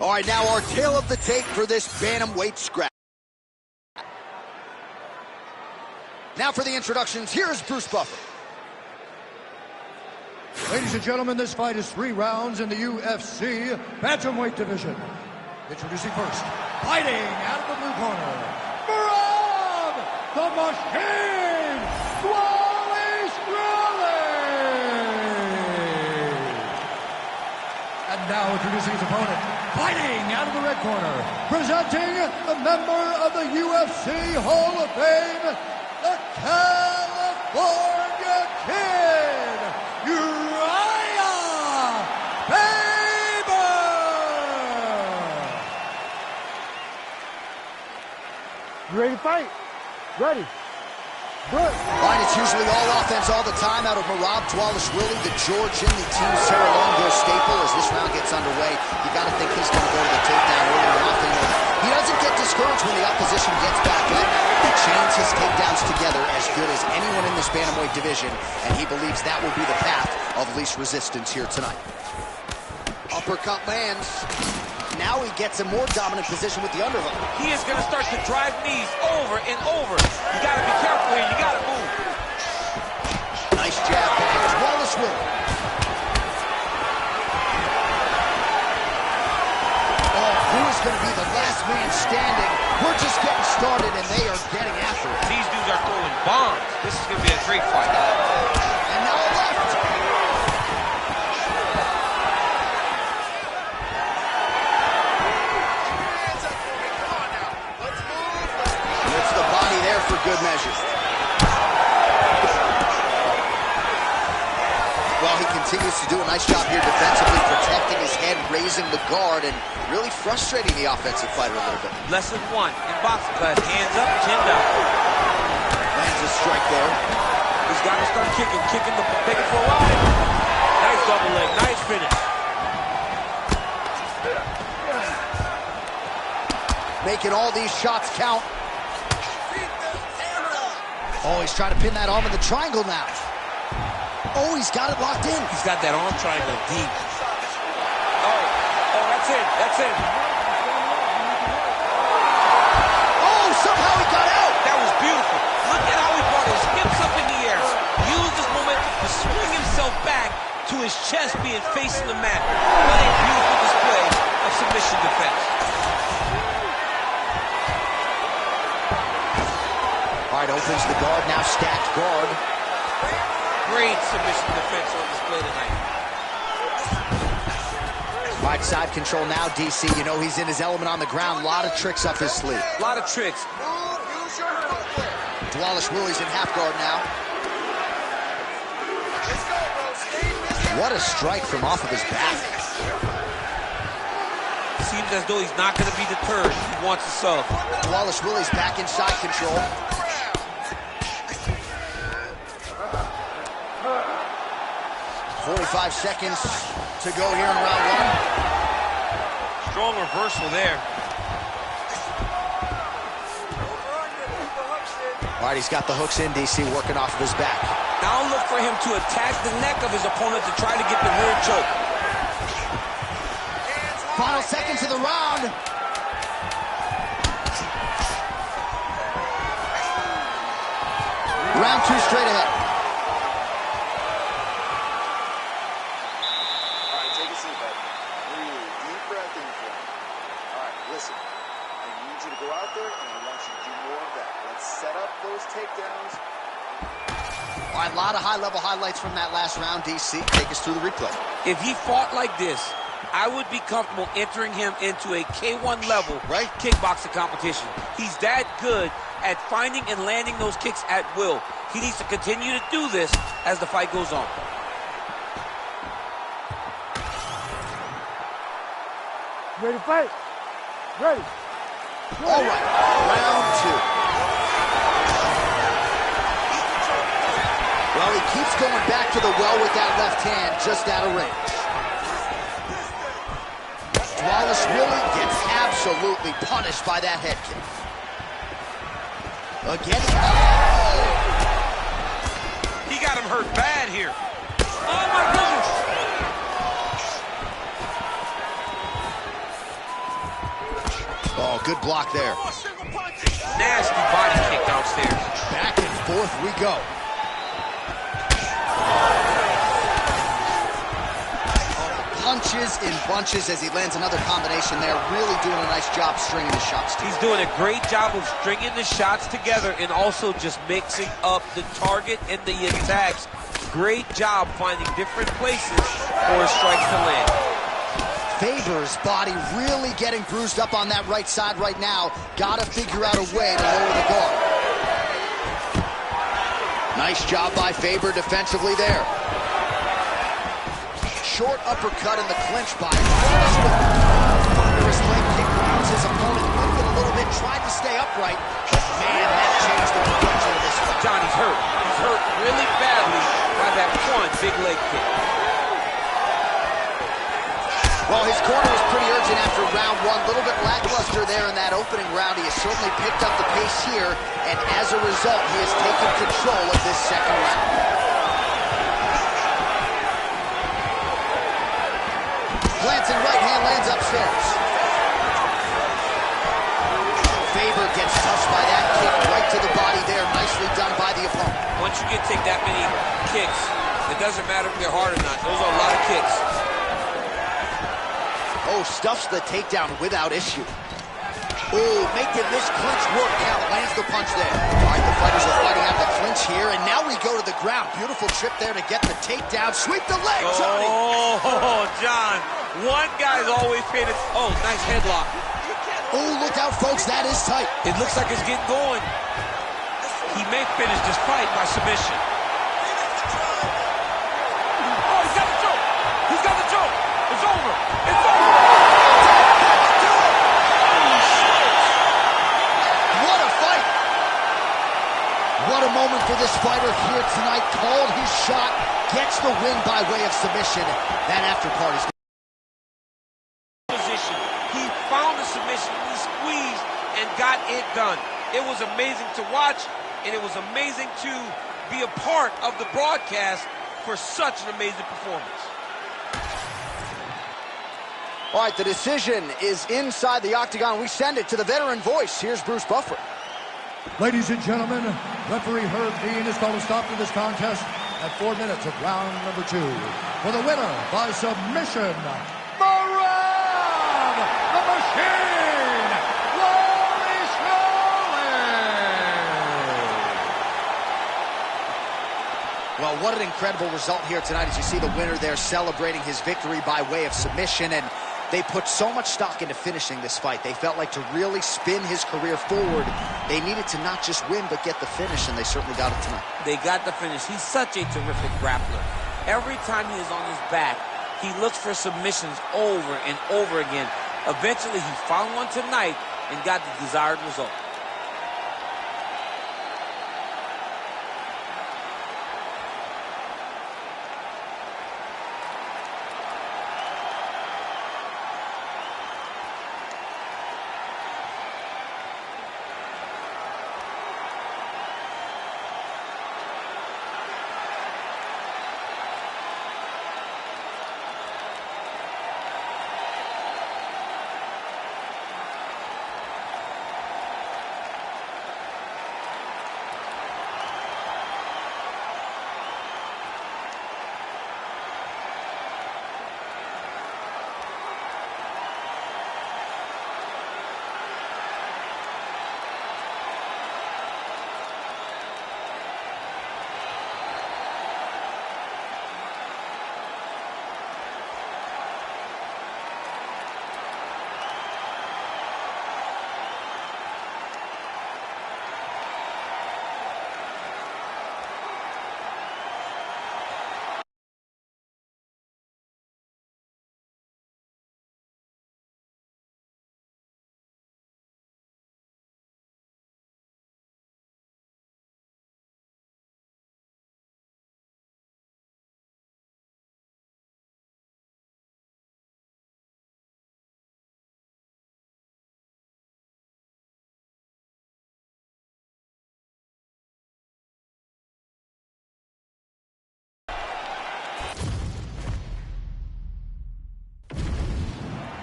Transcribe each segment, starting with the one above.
All right, now our tale of the tape for this bantamweight scrap. Now for the introductions, here's Bruce Buffer. Ladies and gentlemen, this fight is 3 rounds in the UFC bantamweight division. Introducing first, fighting out of the blue corner, Rob the Machine Wallace Riley. And now introducing his opponent, fighting out of the red corner, presenting a member of the UFC Hall of Fame, the California Kid, Uriah Faber! You ready to fight? Ready. Good. All right, it's usually all offense all the time out of Merab Dvalishvili, the Georgian, the Team Serra-Longo staple. As this round gets underway, you got to think he's going to go to the takedown early and often. He doesn't get discouraged when the opposition gets back up. He chains his takedowns together as good as anyone in this bantamweight division, and he believes that will be the path of least resistance here tonight. Uppercut lands. Now he gets a more dominant position with the underhook. He is going to start to drive knees over and over. You got to be careful here. You got to move. Nice jab back. Dvalishvili. Oh, who is going to be the last man standing? We're just getting started, and they are getting after it. These dudes are throwing bombs. This is going to be a great fight. And now a left. For good measure. Well, he continues to do a nice job here defensively, protecting his head, raising the guard, and really frustrating the offensive fighter a little bit. Lesson 1 in boxing class: hands up, chin down. Lands a strike there. He's got to start kicking the bacon for a ride. Nice double leg, nice finish. Making all these shots count. Oh, he's trying to pin that arm in the triangle now. Oh, he's got it locked in. He's got that arm triangle deep. Oh, that's it. That's it. Oh, somehow he got out. That was beautiful. Look at how he brought his hips up in the air. Used this momentum to swing himself back to his chest being facing the mat. What a beautiful display of submission defense. All right, opens the guard, now stacked guard. Great submission defense on display tonight. All right, side control now, DC. You know he's in his element on the ground. A lot of tricks up his sleeve. A lot of tricks. Dvalishvili's in half guard now. What a strike from off of his back. Seems as though he's not going to be deterred. He wants to sub. Dvalishvili's back in side control. 45 seconds to go here in round 1. Strong reversal there. All right, he's got the hooks in, DC, working off of his back. Now look for him to attack the neck of his opponent to try to get the rear choke. Final seconds of the round. Round 2 straight ahead. All right, a lot of high-level highlights from that last round, DC. Take us through the replay. If he fought like this, I would be comfortable entering him into a K1 level kickboxing competition. He's that good at finding and landing those kicks at will. He needs to continue to do this as the fight goes on. Ready to fight? Ready. All right, round 2. Well, he keeps going back to the well with that left hand, just out of range. Dvalishvili gets absolutely punished by that head kick. Again, He got him hurt bad here. Oh, my goodness. Oh, good block there. Nasty body kick downstairs. Back and forth we go. Punches in bunches as he lands another combination there. Really doing a nice job stringing the shots together. He's doing a great job of stringing the shots together and also just mixing up the target and the attacks. Great job finding different places for his strikes to land. Faber's body really getting bruised up on that right side right now. Gotta figure out a way to lower the guard. Nice job by Faber defensively there. Short uppercut in the clinch by him. Thunderous leg kick rounds his opponent, lifted a little bit, tried to stay upright. Man, that changed the complexion of this fight. Johnny's hurt. He's hurt really badly by that one big leg kick. Well, his corner was pretty urgent after round one. A little bit lackluster there in that opening round. He has certainly picked up the pace here, and as a result, he has taken control of this second round. Glancing right hand lands upstairs. Faber gets touched by that kick right to the body there. Nicely done by the opponent. Once you take that many kicks, it doesn't matter if they're hard or not. Those are a lot of kicks. Oh, stuffs the takedown without issue. Oh, making this clinch work. Yeah, lands the punch there. All right, the fighters are fighting out the clinch here, and now we go to the ground. Beautiful trip there to get the takedown. Sweep the leg, Johnny. Oh, John. One guy's always paying it. Oh, nice headlock. Oh, look out, folks. That is tight. It looks like it's getting going. He may finish this fight by submission. Oh, he's got the choke. He's got the choke. It's over. It's over. What a fight. What a moment for this fighter here tonight. Called his shot, gets the win by way of submission. That after part is position. He found the submission, he squeezed and got it done. It was amazing to watch, and it was amazing to be a part of the broadcast for such an amazing performance. all right, the decision is inside the octagon. We send it to the veteran voice. Here's Bruce Buffer. Ladies and gentlemen, referee Herb Dean has called a stop to this contest at 4 minutes of round number 2. For the winner by submission, Marab the Machine, Laurie Smalley. Well, what an incredible result here tonight as you see the winner there celebrating his victory by way of submission, and they put so much stock into finishing this fight. They felt like to really spin his career forward, they needed to not just win but get the finish, and they certainly got it tonight. They got the finish. He's such a terrific grappler. Every time he is on his back, he looks for submissions over and over again. Eventually, he found one tonight and got the desired result.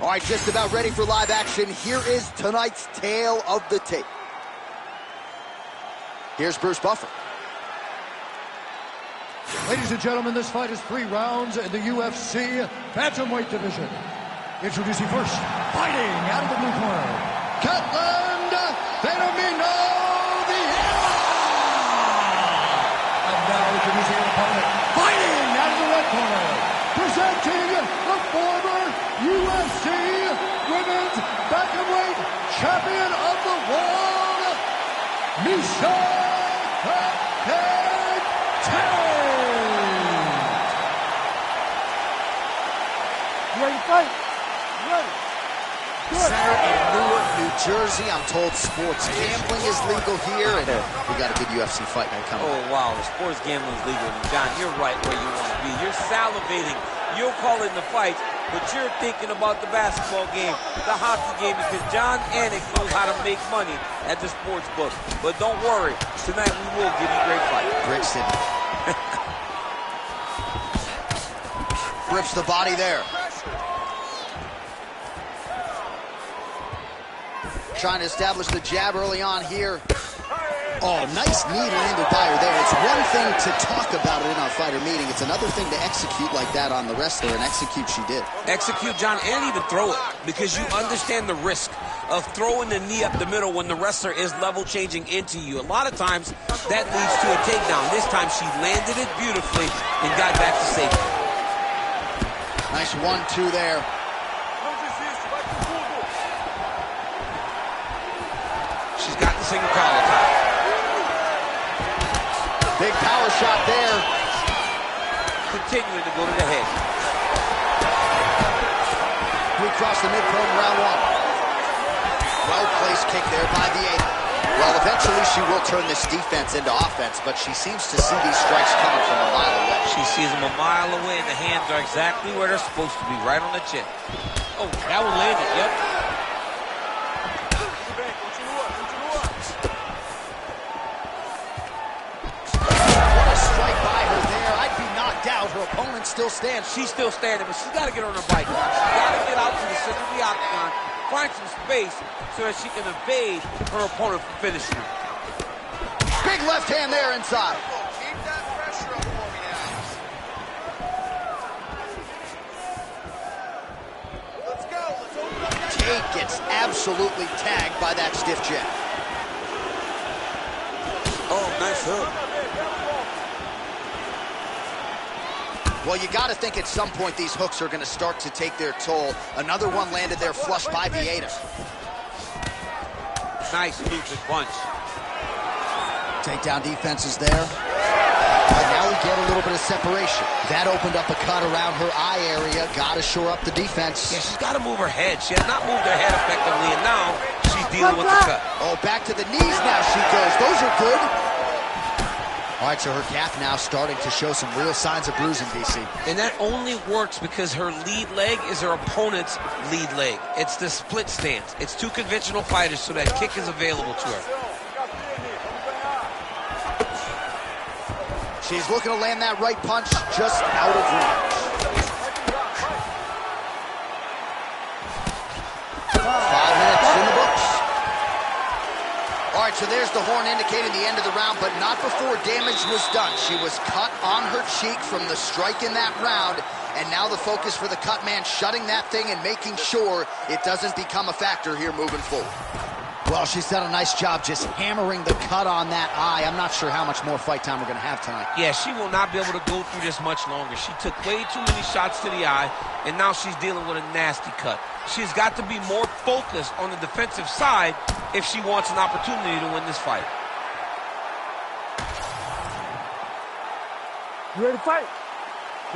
All right, just about ready for live action. Here is tonight's tale of the tape. Here's Bruce Buffer. Ladies and gentlemen, this fight is 3 rounds in the UFC bantamweight division. Introducing first, fighting out of the blue corner, Catland Fenomeno Vieira. And now introducing an opponent, fighting out of the red corner, presenting the former UFC Women's Bantamweight Champion of the World, Miocic. Ready to fight? Ready. Center in Newark, New Jersey. I'm told sports gambling is legal here, and we got a good UFC fight night coming. Oh, wow, the sports gambling is legal. And John, you're right where you want to be. You're salivating. You're calling the fights, but you're thinking about the basketball game, the hockey game, because John Anik knows how to make money at the sports book. But don't worry, tonight we will give you great fight. Great city. Rips the body there. Trying to establish the jab early on here. Oh, nice knee landed by her there. It's one thing to talk about it in our fighter meeting. It's another thing to execute like that on the wrestler, and execute she did. Execute, John, and even throw it, because you understand the risk of throwing the knee up the middle when the wrestler is level changing into you. A lot of times, that leads to a takedown. This time, she landed it beautifully and got back to safety. Nice 1-2 there. She's got the single collar tie. Big power shot there. Continuing to go to the head. We cross the midpoint, round 1. Well-placed kick there by Vieira. Well, eventually she will turn this defense into offense, but she seems to see these strikes coming from a mile away. She sees them a mile away, and the hands are exactly where they're supposed to be, right on the chin. Oh, that one landed, yep. Her opponent still stands. She's still standing, but she's got to get on her bike. She's got to get out to the center of the octagon, find some space so that she can evade her opponent from finishing her. Big left hand there inside. Keep that pressure up for me now. Let's go. Let's open up that. Tate gets absolutely tagged by that stiff jab. Oh, nice hook. Well, you got to think at some point these hooks are going to start to take their toll. Another one landed there flush by Vieira. Nice Miocic punch. Takedown defense is there. But now we get a little bit of separation. That opened up a cut around her eye area. Got to shore up the defense. Yeah, she's got to move her head. She has not moved her head effectively, and now she's dealing with the cut. Oh, back to the knees now she goes. Those are good. All right, so her calf now starting to show some real signs of bruising, DC. And that only works because her lead leg is her opponent's lead leg. It's the split stance. It's two conventional fighters, so that kick is available to her. She's looking to land that right punch just out of range. 5 minutes in the books. All right, so there's the horn indicating the end of the round, but not before damage was done. She was cut on her cheek from the strike in that round, and now the focus for the cut man, shutting that thing and making sure it doesn't become a factor here moving forward. Well, she's done a nice job just hammering the cut on that eye. I'm not sure how much more fight time we're going to have tonight. Yeah, she will not be able to go through this much longer. She took way too many shots to the eye, and now she's dealing with a nasty cut. She's got to be more focused on the defensive side if she wants an opportunity to win this fight. You ready to fight?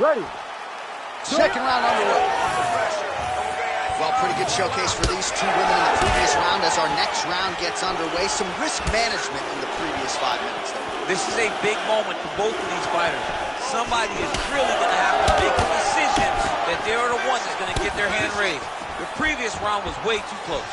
Ready. Second round underway. Well, pretty good showcase for these two women in the previous round as our next round gets underway. Some risk management in the previous 5 minutes there. This is a big moment for both of these fighters. Somebody is really going to have to make a decision that they are the one that's going to get their hand raised. The previous round was way too close.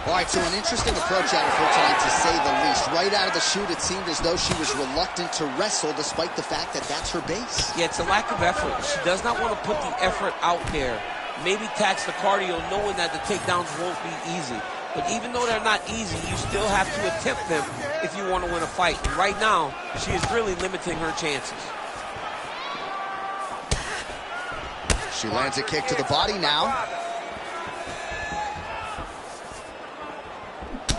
All right, so an interesting approach out of her tonight, to say the least. Right out of the chute, it seemed as though she was reluctant to wrestle, despite the fact that that's her base. Yeah, it's a lack of effort. She does not want to put the effort out there maybe tax the cardio knowing that the takedowns won't be easy. But even though they're not easy, you still have to attempt them if you want to win a fight. And right now, she is really limiting her chances. She lands a kick to the body now.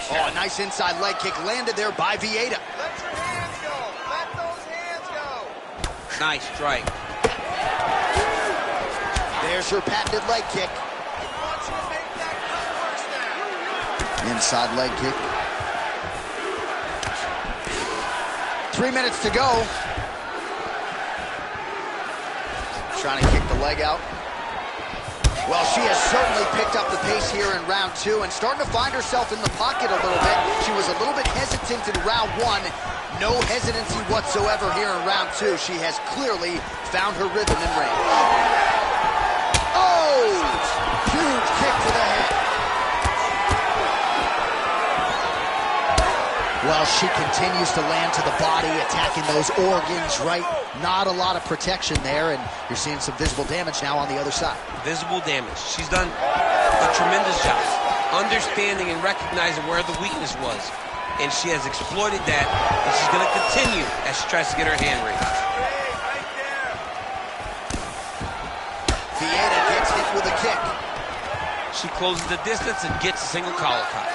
Oh, a nice inside leg kick landed there by Vieira. Let your hands go. Let those hands go. Nice strike. There's her patented leg kick. He wants you to make that cut worse now. Inside leg kick. 3 minutes to go. Trying to kick the leg out. Well, she has certainly picked up the pace here in round 2 and starting to find herself in the pocket a little bit. She was a little bit hesitant in round 1. No hesitancy whatsoever here in round 2. She has clearly found her rhythm and range. Oh! Huge kick to the head. Well, she continues to land to the body, attacking those organs, right? Not a lot of protection there, and you're seeing some visible damage now on the other side. Visible damage. She's done a tremendous job understanding and recognizing where the weakness was. And she has exploited that, and she's going to continue as she tries to get her hand raised. Right there. Vieira gets hit with a kick. She closes the distance and gets a single collar tie.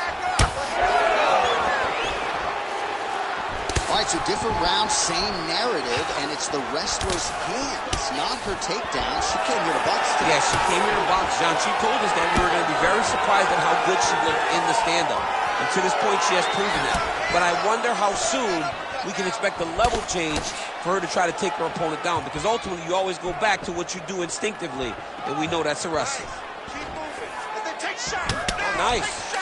All right, so different round, same narrative, and it's the wrestler's hands, not her takedown. She came here to box today. Yeah, she came here to box, John. She told us that we were going to be very surprised at how good she looked in the stand-up. And to this point, she has proven that. But I wonder how soon we can expect a level change for her to try to take her opponent down, because ultimately you always go back to what you do instinctively, and we know that's a wrestling. Keep moving. And then take shot. Oh, nice.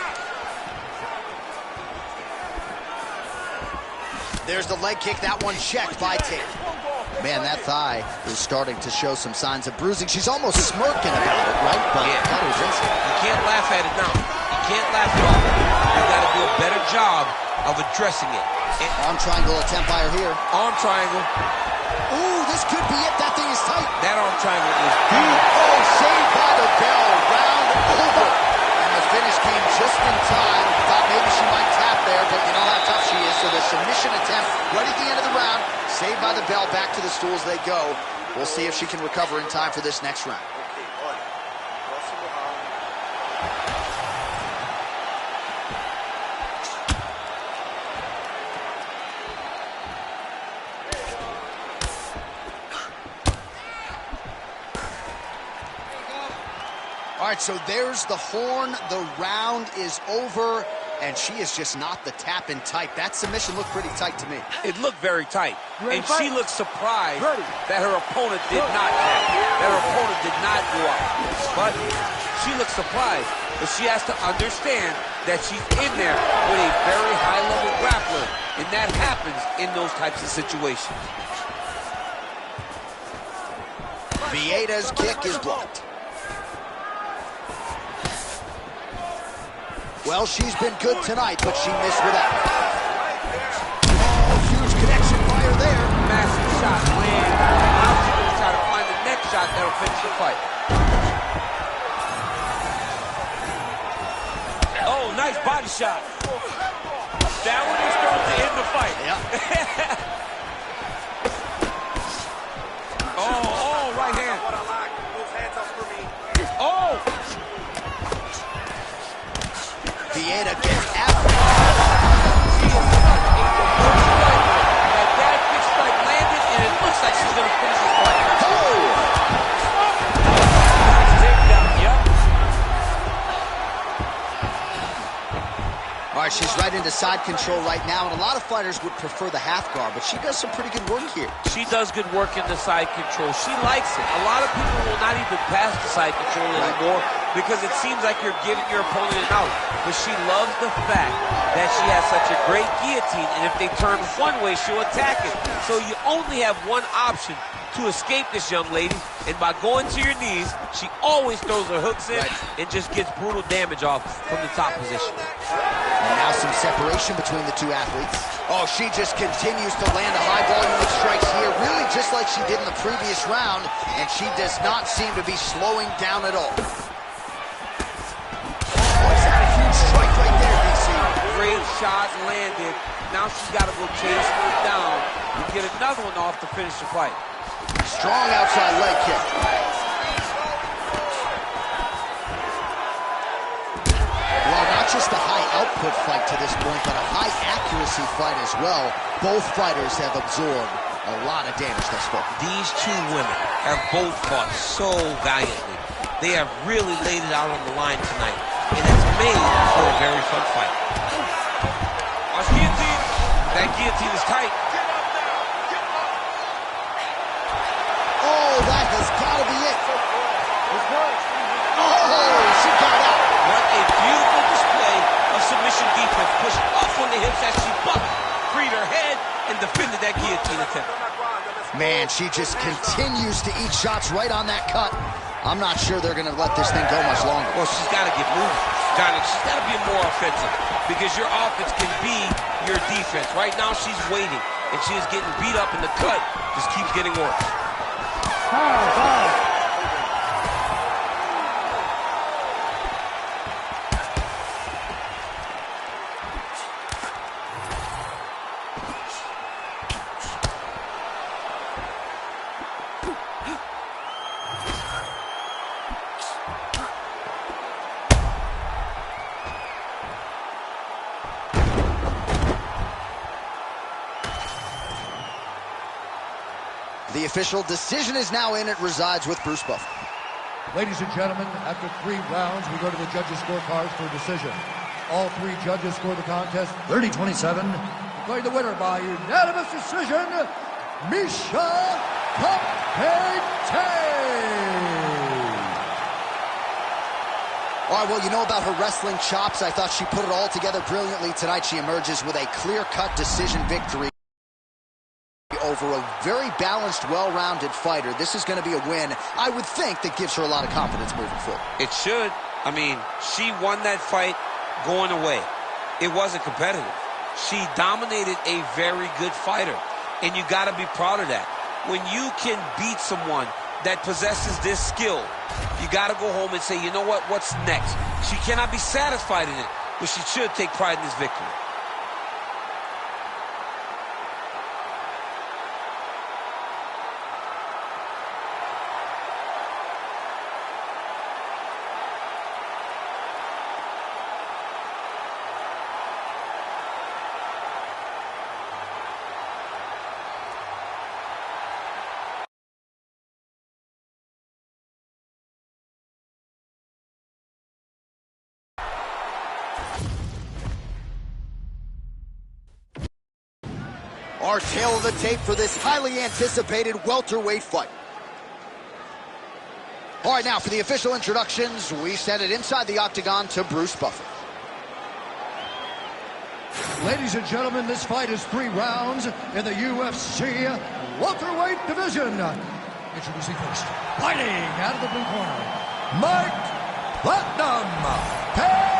There's the leg kick, that one checked by Tate. Man, that thigh is starting to show some signs of bruising. She's almost smirking about it, right? But yeah. That was instant. You can't laugh at it now. You can't laugh it off. You've got to do a better job of addressing it. Arm triangle attempt by her here. Arm triangle. Ooh, this could be it. That thing is tight. That arm triangle is Oh, saved by the bell. Round over. And the finish came just in time. Thought maybe she might tap there, but you know how tough she is. So the submission attempt right at the end of the round. Saved by the bell. Back to the stools they go. We'll see if she can recover in time for this next round. All right, so there's the horn. The round is over, and she is just not the tap-in type. That submission looked pretty tight to me. It looked very tight. And she looked surprised Ready. that her opponent did not tap. That her opponent did not go up. But she looked surprised. But she has to understand that she's in there with a very high-level grappler. And that happens in those types of situations. Vieira's kick is blocked. Well, she's been good tonight, but she missed with that. Oh, huge connection fire there. Massive shot. Land. Now she's going to try to find the next shot that'll finish the fight. Oh, nice body shot. That one is going to end the fight. Yeah. Oh, right hand. What I like. Those hands up for me. Oh! Vieira gets after. She is such a good striker. That big strike landed, and it looks like she's going to finish this fight. Oh! Nice takedown, yep. All right, she's right into side control right now, and a lot of fighters would prefer the half guard, but she does some pretty good work here. She does good work in the side control. She likes it. A lot of people will not even pass the side control anymore because it seems like you're giving your opponent an out. But she loves the fact that she has such a great guillotine, and if they turn one way, she'll attack it. So you only have one option to escape this young lady, and by going to your knees, she always throws her hooks in and just gets brutal damage off from the top position. Now some separation between the two athletes. Oh, she just continues to land a high volume of strikes here, really just like she did in the previous round, and she does not seem to be slowing down at all. Oh, is that a huge strike right there, DC? Great shot landed. Now she's got to go chase her down and get another one off to finish the fight. Strong outside leg kick. Well, not just a high output fight to this point, but a high accuracy fight as well. Both fighters have absorbed a lot of damage thus far. These two women have both fought so valiantly. They have really laid it out on the line tonight, and it's made for a very fun fight. Watch guillotine. That guillotine is tight. Oh, that has got to be it. Oh, she got out. What a beautiful display of submission defense. Pushed up on the hips as she bucked, freed her head, and defended that guillotine attempt. Man, she just continues to eat shots right on that cut. I'm not sure they're going to let this thing go much longer. Well, she's got to get moving. She's got to be more offensive because your offense can be your defense. Right now, she's waiting, and she is getting beat up, and the cut just keeps getting worse. The official decision is now in. It resides with Bruce Buffer. Ladies and gentlemen, after 3 rounds, we go to the judges' scorecards for a decision. All 3 judges score the contest 30-27. Declared the winner by unanimous decision, Miocic. All right, well, you know about her wrestling chops. I thought she put it all together brilliantly tonight. She emerges with a clear-cut decision victory over a very balanced, well-rounded fighter. This is going to be a win, I would think, that gives her a lot of confidence moving forward. It should. I mean, she won that fight going away. It wasn't competitive. She dominated a very good fighter, and you got to be proud of that. When you can beat someone that possesses this skill, you got to go home and say, you know what, what's next? She cannot be satisfied in it, but she should take pride in this victory. Our tail of the tape for this highly anticipated welterweight fight. All right, now for the official introductions, we send it inside the octagon to Bruce Buffer. Ladies and gentlemen, this fight is 3 rounds in the UFC welterweight division. Introducing first, fighting out of the blue corner, Mike Platinum Perry.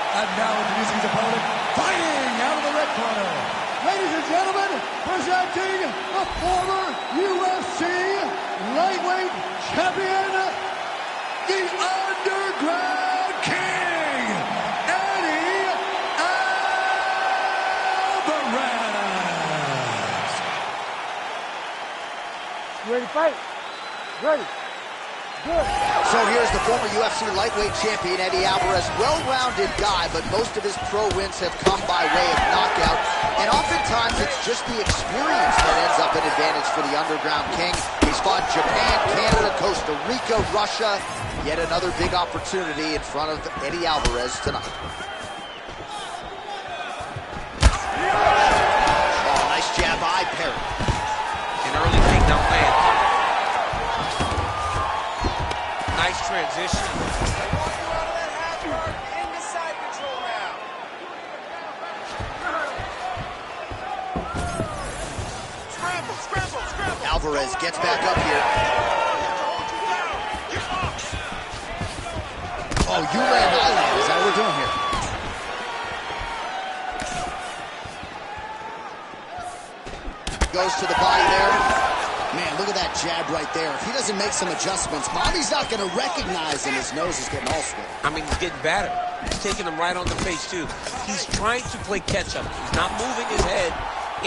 And now introducing his opponent, fighting out of the red corner. Ladies and gentlemen, presenting the former UFC lightweight champion, the Underground King, Eddie Alvarez. You ready to fight? Ready. Good. So here's the former UFC lightweight champion, Eddie Alvarez. Well-rounded guy, but most of his pro wins have come by way of knockout. And oftentimes, it's just the experience that ends up an advantage for the Underground King. He's fought Japan, Canada, Costa Rica, Russia. Yet another big opportunity in front of Eddie Alvarez tonight. Oh, nice jab by Perry. An early takedown lands. Nice transition. In the side control now. Scramble. Alvarez gets back up here. Oh, Oh, you land, I land. Is that what we're doing here? Goes to the body there. Man, look at that jab right there. If he doesn't make some adjustments, Bobby's not going to recognize him. His nose is getting all swollen. I mean, he's getting battered. He's taking him right on the face, too. He's trying to play catch-up. He's not moving his head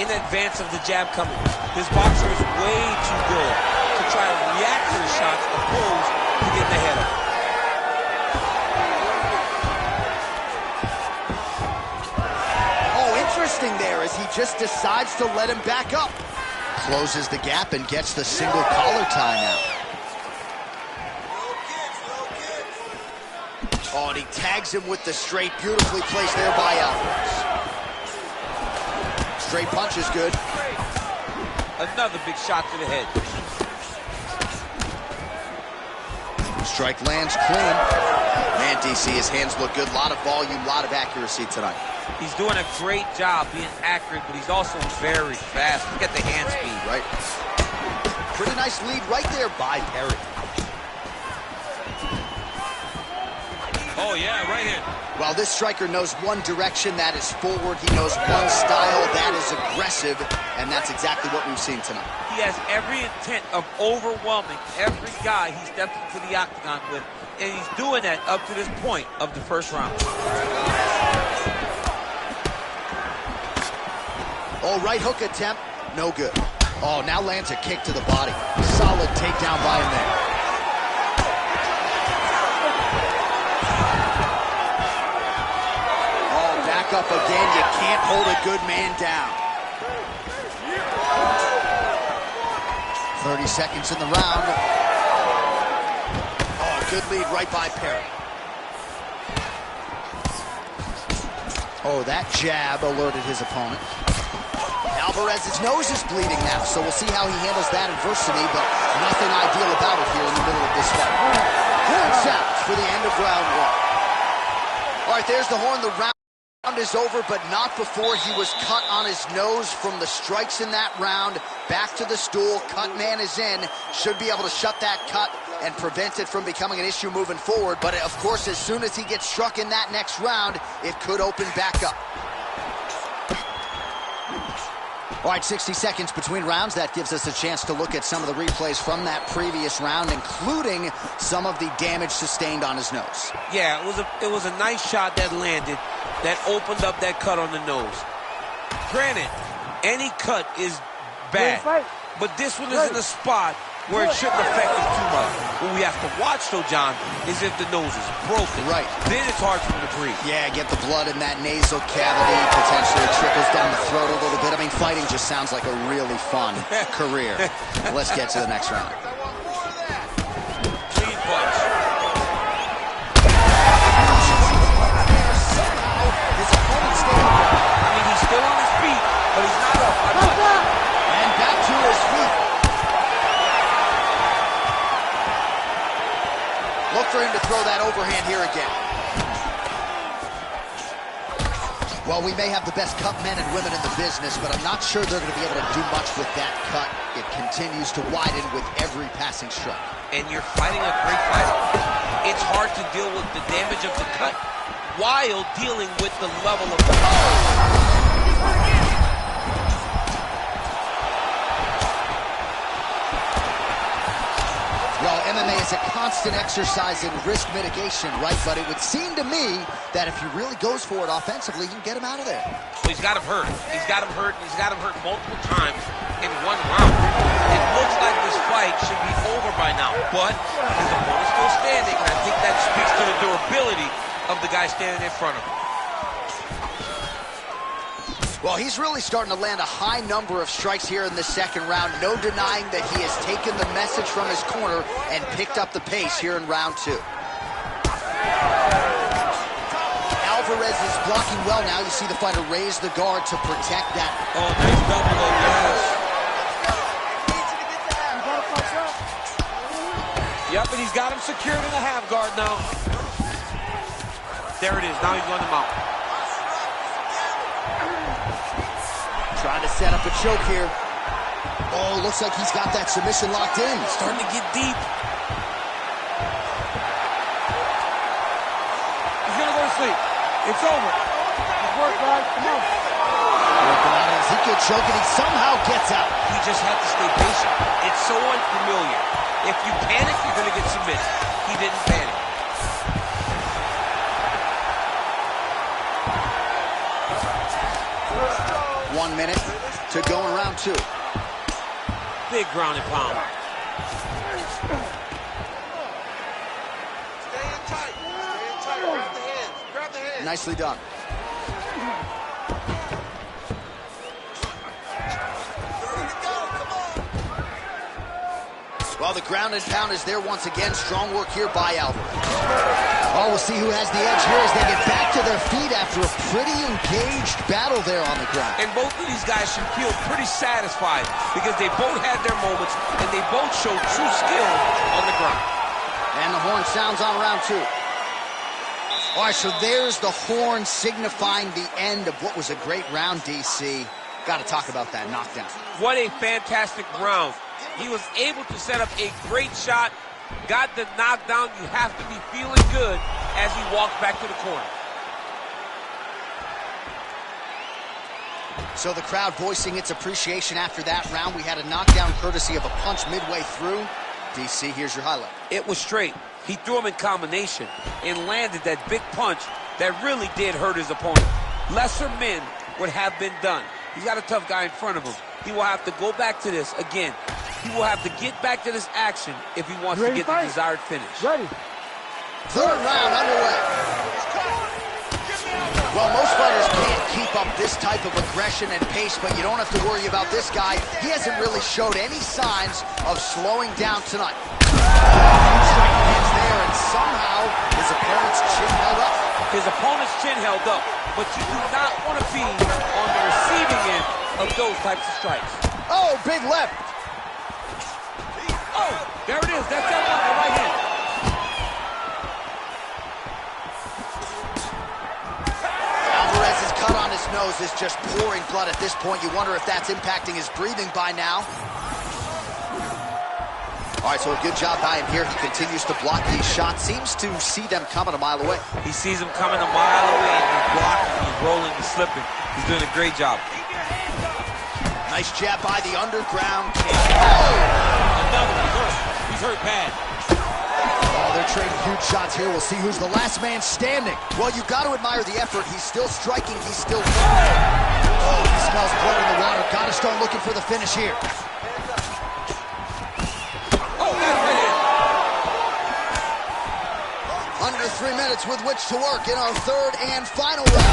in advance of the jab coming. This boxer is way too good to try to react to the shots opposed to getting ahead of him. Oh, interesting there as he just decides to let him back up. Closes the gap and gets the single collar tie now. Oh, and he tags him with the straight. Beautifully placed there by Alvarez. Straight punch is good. Another big shot to the head. Strike lands clean. Man, DC, his hands look good. A lot of volume, a lot of accuracy tonight. He's doing a great job being accurate, but he's also very fast. Look at the hand speed. Right. Pretty nice lead right there by Perry. Oh, yeah, right hand. While this striker knows one direction, that is forward. He knows one style, that is aggressive, and that's exactly what we've seen tonight. He has every intent of overwhelming every guy he steps into the octagon with, and he's doing that up to this point of the first round. Oh, right hook attempt, no good. Oh, now lands a kick to the body. Solid takedown by him there. Oh, back up again. You can't hold a good man down. 30 seconds in the round. Oh, good lead right by Perry. Oh, that jab alerted his opponent. Alvarez's nose is bleeding now, so we'll see how he handles that adversity, but nothing ideal about it here in the middle of this fight. Horn sounds for the end of round one. All right, there's the horn. The round is over, but not before he was cut on his nose from the strikes in that round. Back to the stool. Cut man is in. Should be able to shut that cut and prevent it from becoming an issue moving forward. But, of course, as soon as he gets struck in that next round, it could open back up. All right, 60 seconds between rounds. That gives us a chance to look at some of the replays from that previous round, including some of the damage sustained on his nose. Yeah, it was a nice shot that landed, that opened up that cut on the nose. Granted, any cut is bad, but this one is in a spot where it shouldn't affect him too much. What we have to watch, though, John, is if the nose is broken. Right. Then it's hard for him to breathe. Yeah, get the blood in that nasal cavity. Potentially it trickles down the throat a little bit. I mean, fighting just sounds like a really fun career. Let's get to the next round. Clean punch. His opponent's standing up. I mean, he's still on his feet, but he's not up. And back to his feet. Look for him to throw that overhand here again. Well, we may have the best cut men and women in the business, but I'm not sure they're going to be able to do much with that cut. It continues to widen with every passing strike. And you're fighting a great fighter. It's hard to deal with the damage of the cut while dealing with the level of the... Well, MMA is a constant exercise in risk mitigation, right? But it would seem to me that if he really goes for it offensively, you can get him out of there. Well, he's got him hurt. He's got him hurt, and he's got him hurt multiple times in one round. It looks like this fight should be over by now, but his opponent's still standing, and I think that speaks to the durability of the guy standing in front of him. Well, he's really starting to land a high number of strikes here in the second round. No denying that he has taken the message from his corner and picked up the pace here in round two. Alvarez is blocking well now. You see the fighter raise the guard to protect that. Oh, nice double low, yes. Yep, and he's got him secured in the half guard now. There it is. Now he's on the mount. Trying to set up a choke here. Oh, looks like he's got that submission locked in. Starting to get deep. It's over. Good work, guys. Come on. Working on Ezekiel choking. He somehow gets out. He just had to stay patient. It's so unfamiliar. If you panic, you're going to get submitted. He didn't panic. One minute to go in round two. Big ground and pound. Stay in tight. Stay in tight. Grab the hands. Grab the hands. Nicely done. Ready to go. Come on. Well, the ground and pound is there once again. Strong work here by Alvarez. Oh, we'll see who has the edge here as they get back to their feet after a pretty engaged battle there on the ground. And both of these guys should feel pretty satisfied because they both had their moments and they both showed true skill on the ground. And the horn sounds on round two. All right, so there's the horn signifying the end of what was a great round, DC. Got to talk about that knockdown. What a fantastic round. He was able to set up a great shot, got the knockdown. You have to be feeling good as he walks back to the corner. So the crowd voicing its appreciation after that round. We had a knockdown courtesy of a punch midway through. DC, here's your highlight. It was straight. He threw him in combination and landed that big punch that really did hurt his opponent. Lesser men would have been done. He's got a tough guy in front of him. He will have to go back to this again. He will have to get back to this action if he wants to get the desired finish. Ready. Third round underway. Well, most fighters can't keep up this type of aggression and pace, but you don't have to worry about this guy. He hasn't really showed any signs of slowing down tonight. Striking hands there, and somehow his opponent's chin held up. His opponent's chin held up, but you do not want to be on the receiving end of those types of strikes. Oh, big left. Oh, there it is. That's that one, the right hand. Alvarez's cut on his nose is just pouring blood at this point. You wonder if that's impacting his breathing by now. All right, so a good job by him here. He continues to block these shots. Seems to see them coming a mile away. He sees them coming a mile away, and he's blocking, he's rolling, he's slipping. He's doing a great job. Nice jab by the underground. Another, he's hurt bad. Oh, they're trading huge shots here. We'll see who's the last man standing. Well, you got to admire the effort. He's still striking. He's still winning. Oh, he smells blood in the water. Got to start looking for the finish here. Under 3 minutes with which to work in our third and final round.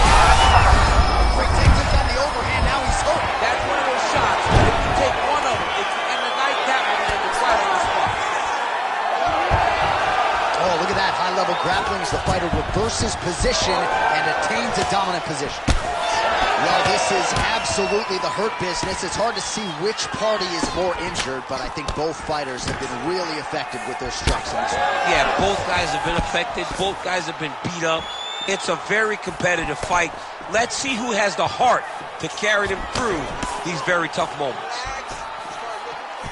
Quick takes it on the overhand. Now he's hurt. That's one of those shots. If you take one of them, if you end the night that one, then it's right on the spot. Oh, look at that. High-level grappling as the fighter reverses position and attains a dominant position. Well, this is absolutely the hurt business. It's hard to see which party is more injured, but I think both fighters have been really effective with their strikes in this one. Yeah, both guys have been affected. Both guys have been beat up. It's a very competitive fight. Let's see who has the heart to carry them through these very tough moments.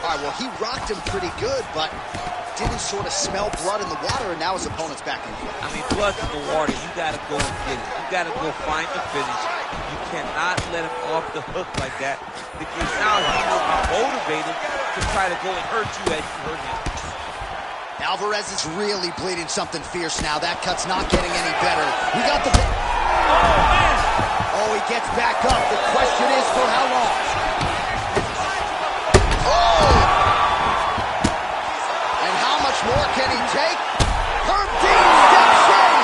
All right, well, he rocked him pretty good, but didn't sort of smell blood in the water, and now his opponent's back in the fight. I mean, blood's in the water. You got to go and get it. You got to go find the finish. You cannot let him off the hook like that, because now he will be motivated to try to go and hurt you as you hurt him. Alvarez is really bleeding something fierce now. That cut's not getting any better. We got the... Oh, man! Oh, he gets back up. The question is for how long? Oh! And how much more can he take? Herb Dean steps in!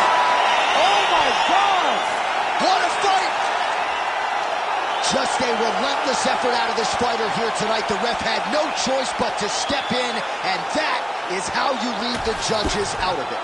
Oh, my God! What a fight! Just a relentless effort out of this fighter here tonight. The ref had no choice but to step in, and that is how you leave the judges out of it.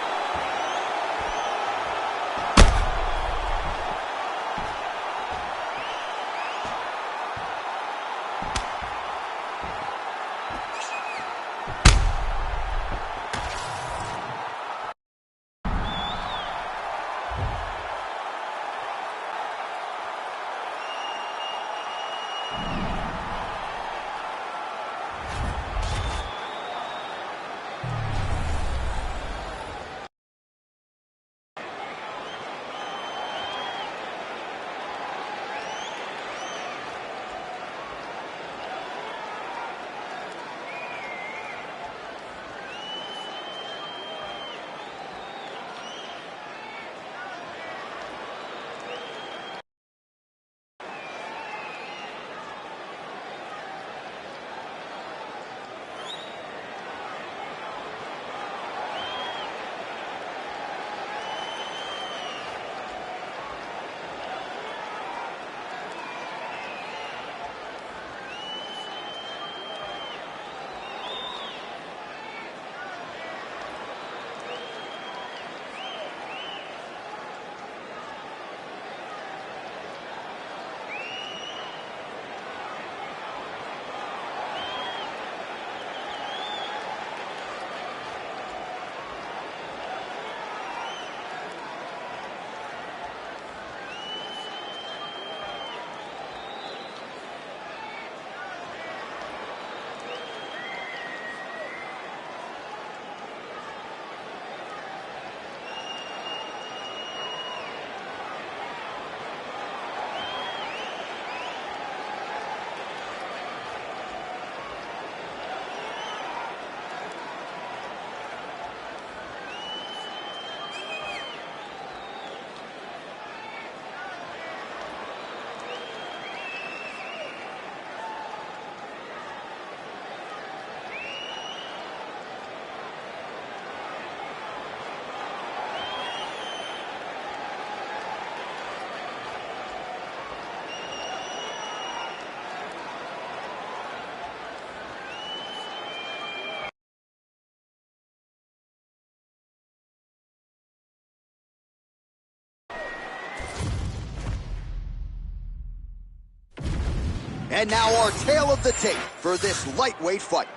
And now our tale of the tape for this lightweight fight.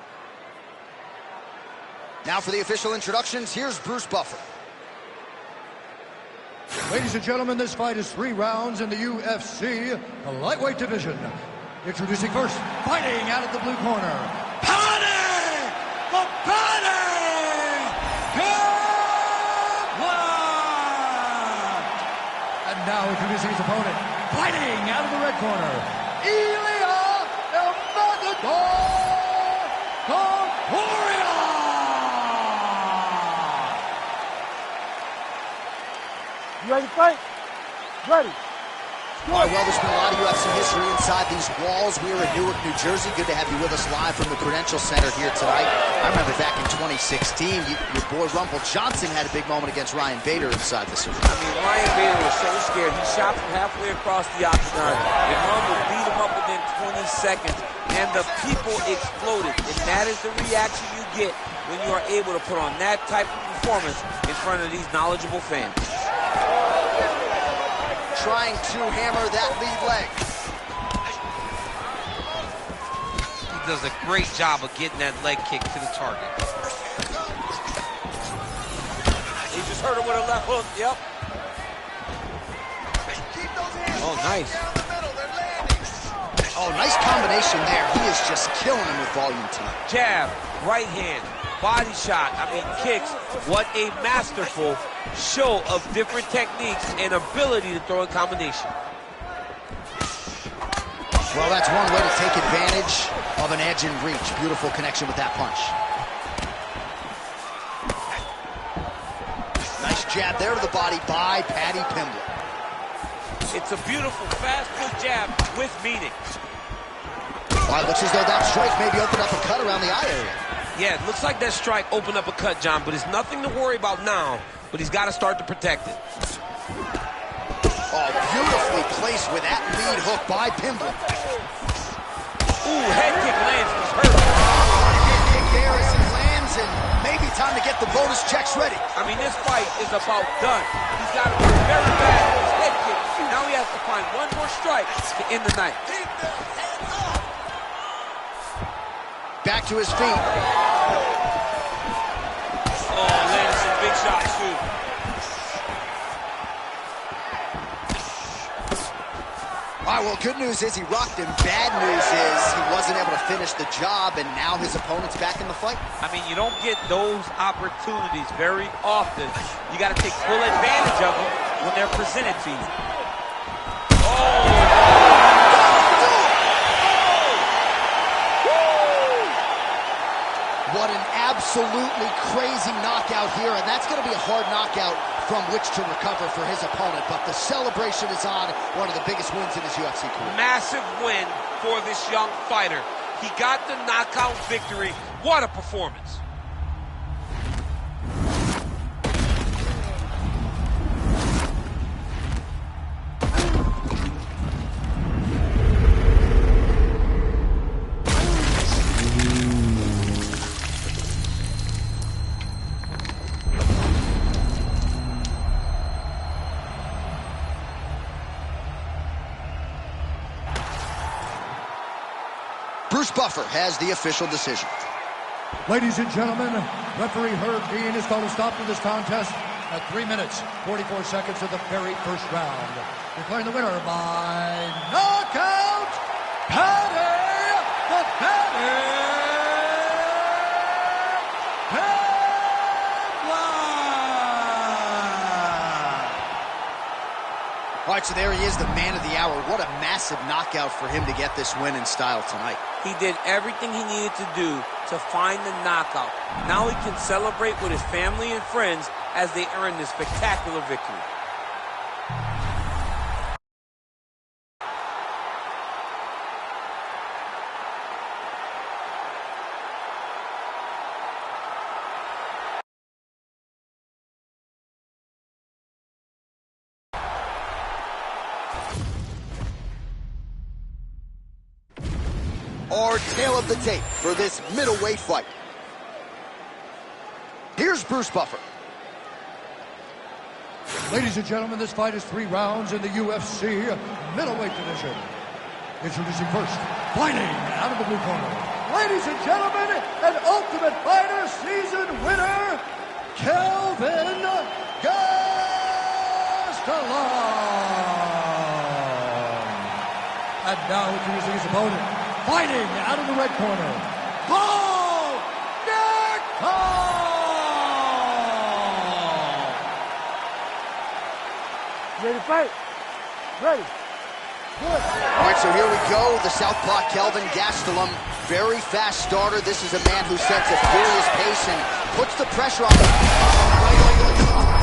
Now for the official introductions, here's Bruce Buffer. Ladies and gentlemen, this fight is 3 rounds in the UFC lightweight division. Introducing first, fighting out of the blue corner, Paddy! The Paddy! Pimblett! And now introducing his opponent, fighting out of the red corner, Ilya El Matador Topuria! You ready to fight? Ready. All right, well, there's been a lot of UFC history inside these walls. We are in Newark, New Jersey. Good to have you with us live from the Prudential Center here tonight. I remember back in 2016, your boy Rumble Johnson had a big moment against Ryan Bader inside this arena. I mean, Ryan Bader was so scared. He shot from halfway across the octagon, and Rumble beat him up within 20 seconds, and the people exploded. And that is the reaction you get when you are able to put on that type of performance in front of these knowledgeable fans. Trying to hammer that lead leg. He does a great job of getting that leg kick to the target. He just hurt him with a left hook, yep. Oh, nice. Oh, nice combination there. He is just killing him with volume tonight. Jab, right hand, body shot, I mean kicks. What a masterful show of different techniques and ability to throw in combination. Well, that's one way to take advantage of an edge and reach. Beautiful connection with that punch. Nice jab there to the body by Paddy Pimblett. It's a beautiful fast foot jab with meaning. Well, it looks as though that strike maybe opened up a cut around the eye area. Yeah, it looks like that strike opened up a cut, John, but it's nothing to worry about now. But he's got to start to protect it. Oh, beautifully placed with that lead hook by Pimblett. Ooh, head kick lands. He's hurt. Head kick there as he lands, and maybe time to get the bonus checks ready. I mean, this fight is about done. He's got to be very bad with his head kick. Now he has to find one more strike to end the night. Back to his feet. Oh, landed some big shots, too. All right, well, good news is he rocked him. Bad news is he wasn't able to finish the job, and now his opponent's back in the fight. I mean, you don't get those opportunities very often. You got to take full advantage of them when they're presented to you. What an absolutely crazy knockout here, and that's going to be a hard knockout from which to recover for his opponent, but the celebration is on. One of the biggest wins in his UFC career. Massive win for this young fighter. He got the knockout victory. What a performance. Bruce Buffer has the official decision. Ladies and gentlemen, referee Herb Gane has called a stop to this contest at 3 minutes, 44 seconds of the very first round. Declaring the winner by knockout, Paddy the Paddy Pimblett. All right, so there he is, the man of the hour. What a massive knockout for him to get this win in style tonight. He did everything he needed to do to find the knockout. Now he can celebrate with his family and friends as they earn this spectacular victory. Our tale of the tape for this middleweight fight. Here's Bruce Buffer. Ladies and gentlemen, this fight is 3 rounds in the UFC middleweight division. Introducing first, fighting out of the blue corner. Ladies and gentlemen, an Ultimate Fighter season winner, Kelvin Gastelum. And now introducing his opponent, fighting out of the red corner, Ready to fight? Ready. Good. All right, so here we go. The southpaw Kelvin Gastelum, very fast starter. This is a man who sets a furious pace and puts the pressure on him.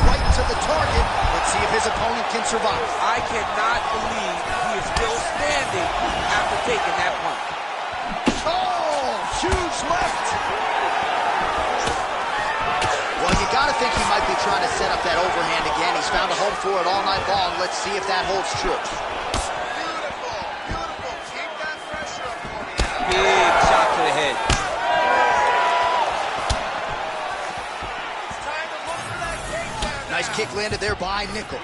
Right to the target. Let's see if his opponent can survive. I cannot believe he is still standing after taking that punch. Oh, huge left. Well, you got to think he might be trying to set up that overhand again. He's found a home for it all night long. Let's see if that holds true. Beautiful, beautiful. Keep that pressure up for me. Big shot to the head. It's time to look for that takedown. Nice kick landed there by Nickel.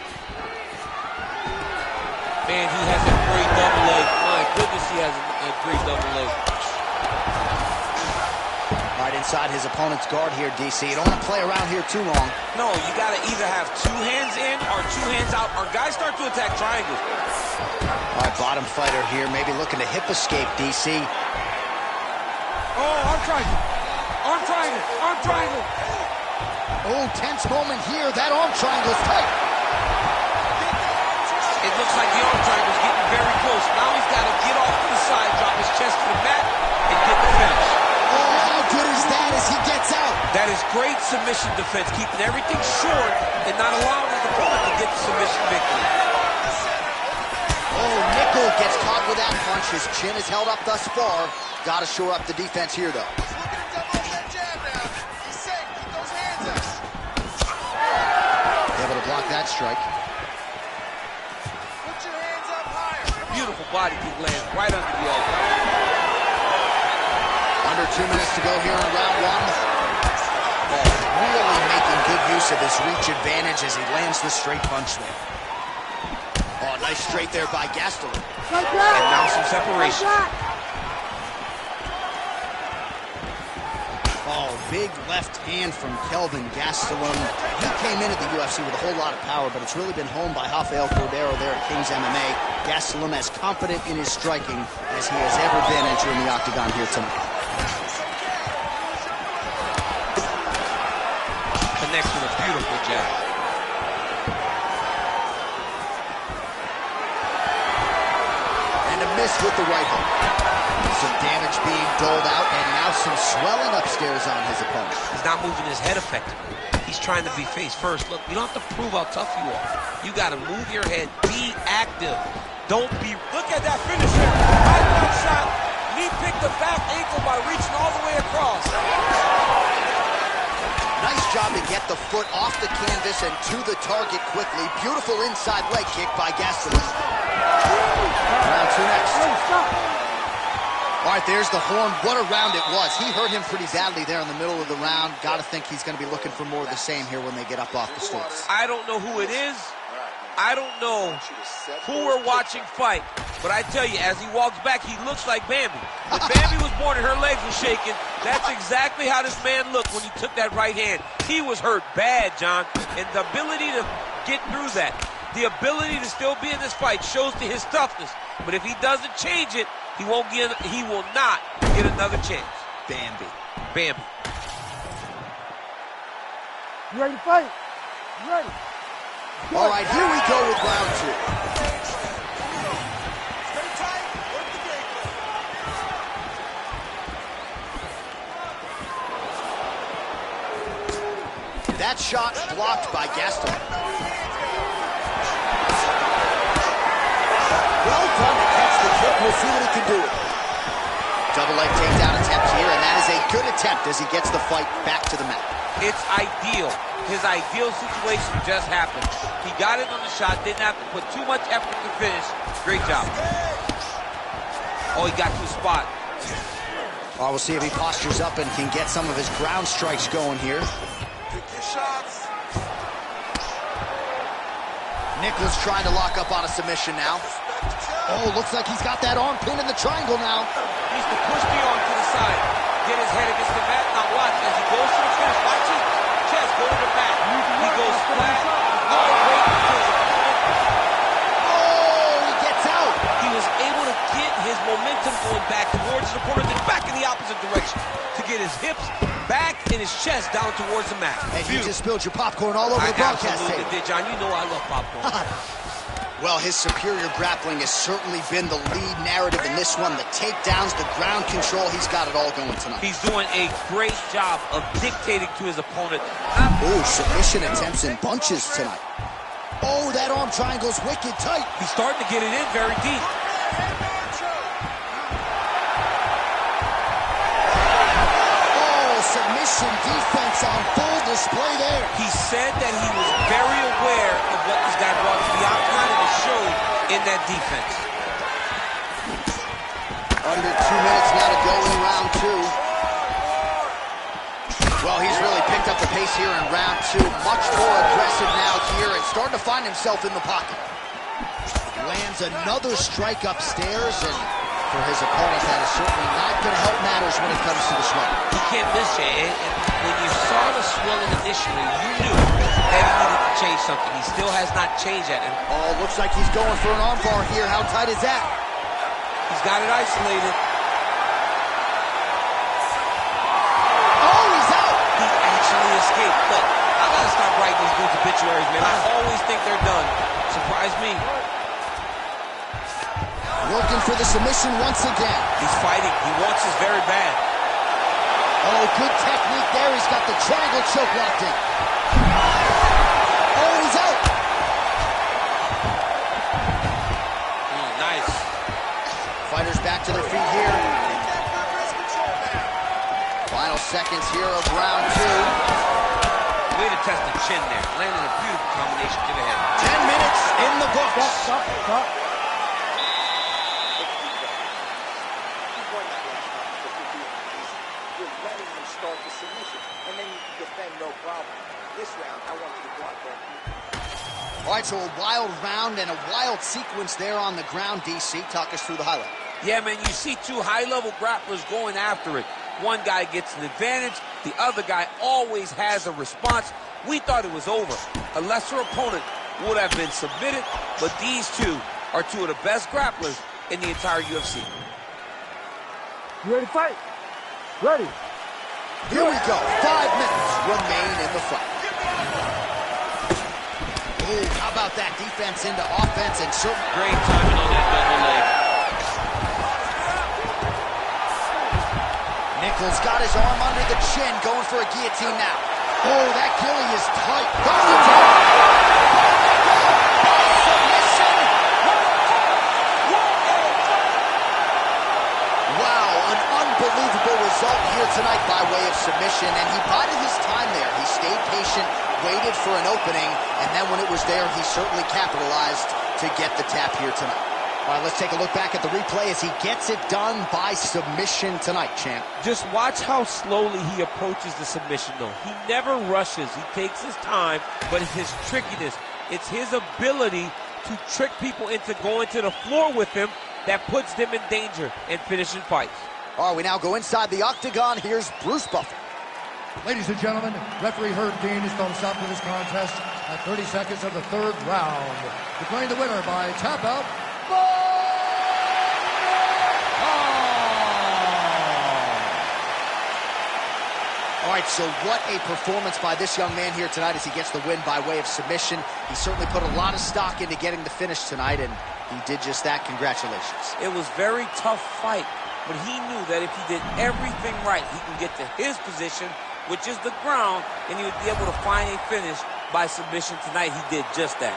Man, he has a great double leg. My goodness, he has a great double leg. Right inside his opponent's guard here, DC. You don't want to play around here too long. No, you got to either have two hands in or two hands out, or guys start to attack triangles. All right, bottom fighter here, maybe looking to hip escape, DC. Oh, arm triangle. Arm triangle. Arm triangle. Oh, tense moment here. That arm triangle is tight. It looks like the arm triangle is getting very close. Now he's got to get off to the side, drop his chest to the mat, and get the finish. Oh, how good is that as he gets out? That is great submission defense, keeping everything short and not allowing his opponent to get the submission victory. Oh, Nickel gets caught with that punch. His chin is held up thus far. Got to shore up the defense here, though. He's looking to double up that jab now. He's safe. Keep those hands up. Able to block that strike. Put your hands up higher. Come on. Beautiful body kick lands right under the elbow. Under 2 minutes to go here in round one. Oh, really making good use of his reach advantage as he lands the straight punch there. Oh, nice straight there by Gastelum. And now some separation. Oh, big left hand from Kelvin Gastelum. He came in at the UFC with a whole lot of power, but it's really been honed by Rafael Cordero there at King's MMA. Gastelum as confident in his striking as he has ever been entering the octagon here tonight. Connects with a beautiful jab. And a miss with the right hook. Some damage being doled out, and now some swelling upstairs on his opponent. He's not moving his head effectively. He's trying to be face first. Look, you don't have to prove how tough you are. You got to move your head. Be active. Don't be... Look at that finisher. High shot. He picked the back ankle by reaching all the way across. Nice job to get the foot off the canvas and to the target quickly. Beautiful inside leg kick by Gastelum. Round two next. All right, there's the horn. What a round it was. He hurt him pretty badly there in the middle of the round. Got to think he's going to be looking for more of the same here when they get up off the stilts. I don't know who it is. I don't know who we're watching fight. But I tell you, as he walks back, he looks like Bambi. When Bambi was born and her legs were shaking, that's exactly how this man looked when he took that right hand. He was hurt bad, John. And the ability to get through that, the ability to still be in this fight shows to his toughness. But if he doesn't change it, he will not get another chance. Bambi. Bambi. You ready to fight? You ready? All right, here we go with round two. Stay tight. Work the game plan. That shot blocked by Gastelum. Well done to catch the kick. We'll see what he can do with it. Double leg takedown attempt here, and that is a good attempt as he gets the fight back to the mat. It's ideal. His ideal situation just happened. He got it on the shot, didn't have to put too much effort to finish. Great job. Oh, he got to the spot. Well, we'll see if he postures up and can get some of his ground strikes going here. Pick your shots. Nickel's trying to lock up on a submission now. Respect the job. Oh, looks like he's got that arm pinned in the triangle now. Needs to push the arm to the side. Get his head against the mat. Now watch as he goes to the finish. Watch his chest go to the mat. He goes flat. No break to his opponent. Oh, he gets out. He was able to get his momentum going back towards his opponent, then back in the opposite direction to get his hips back and his chest down towards the mat. And you just spilled your popcorn all over the broadcast absolutely tape. did, John. You know I love popcorn. Well, his superior grappling has certainly been the lead narrative in this one. The takedowns, the ground control, he's got it all going tonight. He's doing a great job of dictating to his opponent. Oh, submission attempts in bunches tonight. Oh, that arm triangle's wicked tight. He's starting to get it in very deep. Oh, submission defense on full display there. He said that he was very aware of what this guy brought to the octagon, and it showed in that defense. Under 2 minutes now to go in round 2. Well, he's really picked up the pace here in round 2. Much more aggressive now here and starting to find himself in the pocket. Lands another strike upstairs, and for his opponent, that is certainly not going to help matters when it comes to the swelling. He can't miss you. And when you saw the swelling initially, you knew that he needed to change something. He still has not changed that. And oh, looks like he's going for an armbar here. How tight is that? he's got it isolated. Oh, he's out! He actually escaped. Look, I gotta stop writing these dudes' obituaries, man. I always think they're done. Surprise me. Working for the submission once again. He's fighting. He wants this very bad. Oh, good technique there. He's got the triangle choke locked in. Oh, he's out. Nice. Fighters back to their feet here. Final seconds here of round 2. Way to test the chin there. Landed a beautiful combination to the head. 10 minutes in the books. Stop. You're letting him start the submission, and then you can defend no problem. This round, I want you to block that. All right, so a wild round and a wild sequence there on the ground, DC. Talk us through the highlight. Yeah, man, you see two high-level grapplers going after it. One guy gets an advantage. The other guy always has a response. We thought it was over. A lesser opponent would have been submitted, but these two are two of the best grapplers in the entire UFC. You ready to fight? Ready. Here we go. 5 minutes remain in the fight. Oh, how about that defense into offense and certainly Great timing on that double leg. Nichols got his arm under the chin, going for a guillotine now. Oh, that gilly is tight. Goes to top. Submission. Wow, an unbelievable result here tonight by way of submission, and he bided his time there. He stayed patient, waited for an opening, and then when it was there, he certainly capitalized to get the tap here tonight. All right, let's take a look back at the replay as he gets it done by submission tonight, champ. Just watch how slowly he approaches the submission, though. He never rushes. He takes his time, but it's his trickiness. It's his ability to trick people into going to the floor with him that puts them in danger and finishing fights. All right, we now go inside the octagon. Here's Bruce Buffer. Ladies and gentlemen, referee Herb Gane has come stop to this contest at 30 seconds of the 3rd round. Declaring the winner by tap out, All right, so what a performance by this young man here tonight as he gets the win by way of submission. He certainly put a lot of stock into getting the finish tonight, and he did just that. Congratulations. It was a very tough fight, but he knew that if he did everything right, he can get to his position, which is the ground, and he would be able to find a finish by submission tonight. He did just that.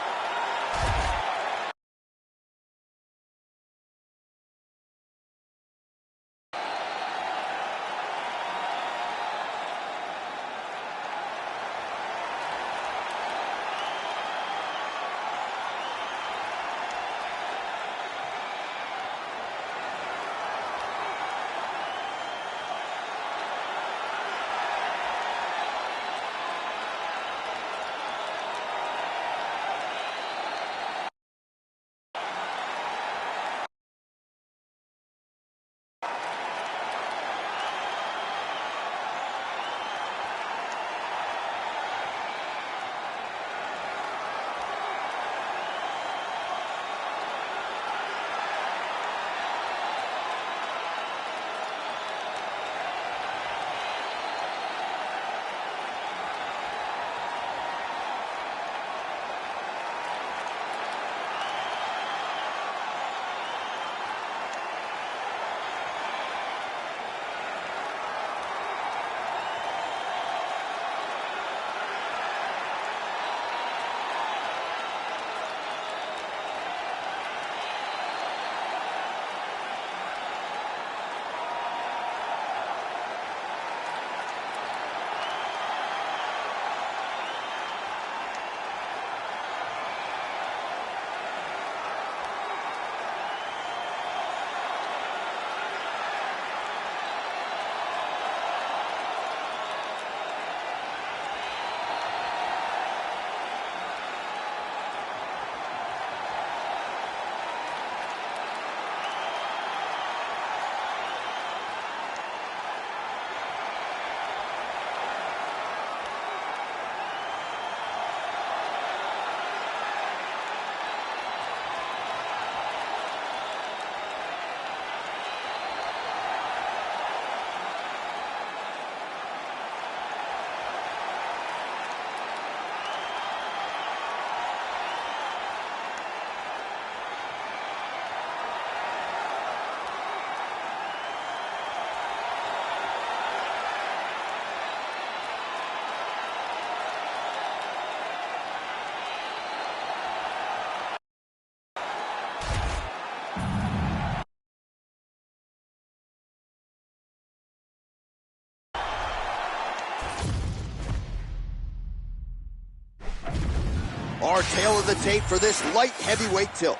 Our tale of the tape for this light heavyweight tilt.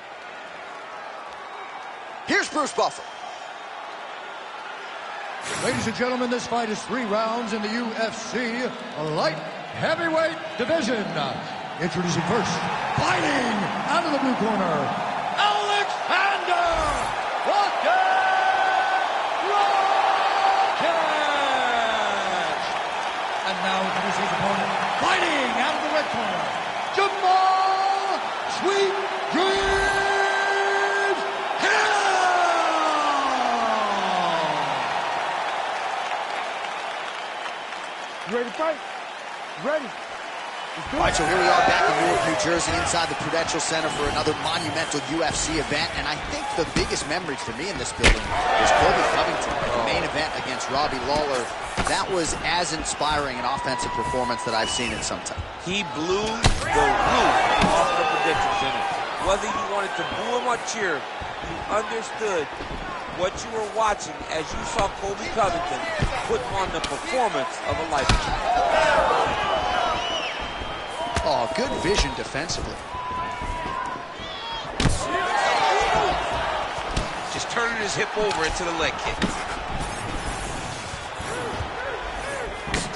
Here's Bruce Buffer. Ladies and gentlemen, this fight is 3 rounds in the UFC light heavyweight division. Introducing first, fighting out of the blue corner, Alexander Miocic. And now introducing his opponent, fighting out of the red corner, Jamal Sweet Dreams Hill. You ready to fight? Ready. All right, so here we are back in Newark, New Jersey, inside the Prudential Center for another monumental UFC event. And I think the biggest memory for me in this building was Colby Covington, the main event against Robbie Lawler. That was as inspiring an offensive performance that I've seen in some time. He blew the roof off the Prudential Center. Whether you wanted to boo him or cheer, you understood what you were watching as you saw Colby Covington put on the performance of a lifetime. Oh, good vision defensively. Just turning his hip over into the leg kick.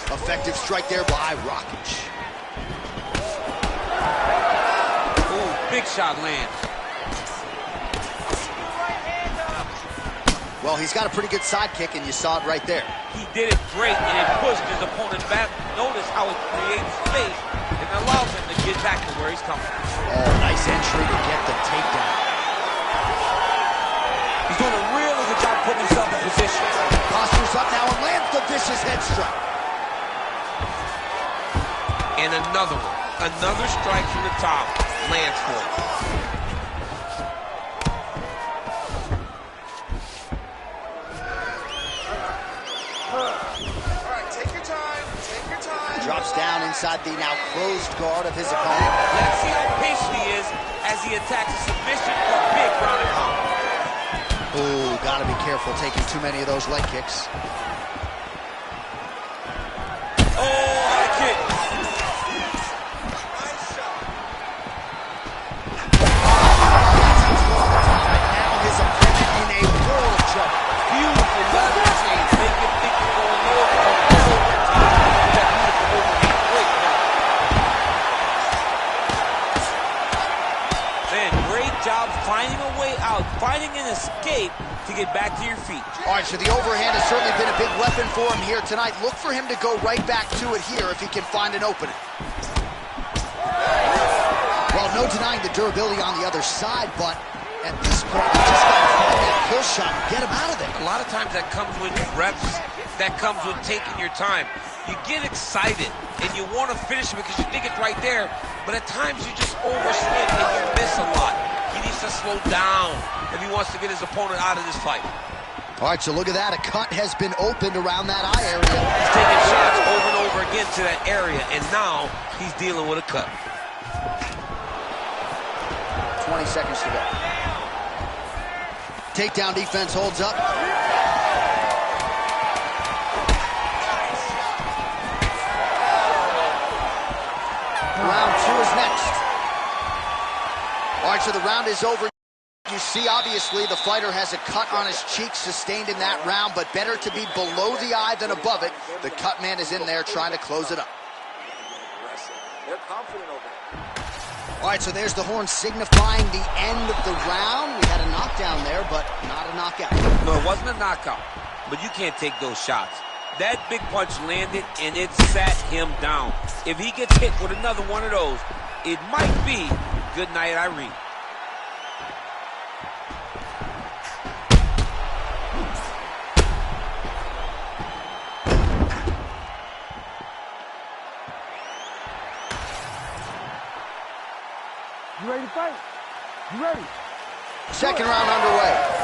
Effective strike there by Miocic. Ooh, big shot lands. Well, he's got a pretty good sidekick, and you saw it right there. He did it great, and it pushed his opponent back. Notice how it creates space and allows him to get back to where he's coming from. Oh, nice entry to get the takedown. He's doing a really good job putting himself in position. Postures up now and lands the vicious head strike. And another one. Another strike from the top lands for him. Drops down inside the now closed guard of his opponent. Let's see how patient he is as he attacks a submission or big ground and pound. Oh, gotta be careful taking too many of those leg kicks. Oh, high kick. Nice shot. Now his opponent in a world of trouble. Beautiful leather chains. Make him think you're going over. Job finding a way out, finding an escape to get back to your feet. All right, so the overhand has certainly been a big weapon for him here tonight. Look for him to go right back to it here if he can find an opening. Well, no denying the durability on the other side, but at this point, you just got to find that kill shot and get him out of there. A lot of times that comes with reps, that comes with taking your time. You get excited and you want to finish it because you think it's right there, but at times you just overswing and you miss a lot. He needs to slow down if he wants to get his opponent out of this fight. All right, so look at that. A cut has been opened around that eye area. He's taking shots over and over again to that area, and now he's dealing with a cut. 20 seconds to go. Takedown defense holds up. Round 2 is next. All right, so the round is over. You see, obviously, the fighter has a cut on his cheek sustained in that round, but better to be below the eye than above it. The cut man is in there trying to close it up. They're confident over there. All right, so there's the horn signifying the end of the round. We had a knockdown there, but not a knockout. No, it wasn't a knockout, but you can't take those shots. That big punch landed, and it sat him down. If he gets hit with another one of those, it might be good night, Irene. You ready to fight? You ready? Second round underway.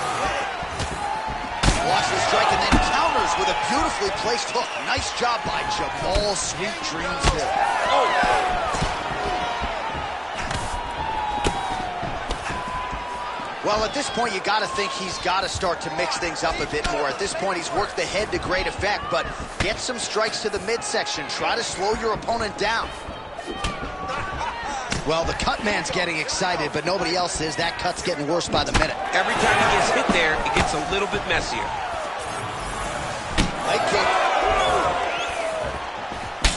Watch the strike and then counters with a beautifully placed hook. Nice job by Jamal Sweet Dreams Hill. Well, at this point, you got to think he's got to start to mix things up a bit more. At this point, he's worked the head to great effect, but get some strikes to the midsection. Try to slow your opponent down. Well, the cut man's getting excited, but nobody else is. That cut's getting worse by the minute. Every time he gets hit there, it gets a little bit messier. Leg kick.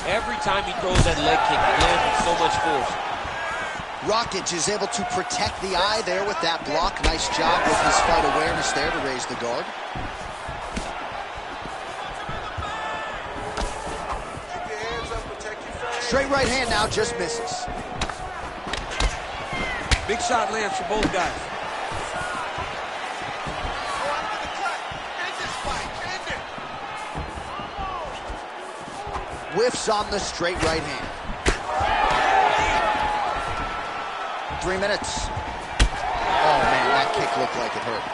Every time he throws that leg kick, it lands with so much force. Miocic is able to protect the eye there with that block. Nice job with his fight awareness there to raise the guard. Keep your hands up, protect your face. Straight right hand now, just misses. Big shot lands for both guys. Go after the cut. End this fight. End it. Whiffs on the straight right hand. 3 minutes. Oh, man, that kick looked like it hurt.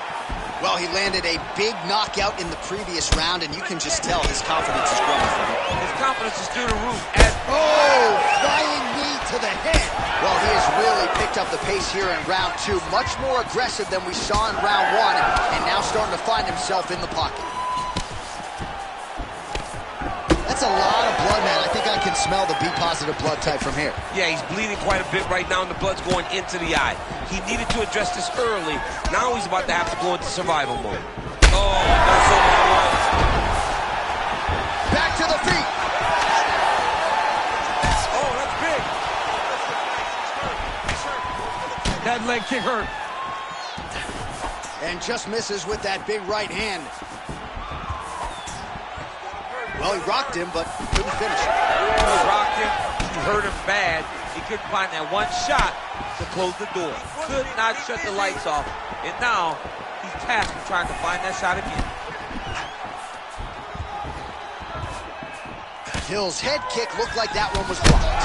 Well, he landed a big knockout in the previous round, and you can just tell his confidence is growing from him. His confidence is through the roof. Flying knee to the head. Well, he has really picked up the pace here in round 2. Much more aggressive than we saw in round 1, and now starting to find himself in the pocket. That's a lot of blood, man. I think I can smell the B-positive blood type from here. Yeah, he's bleeding quite a bit right now, and the blood's going into the eye. He needed to address this early. Now he's about to have to go into survival mode. Oh, that's so much. Back to the feet. Oh, that's big. That leg kick hurt. And just misses with that big right hand. Well, he rocked him, but couldn't finish it. He rocked him. He hurt him bad. He couldn't find that one shot to close the door. Could not shut the lights off. And now he's tasked with trying to find that shot again. Hill's head kick looked like that one was blocked.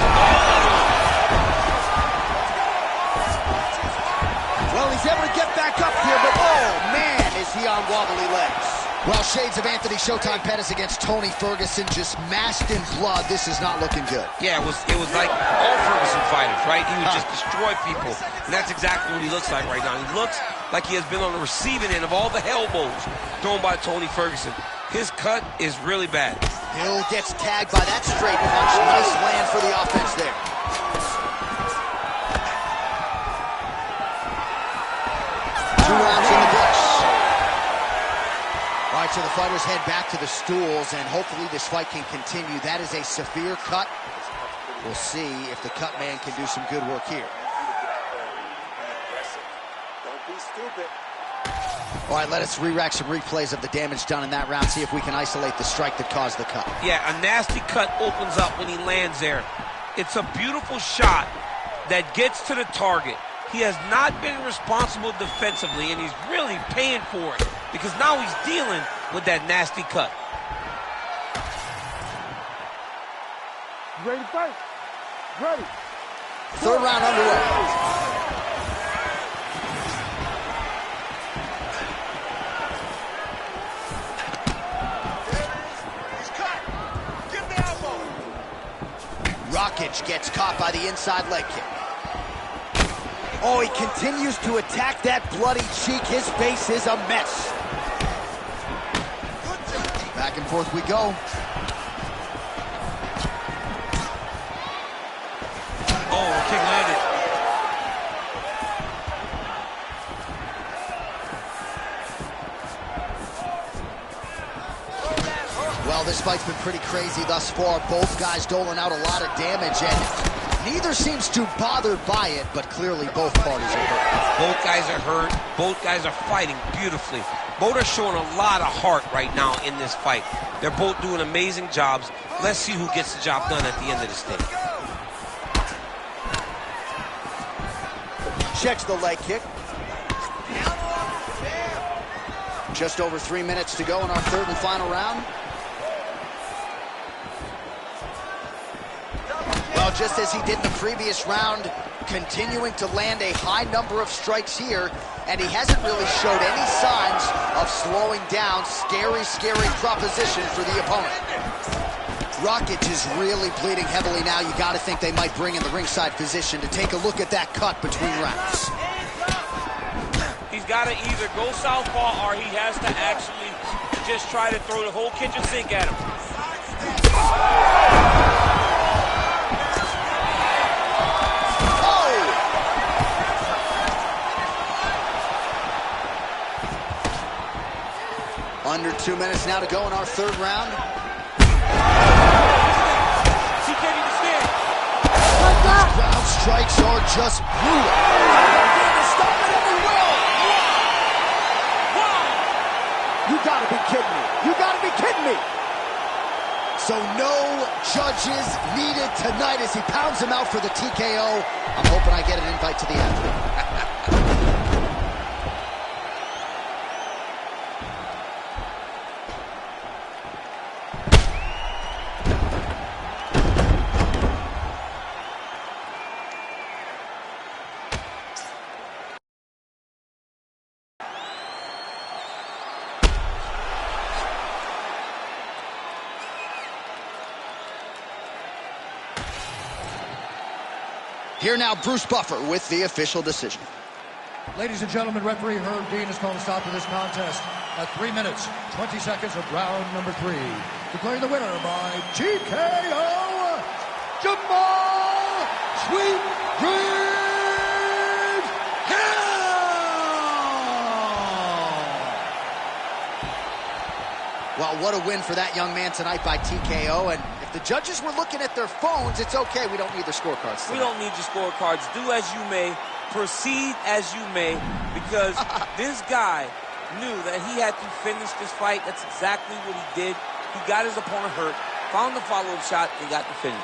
Well, he's able to get back up here, but oh, man, is he on wobbly legs. Well, shades of Anthony Showtime Pettis against Tony Ferguson, just masked in blood. This is not looking good. Yeah, it was like all Ferguson fighters, right? He would just destroy people. And that's exactly what he looks like right now. He looks like he has been on the receiving end of all the elbows thrown by Tony Ferguson. His cut is really bad. Hill gets tagged by that straight punch. Nice land for the offense there. 2 rounds in the books. All right, so the fighters head back to the stools, and hopefully this fight can continue. That is a severe cut. We'll see if the cut man can do some good work here. Don't be stupid. All right, let us re-rack some replays of the damage done in that round, see if we can isolate the strike that caused the cut. Yeah, a nasty cut opens up when he lands there. It's a beautiful shot that gets to the target. He has not been responsible defensively, and he's really paying for it because now he's dealing with that nasty cut. You ready to fight? Ready. 3rd round underway. Miocic gets caught by the inside leg kick. Oh, he continues to attack that bloody cheek. His face is a mess. Back and forth we go. Oh, the kick landed. Well, this fight's been pretty crazy thus far. Both guys doling out a lot of damage, and neither seems too bothered by it, but clearly both parties are hurt. Both guys are hurt. Both guys are fighting beautifully. Both are showing a lot of heart right now in this fight. They're both doing amazing jobs. Let's see who gets the job done at the end of this thing. Checks the leg kick. Just over 3 minutes to go in our 3rd and final round. Well, just as he did in the previous round, continuing to land a high number of strikes here, and he hasn't really showed any signs of slowing down. Scary, scary proposition for the opponent. Miocic is really bleeding heavily now. You got to think they might bring in the ringside physician to take a look at that cut between rounds. He's got to either go southpaw or he has to actually just try to throw the whole kitchen sink at him. Oh, Under 2 minutes now to go in our third round. He can't even stand. These ground strikes are just brutal. Stop it and he will. Wow. You gotta be kidding me. You gotta be kidding me. So no judges needed tonight as he pounds him out for the TKO. I'm hoping I get an invite to the end. Here now, Bruce Buffer with the official decision. Ladies and gentlemen, referee Herb Dean has called a stop to this contest at 3 minutes, 20 seconds of round number 3. Declaring the winner by TKO, Jamal Sweet Dreams Hill! Well, what a win for that young man tonight by TKO. And if the judges were looking at their phones, it's okay. We don't need their scorecards tonight. We don't need your scorecards. Do as you may. Proceed as you may. Because this guy knew that he had to finish this fight. That's exactly what he did. He got his opponent hurt, found the follow-up shot, and got the finish.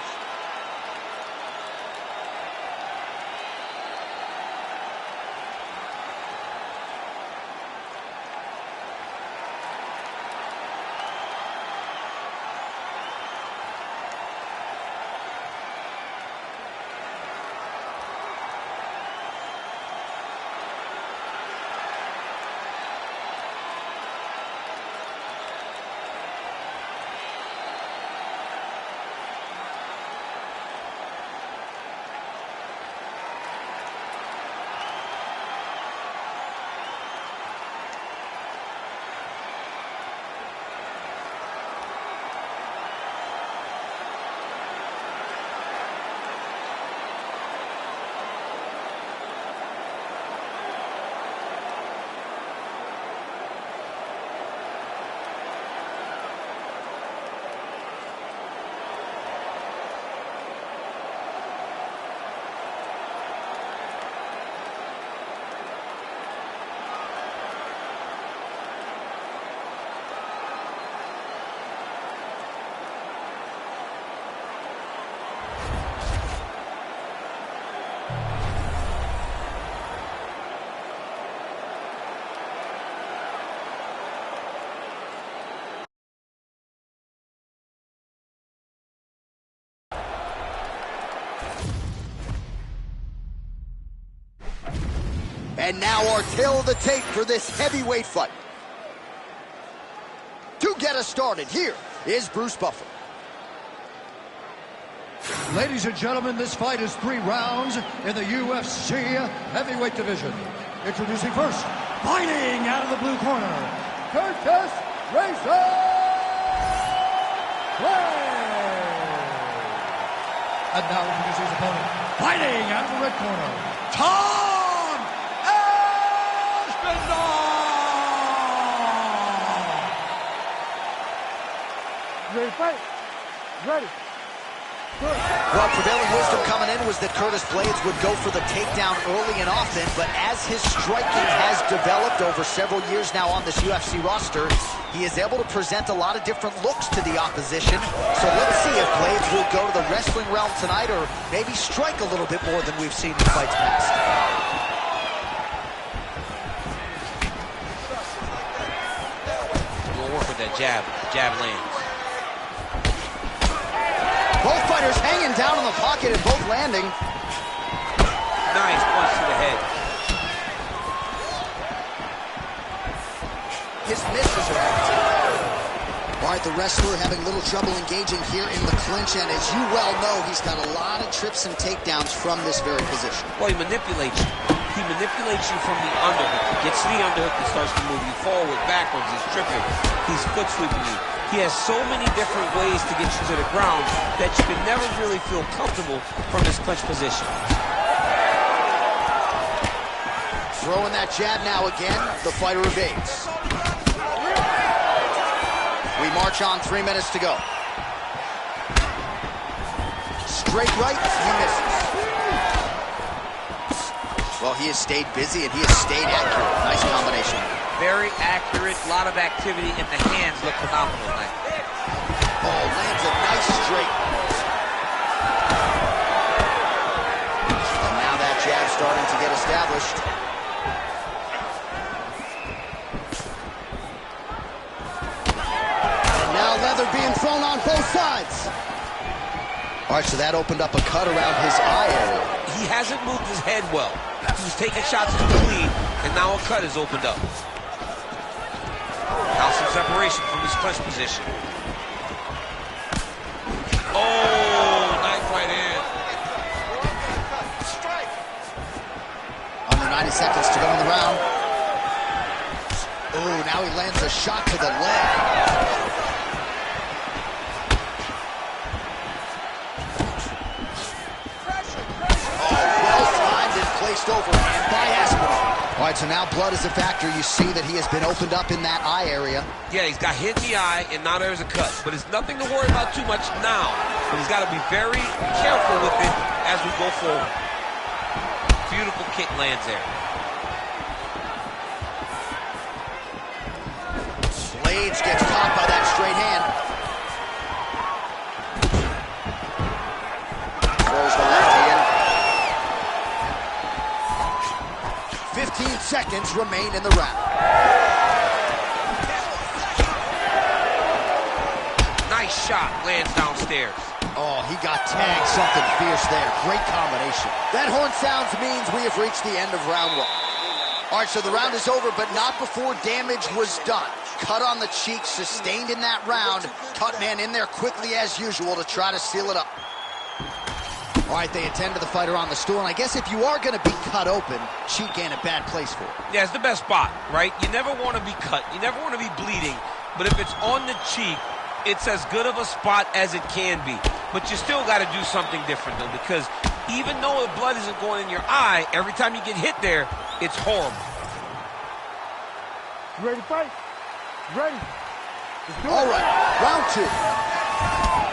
And now our tail of the tape for this heavyweight fight. To get us started, here is Bruce Buffer. Ladies and gentlemen, this fight is 3 rounds in the UFC heavyweight division. Introducing first, fighting out of the blue corner, Curtis Racer Clay. And now introducing his opponent, fighting out of the red corner, Tom Ready to fight? Ready. Good. Well, prevailing wisdom coming in was that Curtis Blades would go for the takedown early and often, but as his striking has developed over several years now on this UFC roster, he is able to present a lot of different looks to the opposition. So let's see if Blades will go to the wrestling realm tonight or maybe strike a little bit more than we've seen in fights past. We'll work with that jab. Jab lands. Both fighters hanging down in the pocket and both landing. Nice punch to the head. His misses are empty. All right, the wrestler having little trouble engaging here in the clinch, and as you well know, he's got a lot of trips and takedowns from this very position. Well, he manipulates you. He manipulates you from the underhook. He gets to the underhook and starts to move you forward, backwards. He's tripping. He's foot sweeping you. He has so many different ways to get you to the ground that you can never really feel comfortable from his clinch position. Throwing that jab now again, the fighter evades. march on, 3 minutes to go. Straight right, he misses. Well, he has stayed busy and he has stayed accurate. Nice combination. Very accurate, a lot of activity, and the hands look phenomenal tonight. Oh, lands a nice straight. And now that jab's starting to get established. And now leather being thrown on both sides. All right, so that opened up a cut around his eye area. He hasn't moved his head well. He was taking shots to the lead, and now a cut is opened up. Now some separation from his clinch position. Oh, nice right hand. Under 90 seconds to go in the round. Oh, now he lands a shot to the leg. Overhand by Aspinall. All right, so now blood is a factor. You see that he has been opened up in that eye area. Yeah, he's got hit in the eye, and now there's a cut. But it's nothing to worry about too much now. But he's got to be very careful with it as we go forward. Beautiful kick lands there. Blades gets caught by that straight hand. Throws the left hand. 15 seconds remain in the round. Nice shot, lands downstairs. Oh, he got tagged something fierce there. Great combination. That horn sounds means we have reached the end of round 1. All right, so the round is over, but not before damage was done. Cut on the cheek, sustained in that round. Cut man in there quickly as usual to try to seal it up. All right, they attend to the fighter on the stool, and I guess if you are going to be cut open, cheek ain't a bad place for it. Yeah, it's the best spot, right? You never want to be cut. You never want to be bleeding. But if it's on the cheek, it's as good of a spot as it can be. But you still got to do something different, though, because even though the blood isn't going in your eye, every time you get hit there, it's horrible. You ready to fight? Ready. All right, round 2.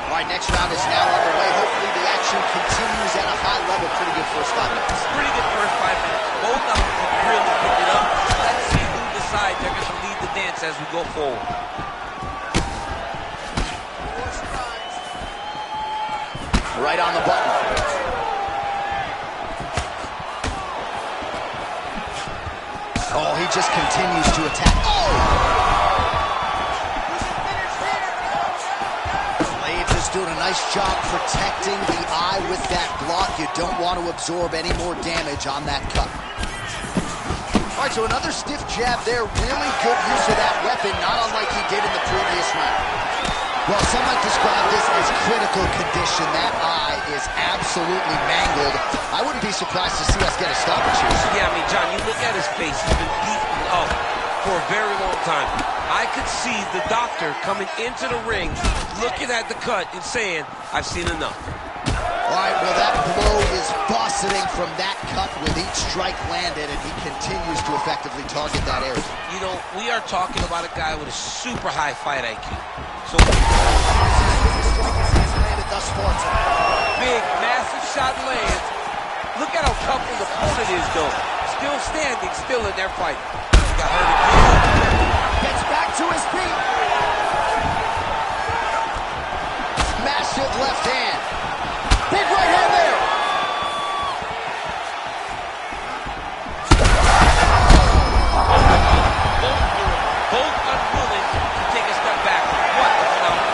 All right, next round is now underway. Hopefully the action continues at a high level. Pretty good first 5 minutes. Pretty good first 5 minutes. Both of them can really pick it up. Let's see who decides they're going to lead the dance as we go forward. Right on the button. Oh, he just continues to attack. Oh! Doing a nice job protecting the eye with that block. You don't want to absorb any more damage on that cut. All right, so another stiff jab there. Really good use of that weapon, not unlike he did in the previous round. Well, some might describe this as critical condition. That eye is absolutely mangled. I wouldn't be surprised to see us get a stoppage here. Yeah, I mean, John, you look at his face. He's been beaten up for a very long time. I could see the doctor coming into the ring, looking at the cut and saying, I've seen enough. All right, well, that blow is bussing from that cut with each strike landed, and he continues to effectively target that area. You know, we are talking about a guy with a super high fight IQ. So, landed thus far tonight. Big, massive shot lands. Look at how tough his opponent is, though. Still standing, still in their fight. Got hurt again. Gets back to his feet. Massive left hand. Big right hand there. Both unwilling to take a step back. What a phenomenal.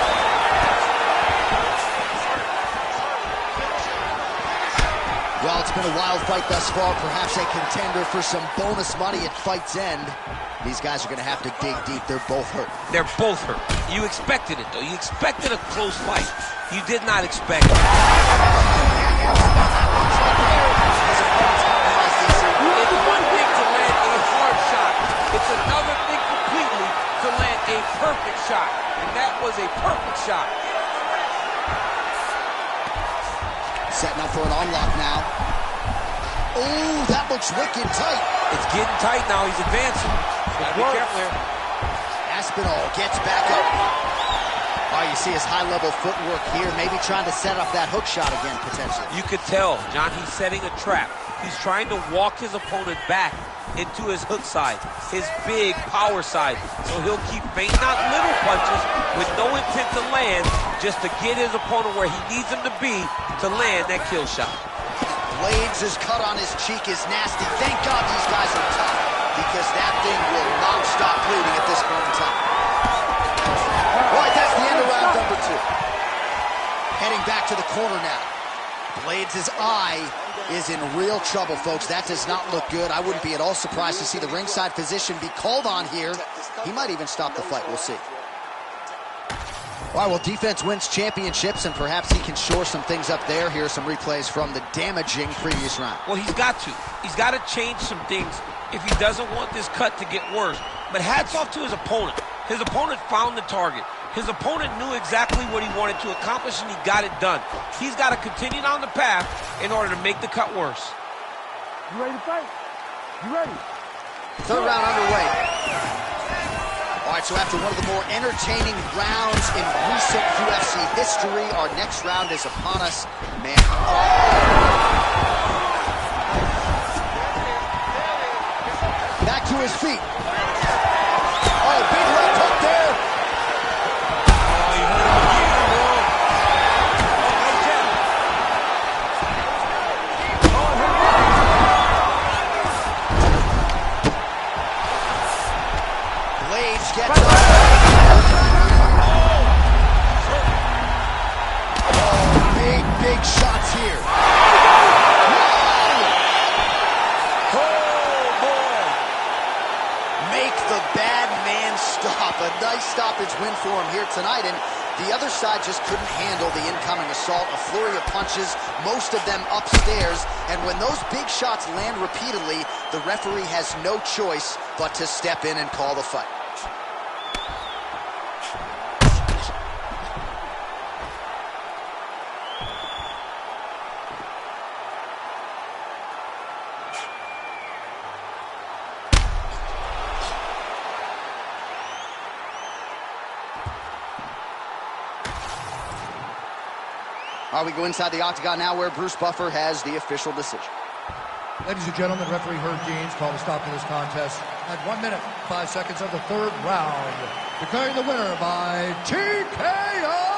Well, it's been a wild fight thus far. Perhaps a contender for some bonus money at fight's end. These guys are going to have to dig deep. They're both hurt. They're both hurt. You expected it, though. You expected a close fight. You did not expect it. It's one thing to land a hard shot. It's another thing completely to land a perfect shot. And that was a perfect shot. Setting up for an unlock now. Oh, that looks wicked tight. It's getting tight now. He's advancing. Gotta be careful here. Aspinall gets back up. Oh, you see his high-level footwork here, maybe trying to set up that hook shot again, potentially. You could tell, John, he's setting a trap. He's trying to walk his opponent back into his hook side, his big power side. So he'll keep feinting out little punches with no intent to land, just to get his opponent where he needs him to be to land that kill shot. Blades' cut on his cheek is nasty. Thank God these guys are tough, because that thing will not stop bleeding at this point in time. All right, that's the end of round number 2. Heading back to the corner now. Blades' eye is in real trouble, folks. That does not look good. I wouldn't be at all surprised to see the ringside physician be called on here. He might even stop the fight. We'll see. All right, well, defense wins championships, and perhaps he can shore some things up there. Here are some replays from the damaging previous round. Well, he's got to. He's got to change some things if he doesn't want this cut to get worse. But hats off to his opponent. His opponent found the target. His opponent knew exactly what he wanted to accomplish, and he got it done. He's got to continue down the path in order to make the cut worse. You ready to fight? You ready? Third round underway. All right, so after one of the more entertaining rounds in recent UFC history, our next round is upon us. Man. Back to his feet. Oh, big left hook there. Gets up. Oh, big shots here. Oh, boy. Make the bad man stop. A nice stoppage win for him here tonight, and the other side just couldn't handle the incoming assault. A flurry of punches, most of them upstairs, and when those big shots land repeatedly, the referee has no choice but to step in and call the fight. All right, we go inside the octagon now where Bruce Buffer has the official decision. Ladies and gentlemen, referee Herb Gaines called a stop to this contest at 1 minute, 5 seconds of the third round. Declaring the winner by TKO,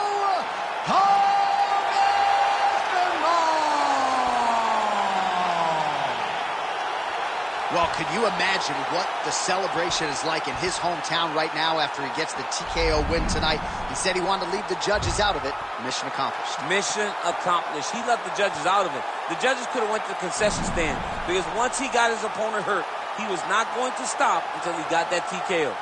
Well, can you imagine what the celebration is like in his hometown right now after he gets the TKO win tonight? He said he wanted to leave the judges out of it. Mission accomplished. Mission accomplished. He left the judges out of it. The judges could have went to the concession stand because once he got his opponent hurt, he was not going to stop until he got that TKO.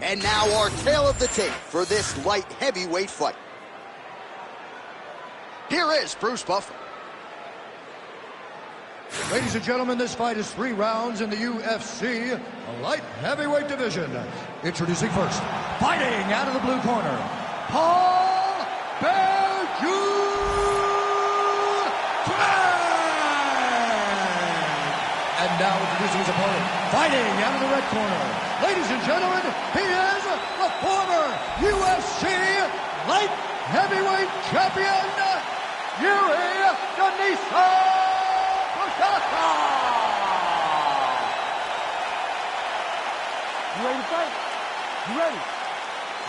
And now our tale of the tape for this light heavyweight fight. Here is Bruce Buffer. Ladies and gentlemen, this fight is 3 rounds in the UFC light heavyweight division. Introducing first, fighting out of the blue corner, Paul Bellew. And now introducing his opponent, fighting out of the red corner. Ladies and gentlemen, he is the former UFC light heavyweight champion, Yuri Denisa. You ready to fight? You ready?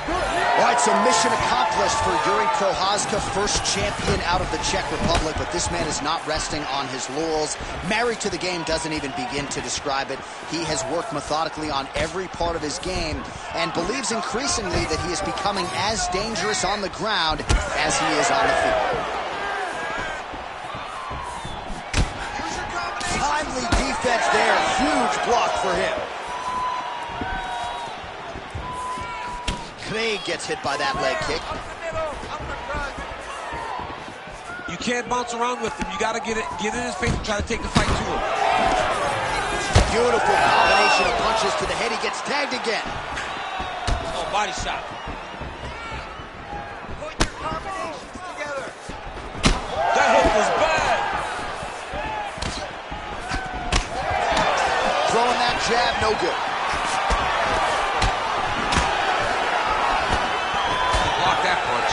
All right, so mission accomplished for Yuri Prochazka, first champion out of the Czech Republic, but this man is not resting on his laurels. Married to the game doesn't even begin to describe it. He has worked methodically on every part of his game and believes increasingly that he is becoming as dangerous on the ground as he is on the field. Timely defense there. Huge block for him. Gane gets hit by that leg kick. You can't bounce around with him. You got to get in his face and try to take the fight to him. Beautiful combination of punches to the head. He gets tagged again. Oh, body shot. Put your combinations together. That hook was bad. Throwing that jab, no good. Block that punch.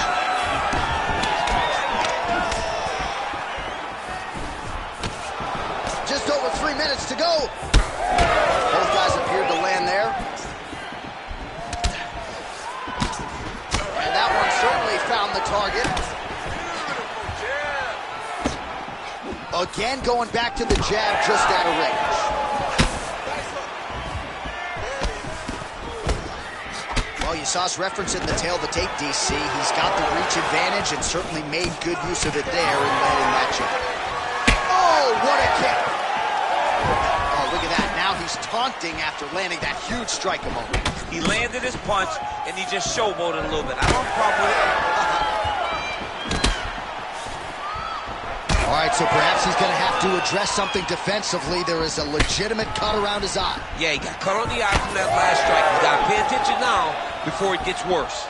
Just over 3 minutes to go. Both guys appeared to land there. And that one certainly found the target. Again, going back to the jab just out of range. Well, you saw us referencing the tail of the tape, DC. He's got the reach advantage and certainly made good use of it there in landing that jab. Oh, what a kick. Oh, look at that. Now he's taunting after landing that huge strike a moment. He landed his punch, and he just showboated a little bit. I don't have a problem with it. All right, so perhaps he's going to have to address something defensively. There is a legitimate cut around his eye. Yeah, he got cut on the eye from that last strike. He's got to pay attention now before it gets worse.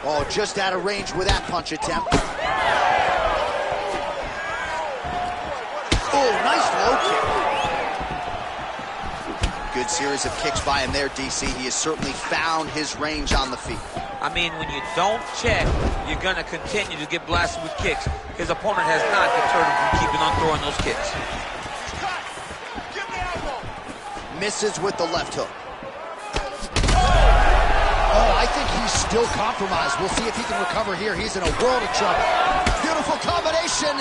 Oh, just out of range with that punch attempt. Oh, nice low kick. Good series of kicks by him there, DC. He has certainly found his range on the feet. I mean, when you don't check, you're going to continue to get blasted with kicks. His opponent has not deterred him from keeping on throwing those kicks. Misses with the left hook. Oh, I think he's still compromised. We'll see if he can recover here. He's in a world of trouble. Beautiful combination.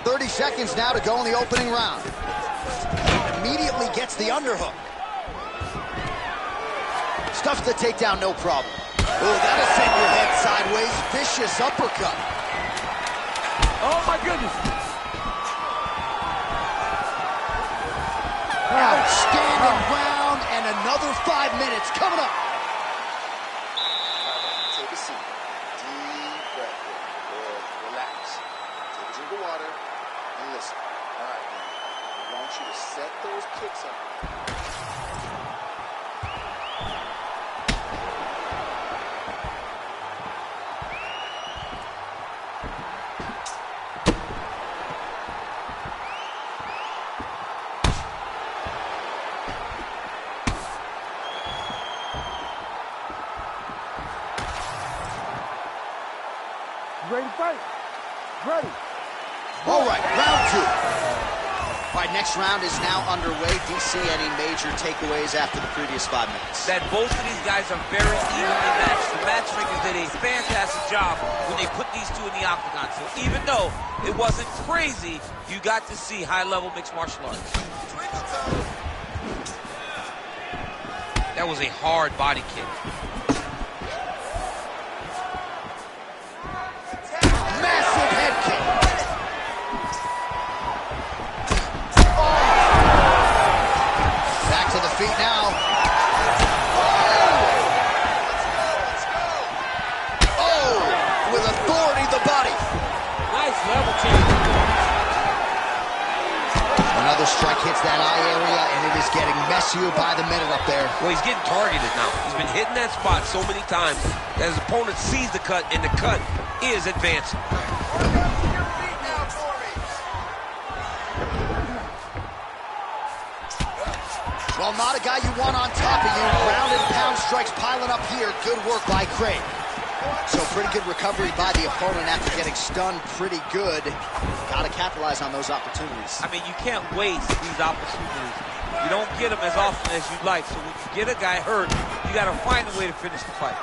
30 seconds now to go in the opening round. Immediately gets the underhook. Stuffs the takedown, no problem. Oh, that'll send your head sideways. Vicious uppercut. Oh, my goodness. Outstanding round, and another 5 minutes coming up. Take a seat. Deep breath. Good. Relax. Take a drink of water and listen. All right, man. I want you to set those kicks up. Ready to fight? Ready. All right, round 2. All right, next round is now underway. DC, any major takeaways after the previous 5 minutes? That both of these guys are very evenly matched. The matchmakers did a fantastic job when they put these two in the octagon. So even though it wasn't crazy, you got to see high-level mixed martial arts. That was a hard body kick. Massive head kick. Back to the feet now. Oh, with authority, the body. Nice level change. Another strike hits that eye area, and it is getting messier by the minute up there. Well, he's getting targeted now. He's been hitting that spot so many times that his opponent sees the cut, and the cut is advancing. Well, not a guy you want on top of you. Ground and pound strikes piling up here. Good work by Gane. So pretty good recovery by the opponent after getting stunned pretty good. Got to capitalize on those opportunities. I mean, you can't waste these opportunities. You don't get them as often as you'd like. So when you get a guy hurt, you got to find a way to finish the fight.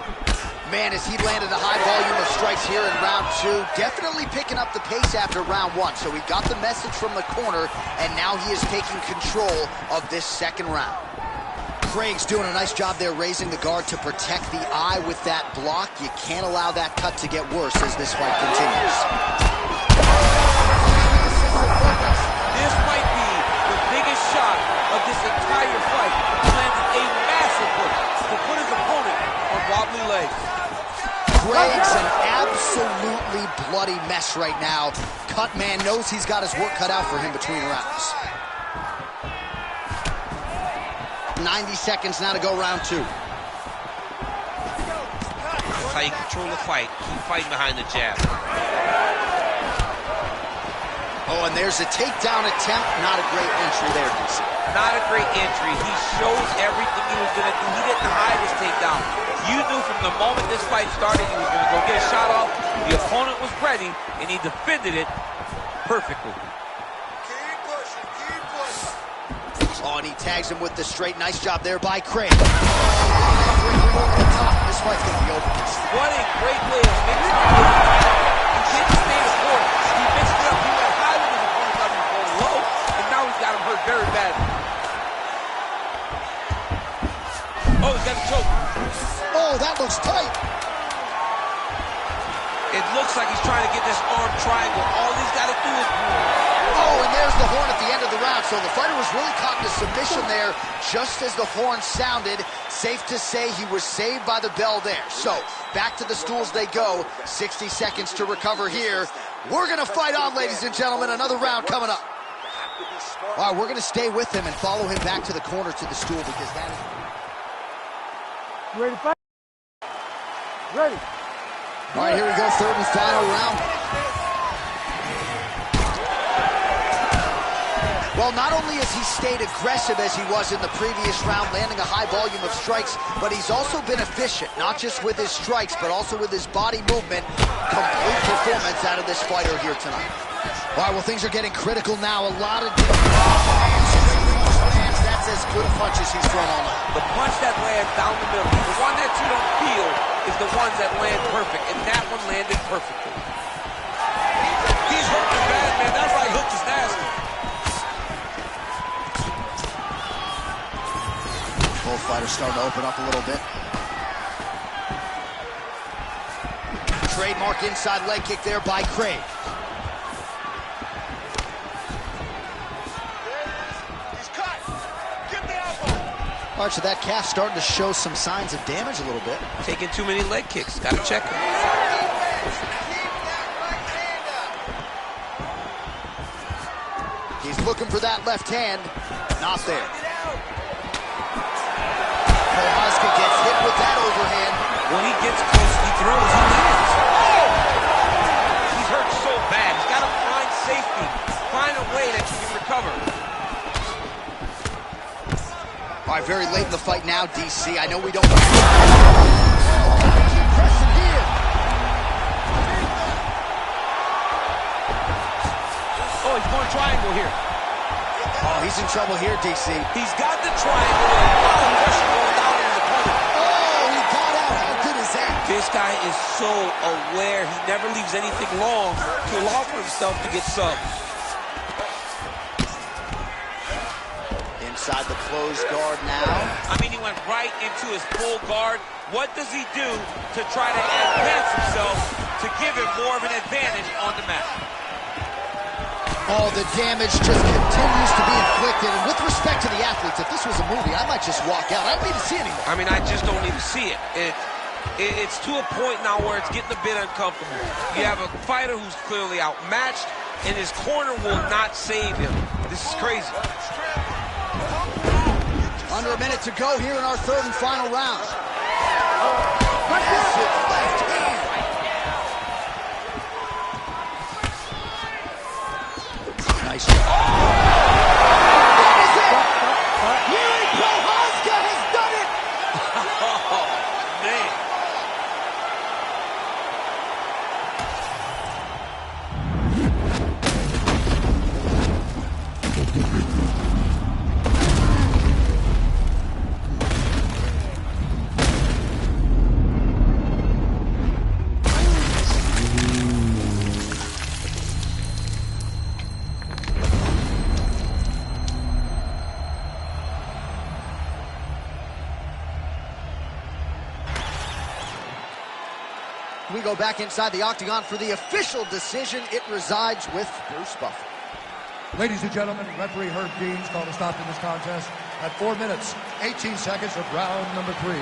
Man, as he landed a high volume of strikes here in round 2, definitely picking up the pace after round 1. So he got the message from the corner, and now he is taking control of this second round. Craig's doing a nice job there raising the guard to protect the eye with that block. You can't allow that cut to get worse as this fight continues. This might be the biggest shot of this entire fight. He landed a massive hook to put his opponent on wobbly legs. Craig's an absolutely bloody mess right now. Cut man knows he's got his work cut out for him between rounds. 90 seconds now to go round 2. That's how you control the fight. Keep fighting behind the jab. Oh, and there's a takedown attempt. Not a great entry there, DC. Not a great entry. He showed everything he was going to do. He didn't hide his takedown. You knew from the moment this fight started he was going to go get a shot off. The opponent was ready, and he defended it perfectly. Keep pushing, keep pushing. Oh, and he tags him with the straight. Nice job there by Craig. This fight's going to be over. What a great way of mixing it up. He didn't stay the court. He mixed it up. He went high with his opponent, got him going low, and now he's got him hurt very badly. Oh, he's got a choke. Oh, that looks tight. It looks like he's trying to get this arm triangle. All he's got to do is move. Oh, and there's the horn at the end of the round. So the fighter was really caught in a submission there just as the horn sounded. Safe to say he was saved by the bell there. So back to the stools they go. 60 seconds to recover here. We're going to fight on, ladies and gentlemen. Another round coming up. All right, we're going to stay with him and follow him back to the corner to the stool because that is... You ready to fight? Ready. All right, here we go, third and final round. Well, not only has he stayed aggressive as he was in the previous round, landing a high volume of strikes, but he's also been efficient, not just with his strikes, but also with his body movement. Complete performance out of this fighter here tonight. All right, well, things are getting critical now. A lot of that's as good a punch as he's thrown all night. The punch that lands down the middle, the one that you don't feel is the ones that land perfect, and that one landed perfectly. He's hurting bad, man. That right hook is nasty. Both fighters starting to open up a little bit. Trademark inside leg kick there by Craig. All right, so that calf starting to show some signs of damage a little bit. Taking too many leg kicks. Got to check him. He's looking for that left hand. Not there. Prohaska gets hit with that overhand. When he gets close, he throws, he lands. Oh! He's hurt so bad. He's got to find safety. Find a way that you can recover. All right, very late in the fight now, DC. I know we don't... Oh, he's going triangle here. Oh, he's in trouble here, DC. He's got the triangle and a lot of pressure going down on his opponent. Oh, he got out. How good is that? This guy is so aware. He never leaves anything long to allow for himself to get subbed. Inside the closed guard now. I mean, he went right into his full guard. What does he do to try to advance himself to give him more of an advantage on the mat? Oh, the damage just continues to be inflicted. And with respect to the athletes, if this was a movie, I might just walk out. I don't need to see anymore. I mean, I just don't need to see it. It's to a point now where it's getting a bit uncomfortable. You have a fighter who's clearly outmatched, and his corner will not save him. This is crazy. Under a minute to go here in our third and final round. Massive left hand. Nice job. That is it! Yuri Prohaska has done it! Oh, man. go back inside the octagon for the official decision. It resides with Bruce Buffer. Ladies and gentlemen, referee Herb Dean's called a stop in this contest at 4 minutes, 18 seconds of round number 3.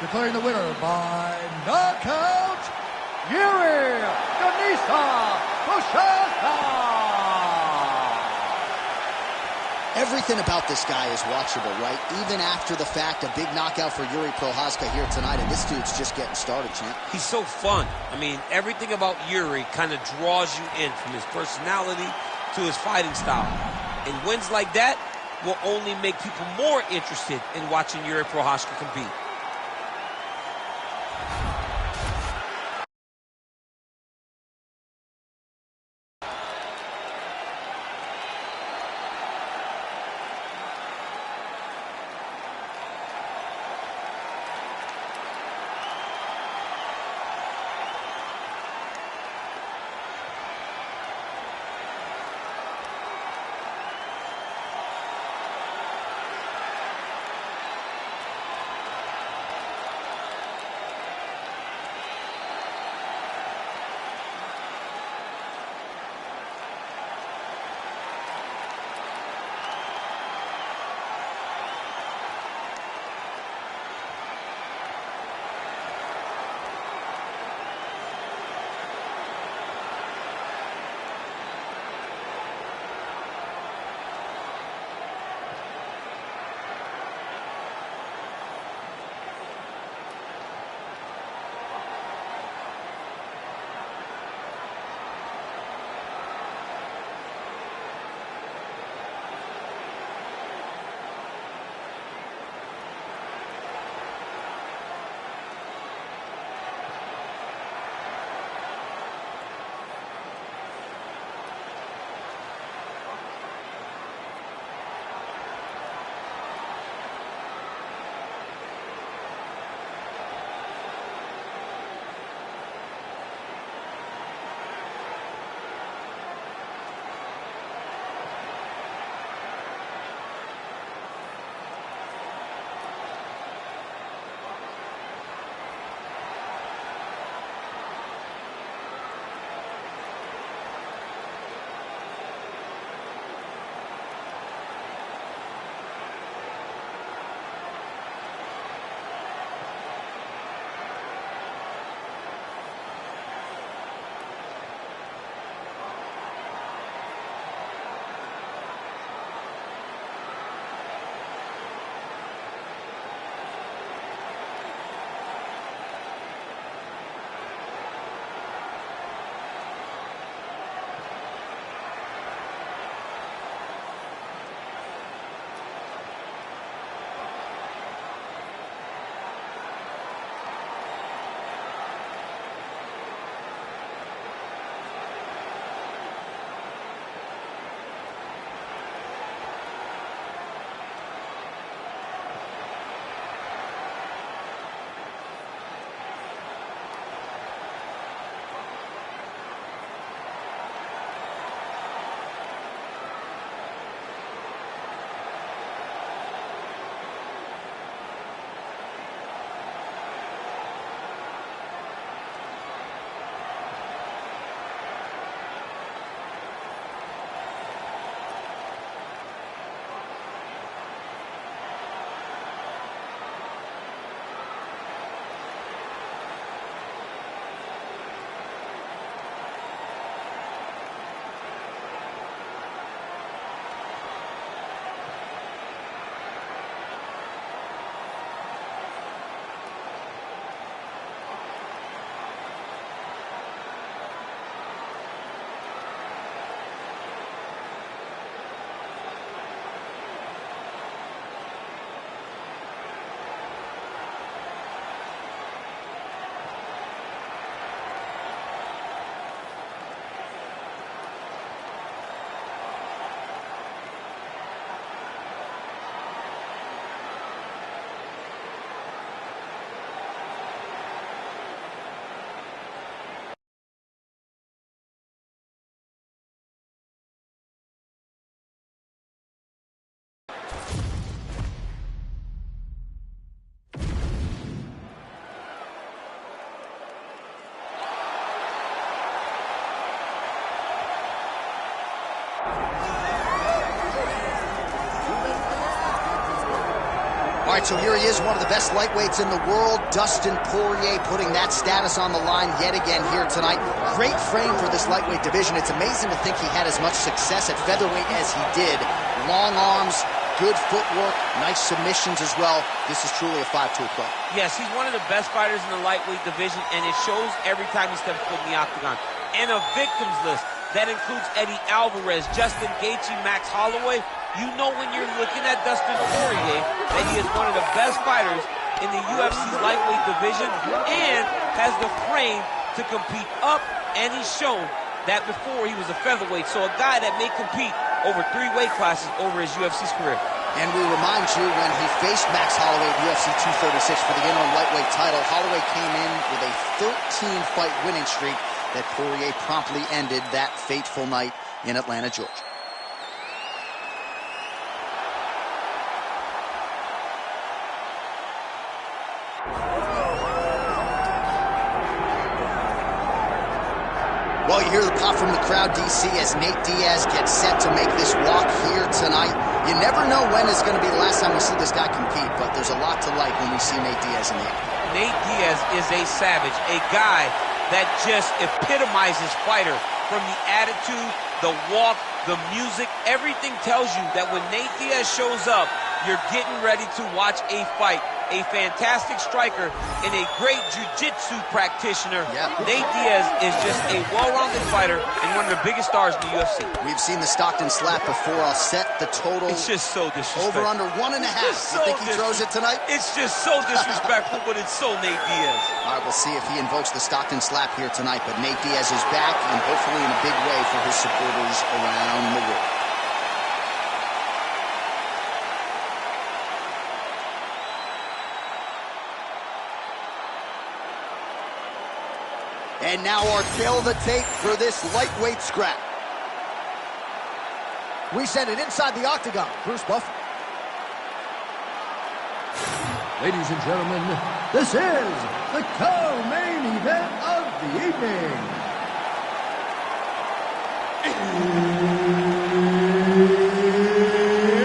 Declaring the winner by knockout, Yuri Prochazka. Everything about this guy is watchable, right? Even after the fact, a big knockout for Yuri Prochazka here tonight, and this dude's just getting started, champ. He's so fun. I mean, everything about Yuri kind of draws you in, from his personality to his fighting style. And wins like that will only make people more interested in watching Yuri Prochazka compete. right, so here he is, one of the best lightweights in the world, Dustin Poirier, putting that status on the line yet again here tonight. Great frame for this lightweight division. It's amazing to think he had as much success at featherweight as he did. Long arms, good footwork, nice submissions as well. This is truly a 5-tool club. Yes, he's one of the best fighters in the lightweight division, and it shows every time he steps foot in the octagon. And a victims list that includes Eddie Alvarez, Justin Gaethje, Max Holloway. You know when you're looking at Dustin Poirier that he is one of the best fighters in the UFC's lightweight division and has the frame to compete up, and he's shown that before he was a featherweight. So a guy that may compete over 3 weight classes over his UFC's career. And we remind you, when he faced Max Holloway at UFC 236 for the interim lightweight title, Holloway came in with a 13-fight winning streak that Poirier promptly ended that fateful night in Atlanta, Georgia. Well, you hear the pop from the crowd, DC, as Nate Diaz gets set to make this walk here tonight. You never know when is going to be the last time we see this guy compete, but there's a lot to like when we see Nate Diaz in the octagon. Nate Diaz is a savage, a guy that just epitomizes fighter. From the attitude, the walk, the music, everything tells you that when Nate Diaz shows up, you're getting ready to watch a fight. A fantastic striker and a great jiu-jitsu practitioner. Yeah. Nate Diaz is just a well-rounded fighter and one of the biggest stars in the UFC. We've seen the Stockton slap before. I'll set the total. It's just so disrespectful. Over under 1.5. You think he throws it tonight? It's just so disrespectful, but it's so Nate Diaz. All right, we'll see if he invokes the Stockton slap here tonight, but Nate Diaz is back, and hopefully in a big way for his supporters around the world. And now our tail of the tape for this lightweight scrap. We send it inside the octagon. Bruce Buffer. Ladies and gentlemen, this is the co-main event of the evening.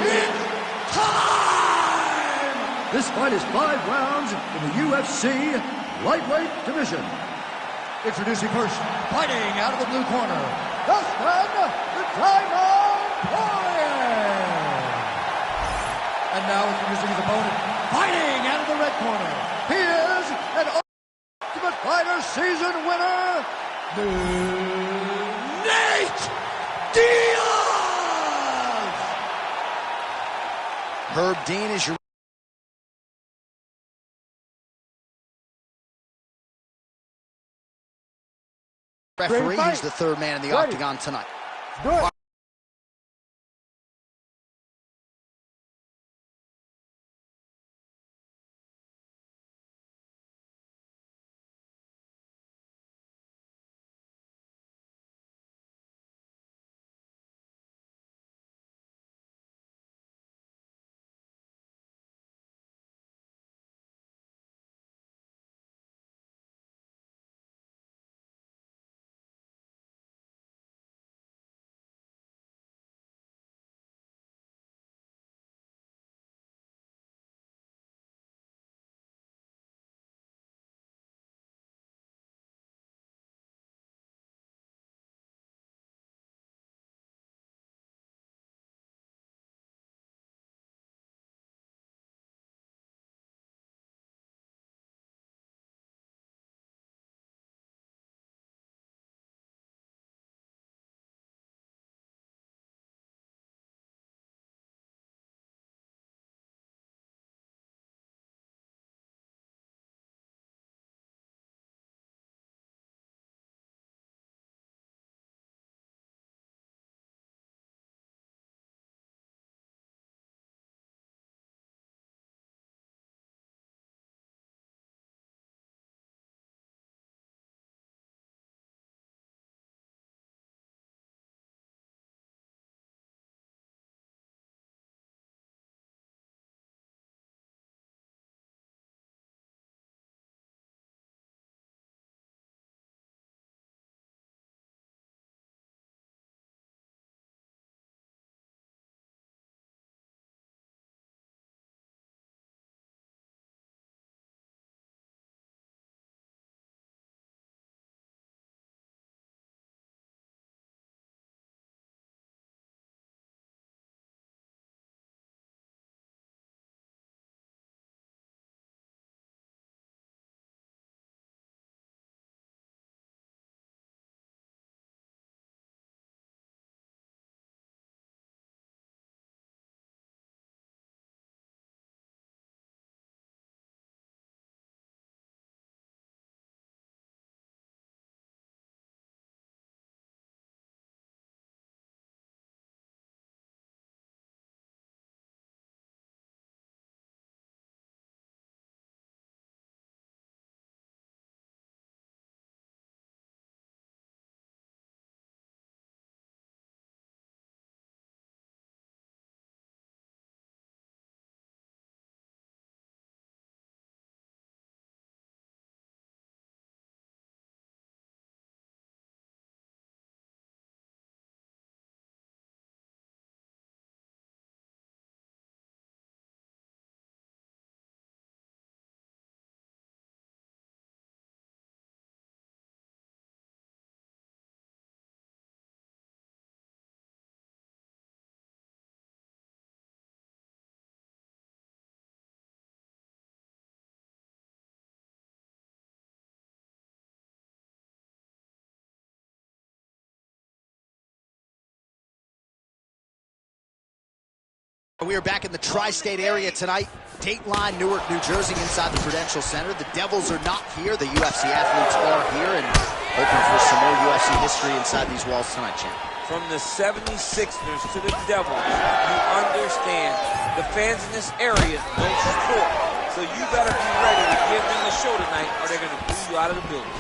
It's time! This fight is 5 rounds in the UFC lightweight division. Introducing first, fighting out of the blue corner, Dustin the Diamond Poirier. And now introducing his opponent, fighting out of the red corner, he is an Ultimate Fighter season winner, Nate Diaz! Herb Dean is your referee. He's the third man in the octagon tonight. We are back in the tri-state area tonight. Dateline, Newark, New Jersey, inside the Prudential Center. The Devils are not here. The UFC athletes are here, and hoping for some more UFC history inside these walls tonight, champ. From the 76ers to the Devils, you understand the fans in this area don't support. So you better be ready to give them a show tonight, or they're going to boo you out of the building.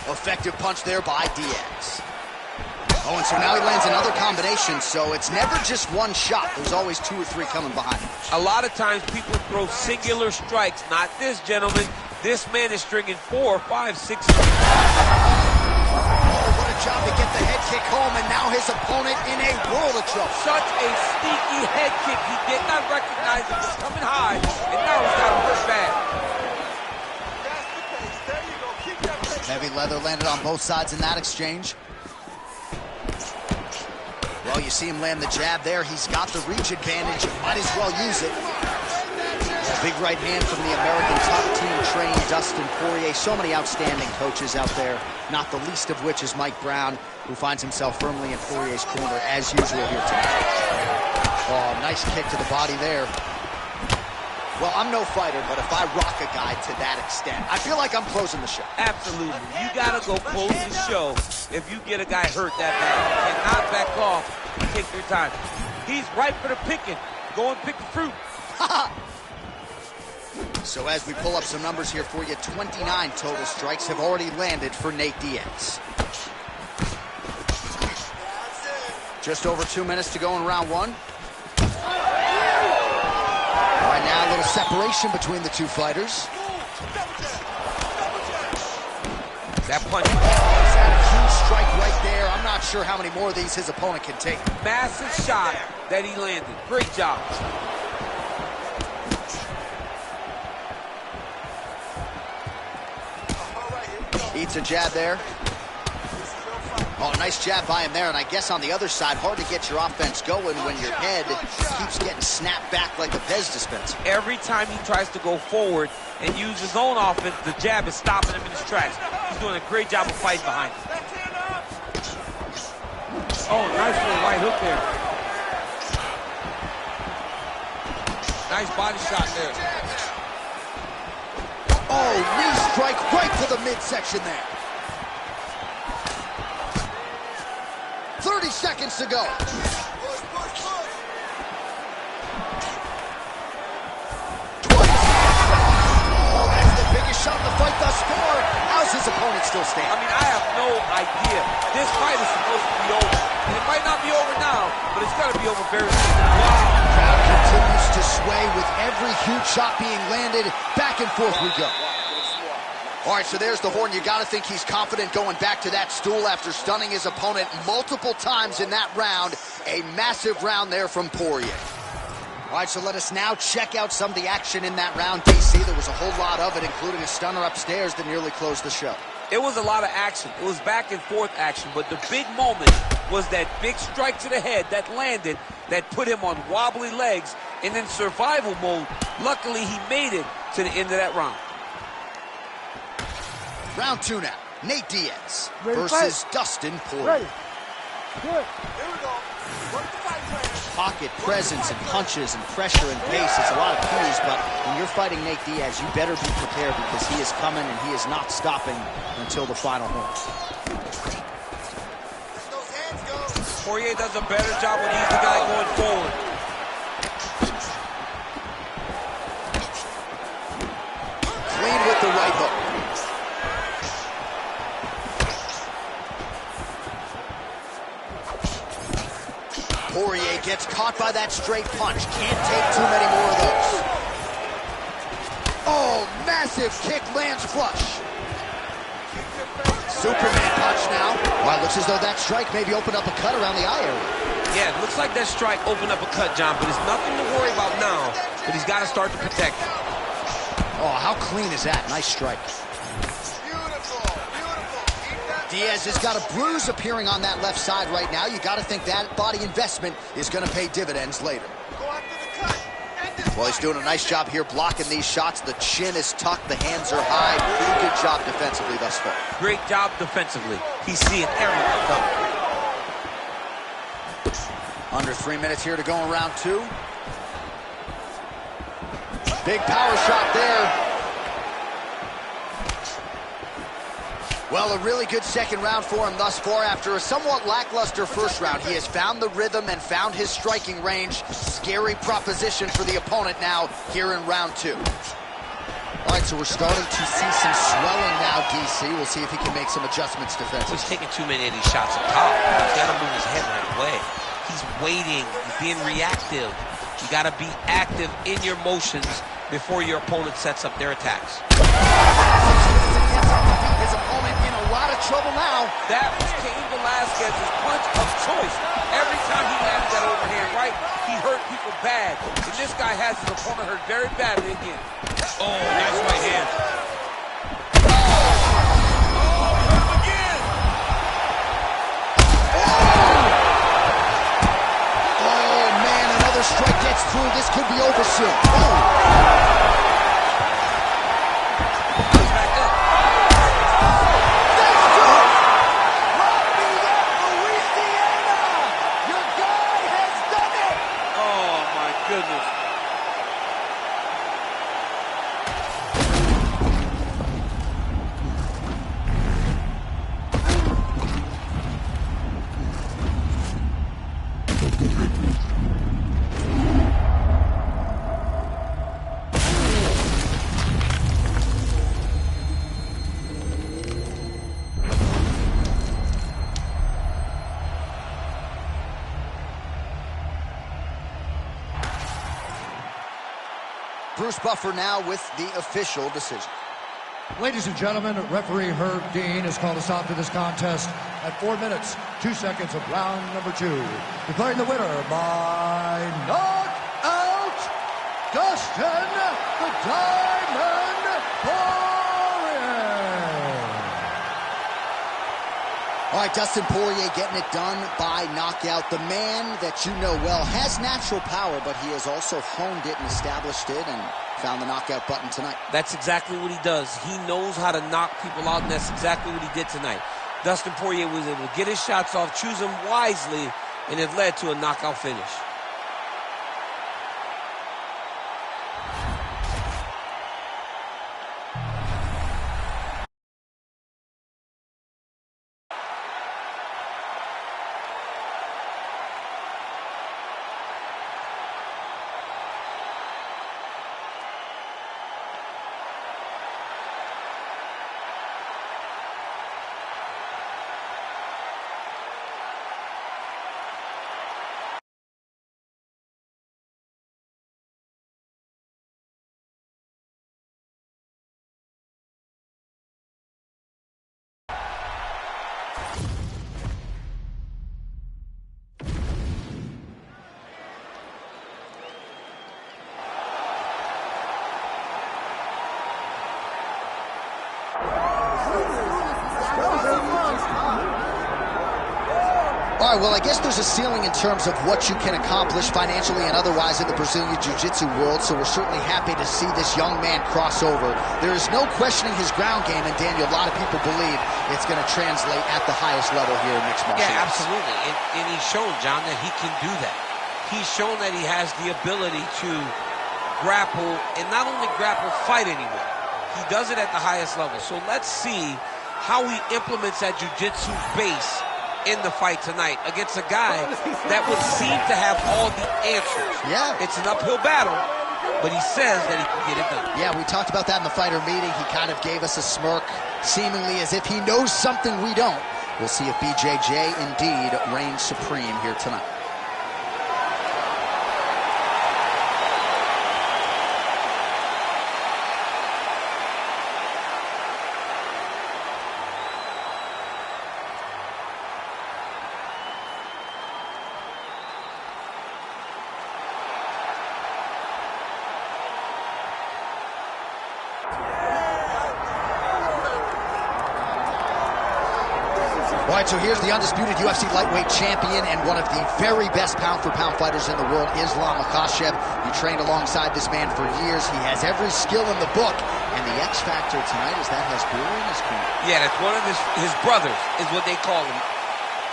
Effective punch there by Diaz. Oh, and so now he lands another combination, so it's never just one shot. There's always 2 or 3 coming behind him. A lot of times people throw singular strikes. Not this, gentlemen. This man is stringing 4, 5, 6. Oh, what a job to get the head kick home, and now his opponent in a world of trouble. Such a sneaky head kick. He did not recognize it was coming high, and now he's got him hurt bad. Heavy leather landed on both sides in that exchange. Well, you see him land the jab there. He's got the reach advantage. Might as well use it. A big right hand from the American top team trained Dustin Poirier. So many outstanding coaches out there, not the least of which is Mike Brown, who finds himself firmly in Poirier's corner as usual here tonight. Oh, nice kick to the body there. Well, I'm no fighter, but if I rock a guy to that extent, I feel like I'm closing the show. Absolutely. You got to go close the show if you get a guy hurt that bad. You cannot back off and take your time. He's ripe for the picking. Go and pick the fruit. So as we pull up some numbers here for you, 29 total strikes have already landed for Nate Diaz. Just over 2 minutes to go in round 1. Right now, a little separation between the two fighters. That punch. He's had a huge strike right there. I'm not sure how many more of these his opponent can take. Massive shot that he landed. Great job. Eats a jab there. Oh, nice jab by him there, and I guess on the other side, hard to get your offense going when your head keeps getting snapped back like a Pez dispenser. Every time he tries to go forward and use his own offense, the jab is stopping him in his tracks. He's doing a great job of fighting behind him. Oh, nice little right hook there. Nice body shot there. Oh, knee strike right to the midsection there. 30 seconds to go. Oh, that's the biggest shot in the fight thus far. How's his opponent still standing? I mean, I have no idea. This fight is supposed to be over. And it might not be over now, but it's got to be over very soon. Crowd continues to sway with every huge shot being landed. Back and forth we go. All right, so there's the horn. You got to think he's confident going back to that stool after stunning his opponent multiple times in that round. A massive round there from Poirier. All right, so let us now check out some of the action in that round, DC. There was a whole lot of it, including a stunner upstairs that nearly closed the show. It was a lot of action. It was back and forth action, but the big moment was that big strike to the head that landed, that put him on wobbly legs and in survival mode. Luckily, he made it to the end of that round. Round 2 now. Nate Diaz versus Dustin Poirier. Ready. Good. Here we go. Work the fight plan. Pocket presence and punches and pressure and pace. It's a lot of cues, but when you're fighting Nate Diaz, you better be prepared because he is coming and he is not stopping until the final horn. Those hands go. Poirier does a better job when he's the guy going forward. Clean with the right hook. Poirier gets caught by that straight punch. Can't take too many more of those. Oh, massive kick lands flush. Superman punch now. Well, it looks as though that strike maybe opened up a cut around the eye area. Yeah, it looks like that strike opened up a cut, John, but it's nothing to worry about now, but he's got to start to protect it. Oh, how clean is that? Nice strike. Diaz has got a bruise appearing on that left side right now. You got to think that body investment is going to pay dividends later. Well, he's doing a nice job here blocking these shots. The chin is tucked, the hands are high. Pretty good job defensively thus far. Great job defensively. He's seeing everything coming. Under 3 minutes here to go in round 2. Big power shot there. Well, a really good second round for him thus far. After a somewhat lackluster first round, he has found the rhythm and found his striking range. Scary proposition for the opponent now here in round 2. All right, so we're starting to see some swelling now, DC. We'll see if he can make some adjustments defensively. He's taking too many of these shots up top. He's got to move his head right away. He's waiting. He's being reactive. You got to be active in your motions before your opponent sets up their attacks. His opponent in a lot of trouble now. That was Cain Velasquez's punch of choice. Every time he landed that overhand right, he hurt people bad. And this guy has his opponent hurt very badly again. Oh, nice right hand. Oh, he hurt him again. Oh, man, another strike gets through. This could be over soon. Oh. Bruce Buffer now with the official decision. Ladies and gentlemen, referee Herb Dean has called a stop to this contest at 4 minutes, 2 seconds of round number 2. Declaring the winner by knockout, Dustin the Diamond Poirier. All right, Dustin Poirier getting it done by knockout. The man that you know well has natural power, but he has also honed it and established it and found the knockout button tonight. That's exactly what he does. He knows how to knock people out, and that's exactly what he did tonight. Dustin Poirier was able to get his shots off, choose them wisely, and it led to a knockout finish. All right, well, I guess there's a ceiling in terms of what you can accomplish financially and otherwise in the Brazilian Jiu-Jitsu world, so we're certainly happy to see this young man cross over. There is no questioning his ground game, and Daniel, a lot of people believe it's going to translate at the highest level here in mixed martial arts. Yeah, absolutely, and he's shown, John, that he can do that. He's shown that he has the ability to grapple, and not only grapple, fight anyone. He does it at the highest level, so let's see how he implements that jiu-jitsu base in the fight tonight against a guy that would seem to have all the answers. Yeah. It's an uphill battle, but he says that he can get it done. Yeah, we talked about that in the fighter meeting. He kind of gave us a smirk, seemingly as if he knows something we don't. We'll see if BJJ indeed reigns supreme here tonight. All right, so here's the undisputed UFC lightweight champion and one of the very best pound-for-pound fighters in the world, Islam Makhachev. You trained alongside this man for years. He has every skill in the book, and the X factor tonight is that has glory in his corner. Yeah, that's one of his brothers, is what they call him.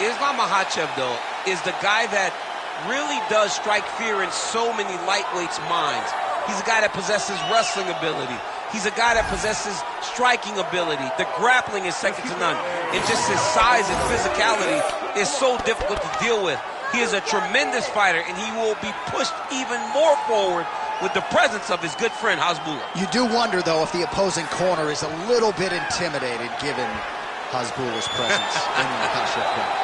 Islam Makhachev, though, is the guy that really does strike fear in so many lightweights' minds. He's a guy that possesses wrestling ability. He's a guy that possesses striking ability. The grappling is second to none. And just his size and physicality is so difficult to deal with. He is a tremendous fighter, and he will be pushed even more forward with the presence of his good friend, Hasbulla. You do wonder, though, if the opposing corner is a little bit intimidated given Hasbulla's presence in the Makhachev corner.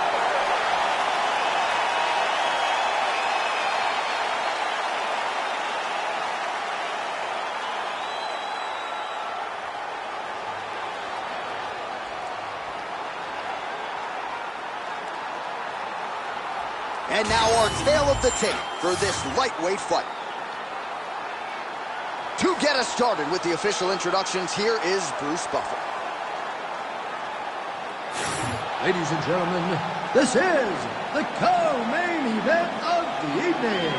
And now our tale of the tape for this lightweight fight. To get us started with the official introductions, here is Bruce Buffer. Ladies and gentlemen, this is the co-main event of the evening.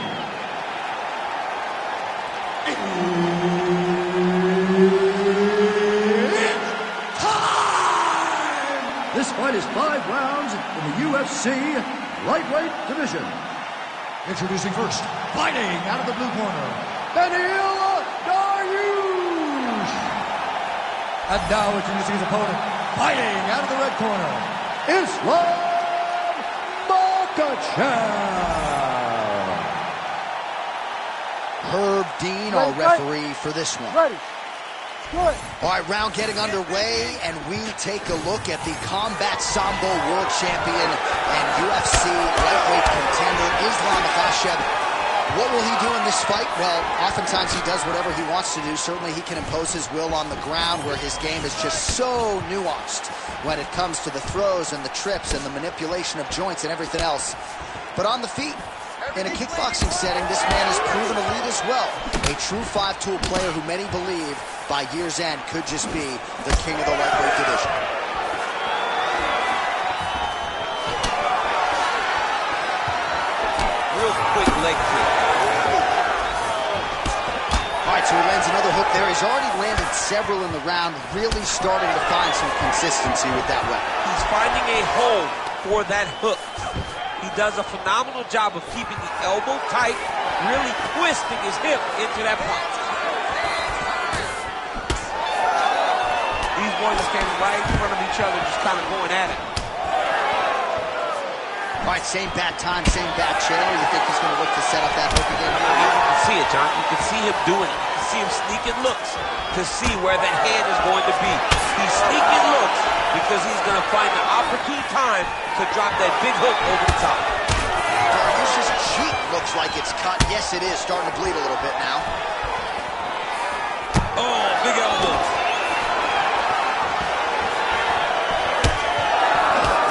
It's time! This fight is 5 rounds in the UFC lightweight division. Introducing first, fighting out of the blue corner, Beneil Dariush. And now introducing his opponent, fighting out of the red corner, Islam Makhachev. Herb Dean, our referee for this one. Ready. Good. All right, round getting underway, and we take a look at the Combat Sambo World Champion and UFC lightweight contender, Islam Makhachev. What will he do in this fight? Well, oftentimes he does whatever he wants to do. Certainly he can impose his will on the ground, where his game is just so nuanced when it comes to the throws and the trips and the manipulation of joints and everything else. But on the feet, in a kickboxing setting, this man has proven elite as well. A true 5-tool player who many believe by year's end could just be the king of the lightweight division. Real quick leg kick. All right, so he lands another hook there. He's already landed several in the round, really starting to find some consistency with that weapon. He's finding a hole for that hook. He does a phenomenal job of keeping the elbow tight, really twisting his hip into that punch. These boys are standing right in front of each other, just kind of going at it. All right, same bat time, same bat channel. You think he's going to look to set up that hook again? You can see it, John. You can see him doing it. You can see him sneaking looks to see where that hand is going to be. He's sneaking looks because he's going to find the opportune time to drop that big hook over the top. Dariush's cheek looks like it's cut. Yes, it is. Starting to bleed a little bit now. Oh, big elbow.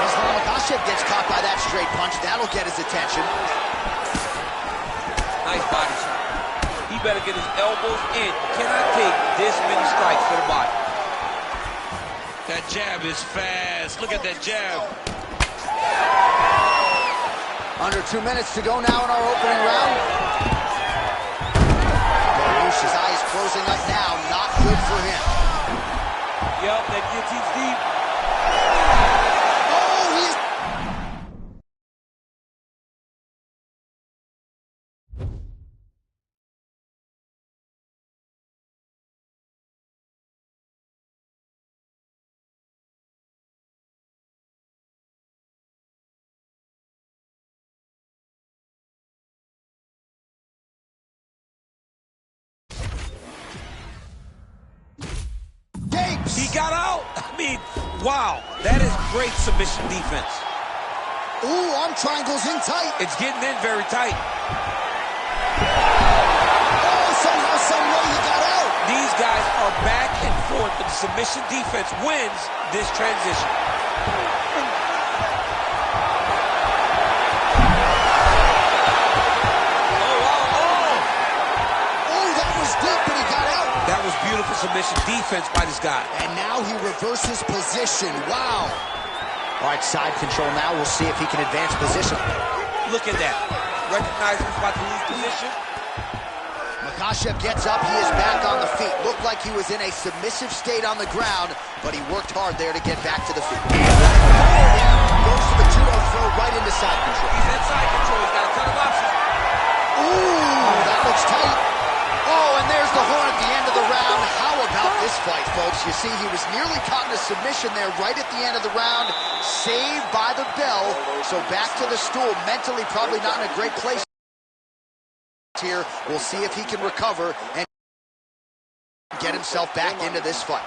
Islam Makhachev gets caught by that straight punch. That'll get his attention. Nice body shot. He better get his elbows in. Cannot take this many strikes to the body. That jab is fast. Look at that jab. Under 2 minutes to go now in our opening round. Dariush's eyes closing up now. Not good for him. Yup, that guillotine's deep. Oh, he's... He got out. I mean, wow. That is great submission defense. Ooh, arm triangles in tight. It's getting in very tight. Oh, somehow, some way he got out. These guys are back and forth, but the submission defense wins this transition. Beautiful submission defense by this guy. And now he reverses position. Wow. All right, side control now. We'll see if he can advance position. Look at that. Recognizing he's about to lose position. Makhachev gets up. He is back on the feet. Looked like he was in a submissive state on the ground, but he worked hard there to get back to the feet. Goes to the judo throw right into side control. He's in side control. He's got a ton of options. Ooh, that looks tight. Oh, and see he was nearly caught in a submission there right at the end of the round. Saved by the bell. So back to the stool. Mentally probably not in a great place here. We'll see if he can recover and get himself back into this fight.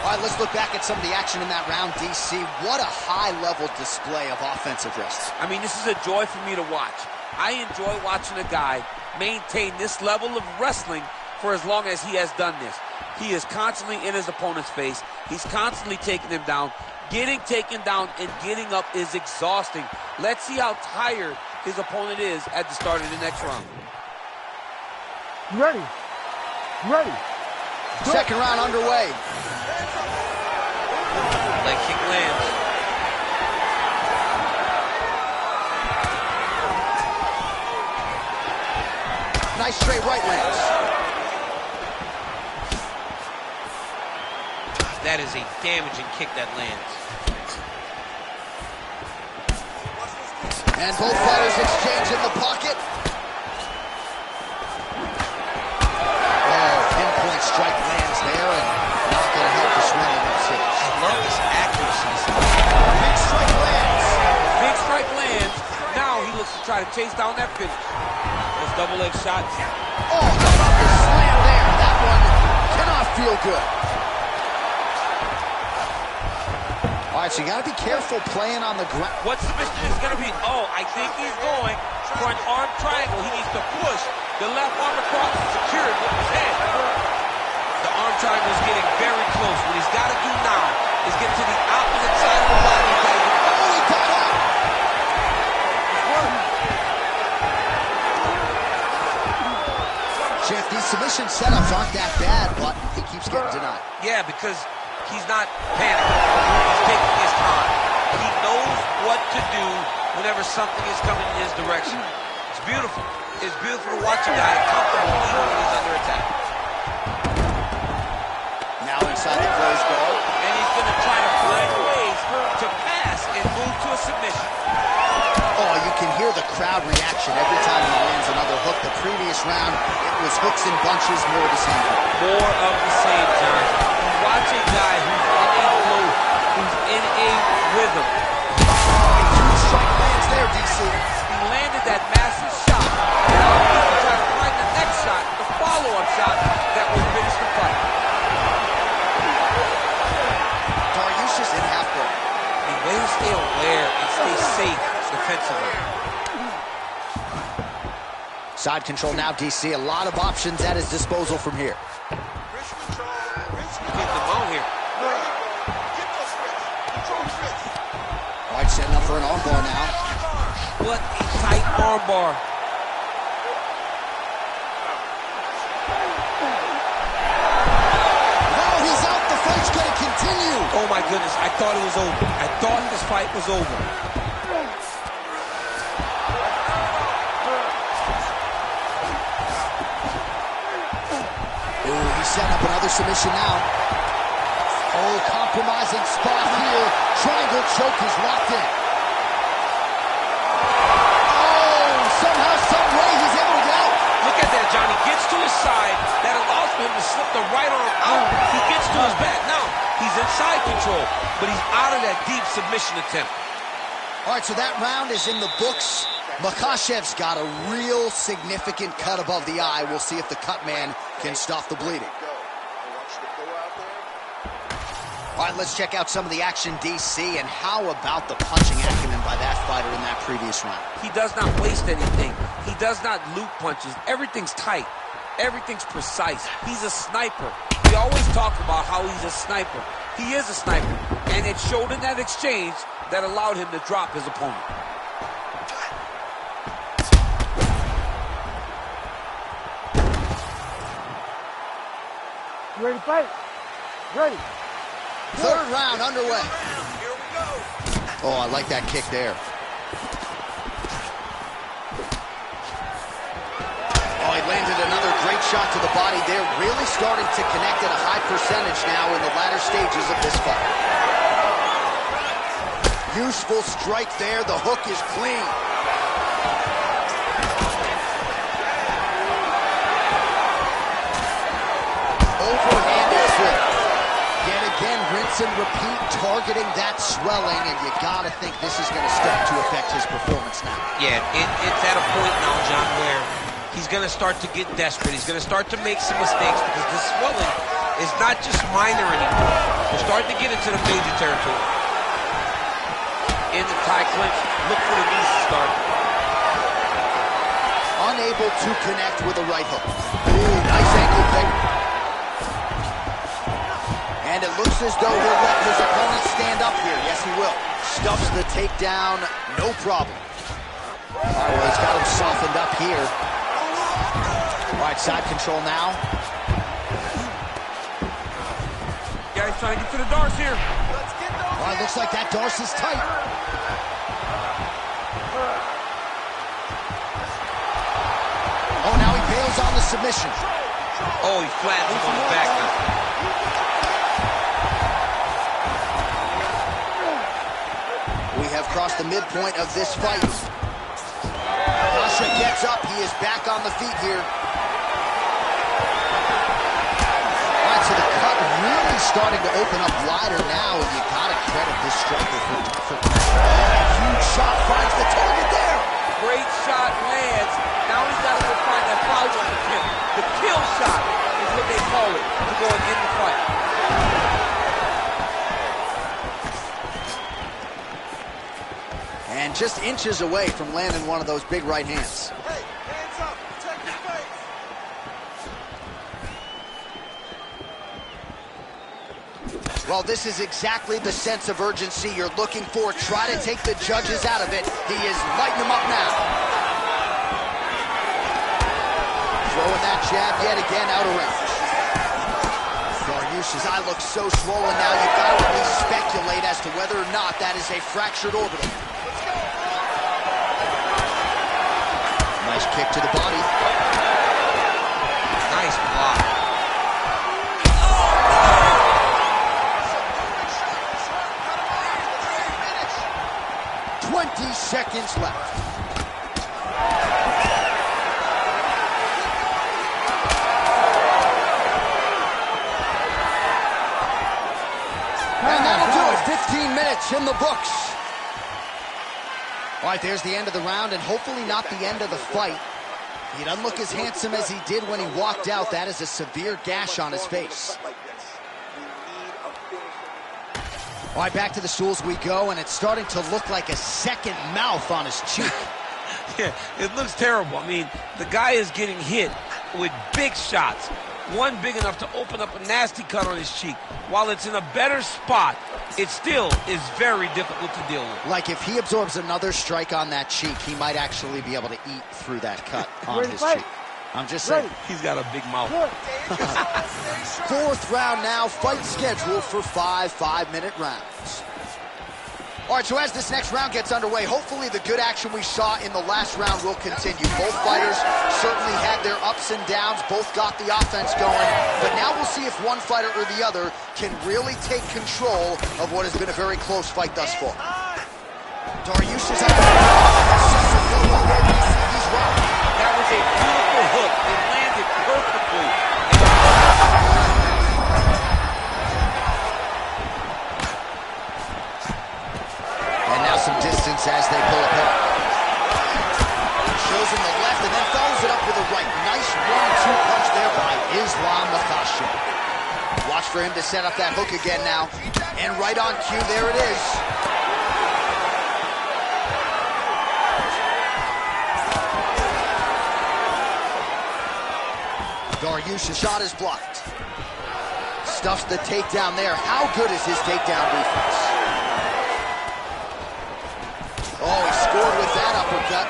All right, let's look back at some of the action in that round, DC. What a high-level display of offensive wrestling. I mean, this is a joy for me to watch. I enjoy watching a guy maintain this level of wrestling for as long as he has done this. He is constantly in his opponent's face. He's constantly taking him down. Getting taken down and getting up is exhausting. Let's see how tired his opponent is at the start of the next round. You ready? You ready? Second round underway. Leg kick lands. Nice straight right lands. That is a damaging kick that lands. And both fighters exchange in the pocket. Oh, pinpoint strike lands there, and not going to help the swelling of his hips. I love this accuracy. Big strike lands. Big strike lands. Now he looks to try to chase down that finish. Those double leg shots. Oh, how about the slam there? That one cannot feel good. All right, so you got to be careful playing on the ground. What submission is going to be? Oh, I think he's going for an arm triangle. He needs to push the left arm across and secure it with his head. The arm triangle is getting very close. What he's got to do now is get to the opposite side of the body. Oh, he got out. Jeff, these submission setups aren't that bad, but he keeps getting denied. Yeah, because he's not panicking. He's taking his time. He knows what to do whenever something is coming in his direction. It's beautiful. It's beautiful to watch a guy comfortable even when he's under attack. Now inside the closed guard. And he's going to try to find ways to pass and move to a submission. Oh, you can hear the crowd reaction every time he lands another hook. The previous round, it was hooks and bunches, more of the same. More of the same, John. You watch a guy who's in a flow, who's in a rhythm. Strike lands there, DC. He landed that massive shot. Now he's going to try to find the next shot, the follow-up shot that will finish the fight. Dariush's in half guard. A way to stay aware and stay safe defensively. Side control now, DC. A lot of options at his disposal from here. Get the bone here. All right, setting up for an armbar now. What a tight armbar. Oh, he's out. The fight's going to continue. Oh my goodness, I thought it was over. I thought this fight was over. Ooh, he's setting up another submission now. Oh, compromising spot here. Triangle choke is locked in. Oh, somehow, some way he's able to get out. Look at that, Johnny. Gets to his side. That allows him to slip the right arm out. He gets to his back. Now, he's in side control, but he's out of that deep submission attempt. All right, so that round is in the books. Makhachev's got a real significant cut above the eye. We'll see if the cut man can stop the bleeding. All right, let's check out some of the action, DC, and how about the punching acumen by that fighter in that previous round? He does not waste anything. He does not loop punches. Everything's tight. Everything's precise. He's a sniper. We always talk about how he's a sniper. He is a sniper, and it showed in that exchange that allowed him to drop his opponent. You ready to fight? Ready. Third round underway. Oh, I like that kick there. Oh, he landed another great shot to the body there. Really starting to connect at a high percentage now in the latter stages of this fight. Useful strike there. The hook is clean. Overhand rinse and repeat, targeting that swelling, and you gotta think this is gonna start to affect his performance now. Yeah, it's at a point now, John, where he's gonna start to get desperate. He's gonna start to make some mistakes because this swelling is not just minor anymore. We're starting to get into the major territory. In the tie clinch, look for the knees to start. Unable to connect with a right hook. Ooh, nice ankle pick. And it looks as though he'll let his opponent stand up here. Yes, he will. Stuffs the takedown, no problem. All right, well, he's got him softened up here. All right, side control now. Yeah, he's trying to get to the darts here. All right, looks like that darce is tight. Oh, now he bails on the submission. Oh, he flattens him on the back now. We have crossed the midpoint of this fight. Miocic gets up. He is back on the feet here. All right, so the cut really starting to open up wider now, and you got to credit this striker for huge shot finds the target there. Great shot lands. Now he's got to go find that foul on the kill. The kill shot is what they call it to go and end the fight. And just inches away from landing one of those big right hands. Hey, hands up. Protect your face. Well, this is exactly the sense of urgency you're looking for. Try to take the judges out of it. He is lighting them up now. Throwing that jab yet again out of range. Dariush's eye looks so swollen now, you've got to at least speculate as to whether or not that is a fractured orbital. Nice kick to the body. Nice block. 20 seconds left. And that'll do it. 15 minutes in the books. All right, there's the end of the round, and hopefully not the end of the fight. He doesn't look as handsome as he did when he walked out. That is a severe gash on his face. All right, back to the stools we go, and it's starting to look like a second mouth on his cheek. Yeah, it looks terrible. I mean, the guy is getting hit with big shots. One big enough to open up a nasty cut on his cheek. While it's in a better spot, it still is very difficult to deal with. Like if he absorbs another strike on that cheek, he might actually be able to eat through that cut on his cheek. I'm just saying. He's got a big mouth. Fourth round now, fight scheduled for 5 5-minute rounds. All right, so as this next round gets underway, hopefully the good action we saw in the last round will continue. Both fighters certainly had their ups and downs, both got the offense going, but now we'll see if one fighter or the other can really take control of what has been a very close fight thus far. Dariush is up. He's right. That was a beautiful hook. It landed perfectly. And now some distance as they pull apart. Shows him the left and then follows it up with a right. Nice 1-2 punch there by Islam Makhachev. Watch for him to set up that hook again now. And right on cue, there it is. Dariush's shot is blocked. Stuffs the takedown there. How good is his takedown defense? Oh, he scored with that uppercut.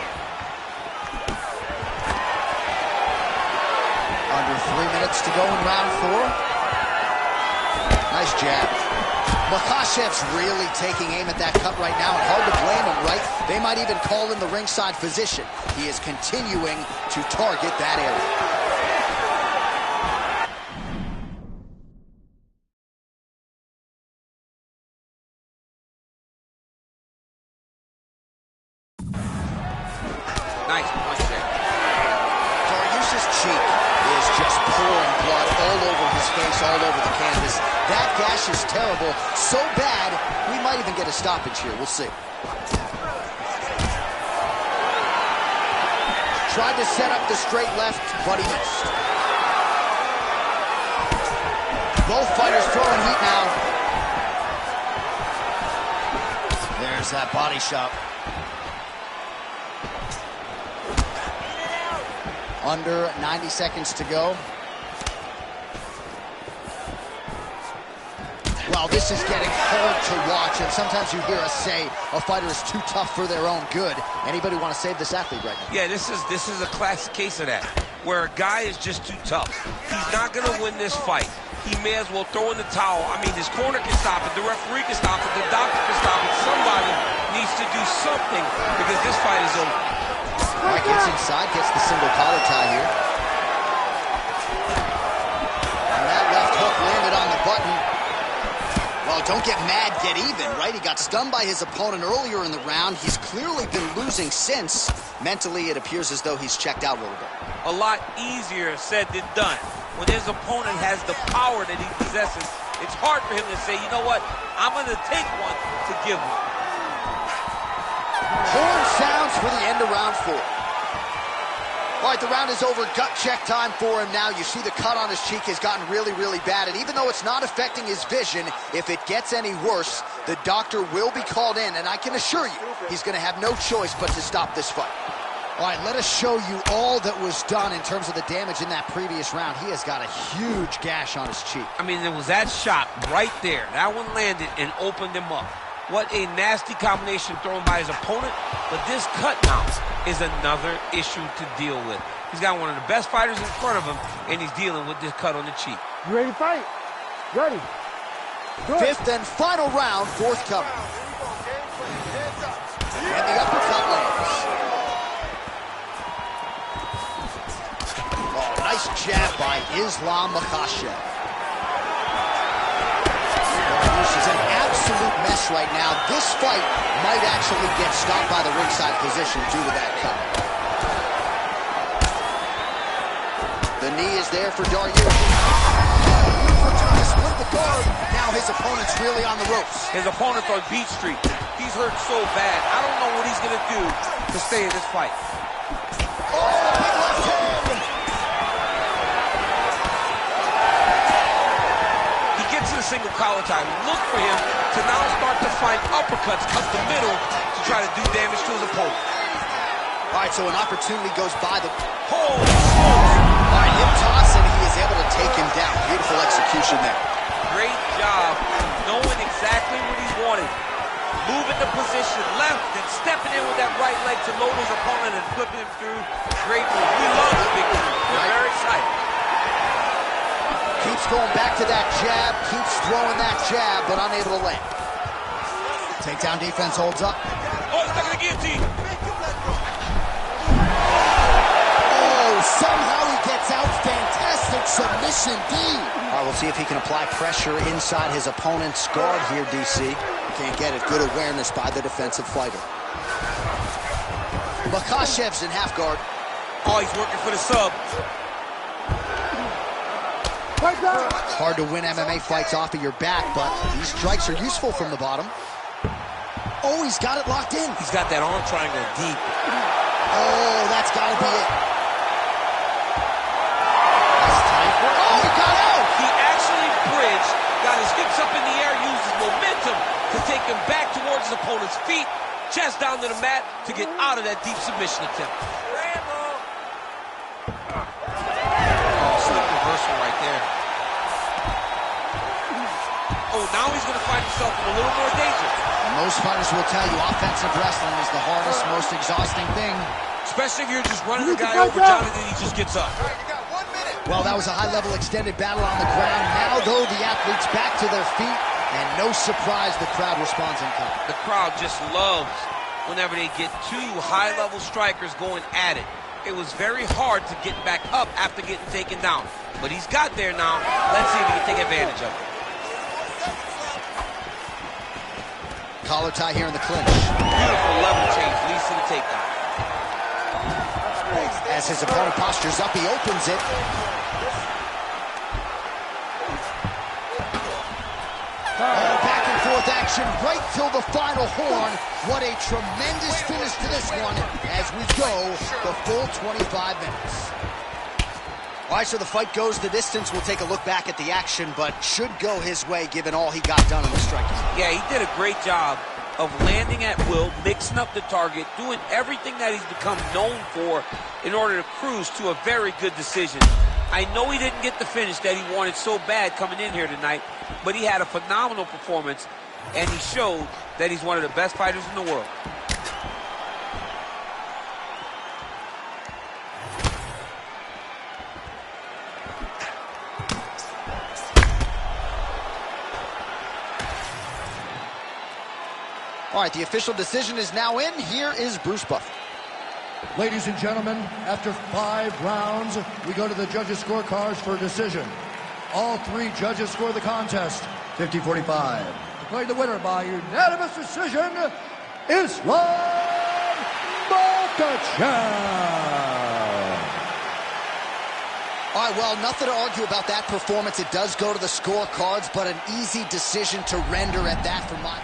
Under 3 minutes to go in round 4. Nice jab. Makhachev's really taking aim at that cut right now, and hard to blame him, right? They might even call in the ringside physician. He is continuing to target that area. Nice punch there. Dariush's cheek is just pouring blood all over his face, all over the canvas. That gash is terrible. So bad, we might even get a stoppage here. We'll see. Tried to set up the straight left, but he missed. Both fighters throwing heat now. There's that body shot. Under 90 seconds to go. Well, this is getting hard to watch, and sometimes you hear us say a fighter is too tough for their own good. Anybody want to save this athlete right now? Yeah, this is a classic case of that, where a guy is just too tough. He's not going to win this fight. He may as well throw in the towel. I mean, his corner can stop it, the referee can stop it, the doctor can stop it. Somebody needs to do something because this fight is over. All right, gets inside, gets the single collar tie here. And that left hook landed on the button. Well, don't get mad, get even, right? He got stunned by his opponent earlier in the round. He's clearly been losing since. Mentally, it appears as though he's checked out a little bit. A lot easier said than done. When his opponent has the power that he possesses, it's hard for him to say, you know what, I'm going to take one to give one. Horn sounds for the end of round 4. All right, the round is over. Gut check time for him now. You see the cut on his cheek has gotten really, really bad. And even though it's not affecting his vision, if it gets any worse, the doctor will be called in. And I can assure you, he's going to have no choice but to stop this fight. All right, let us show you all that was done in terms of the damage in that previous round. He has got a huge gash on his cheek. I mean, there was that shot right there. That one landed and opened him up. What a nasty combination thrown by his opponent. But this cut now is another issue to deal with. He's got one of the best fighters in front of him, and he's dealing with this cut on the cheek. You ready to fight? Ready. Good. Fifth and final round, forthcoming. And the uppercut lands. Oh, nice jab by Islam Makhachev. This is an absolute mess right now. This fight might actually get stopped by the ringside position due to that cut. The knee is there for Daryush. Beautiful turn to split the guard. Now his opponent's really on the ropes. His opponent's on Beat Street. He's hurt so bad. I don't know what he's going to do to stay in this fight. Oh, big left hand. Single collar tie. Look for him to now start to find uppercuts up the middle to try to do damage to his opponent. All right, so an opportunity goes by the... Holy smokes! All right, hip toss, and he is able to take him down. Beautiful execution there. Great job knowing exactly what he wanted. Moving the position left and stepping in with that right leg to load his opponent and flipping him through. Great move. We love the big move. We're very excited. Keeps going back to that jab, keeps throwing that jab, but unable to land. Takedown defense holds up. Oh, he's stuck in the guillotine. Oh, somehow he gets out. Fantastic submission, D. All right, we'll see if he can apply pressure inside his opponent's guard here, DC. Can't get it. Good awareness by the defensive fighter. Makhachev's in half guard. Oh, he's working for the sub. Hard to win MMA fights off of your back, but these strikes are useful from the bottom. Oh, he's got it locked in. He's got that arm triangle deep. Oh, that's got to be it. That's tight. Oh, he got out. He actually bridged, got his hips up in the air, used his momentum to take him back towards his opponent's feet, chest down to the mat to get out of that deep submission attempt. Slick reversal right there. Oh, now he's going to find himself in a little more danger. Most fighters will tell you offensive wrestling is the hardest, most exhausting thing. Especially if you're just running the guy over, John, and then he just gets up. Well, that was a high-level extended battle on the ground. Now, though, the athletes back to their feet, and no surprise the crowd responds in kind. The crowd just loves whenever they get two high-level strikers going at it. It was very hard to get back up after getting taken down. But he's got there now. Let's see if he can take advantage of it. Collar tie here in the clinch. Beautiful level change, leads to the takedown. As his opponent postures up, he opens it. action right till the final horn. What a tremendous finish to this one as we go the full 25 minutes. All right, so the fight goes the distance. We'll take a look back at the action, but should go his way given all he got done in the striking. Yeah, he did a great job of landing at will, mixing up the target, doing everything that he's become known for in order to cruise to a very good decision. I know he didn't get the finish that he wanted so bad coming in here tonight, but he had a phenomenal performance, and he showed that he's one of the best fighters in the world. All right, the official decision is now in. Here is Bruce Buffer. Ladies and gentlemen, after 5 rounds, we go to the judges' scorecards for a decision. All 3 judges score the contest 50-45. Declared the winner by unanimous decision, Islam Makhachev. All right, well, nothing to argue about that performance. It does go to the scorecards, but an easy decision to render at that for my...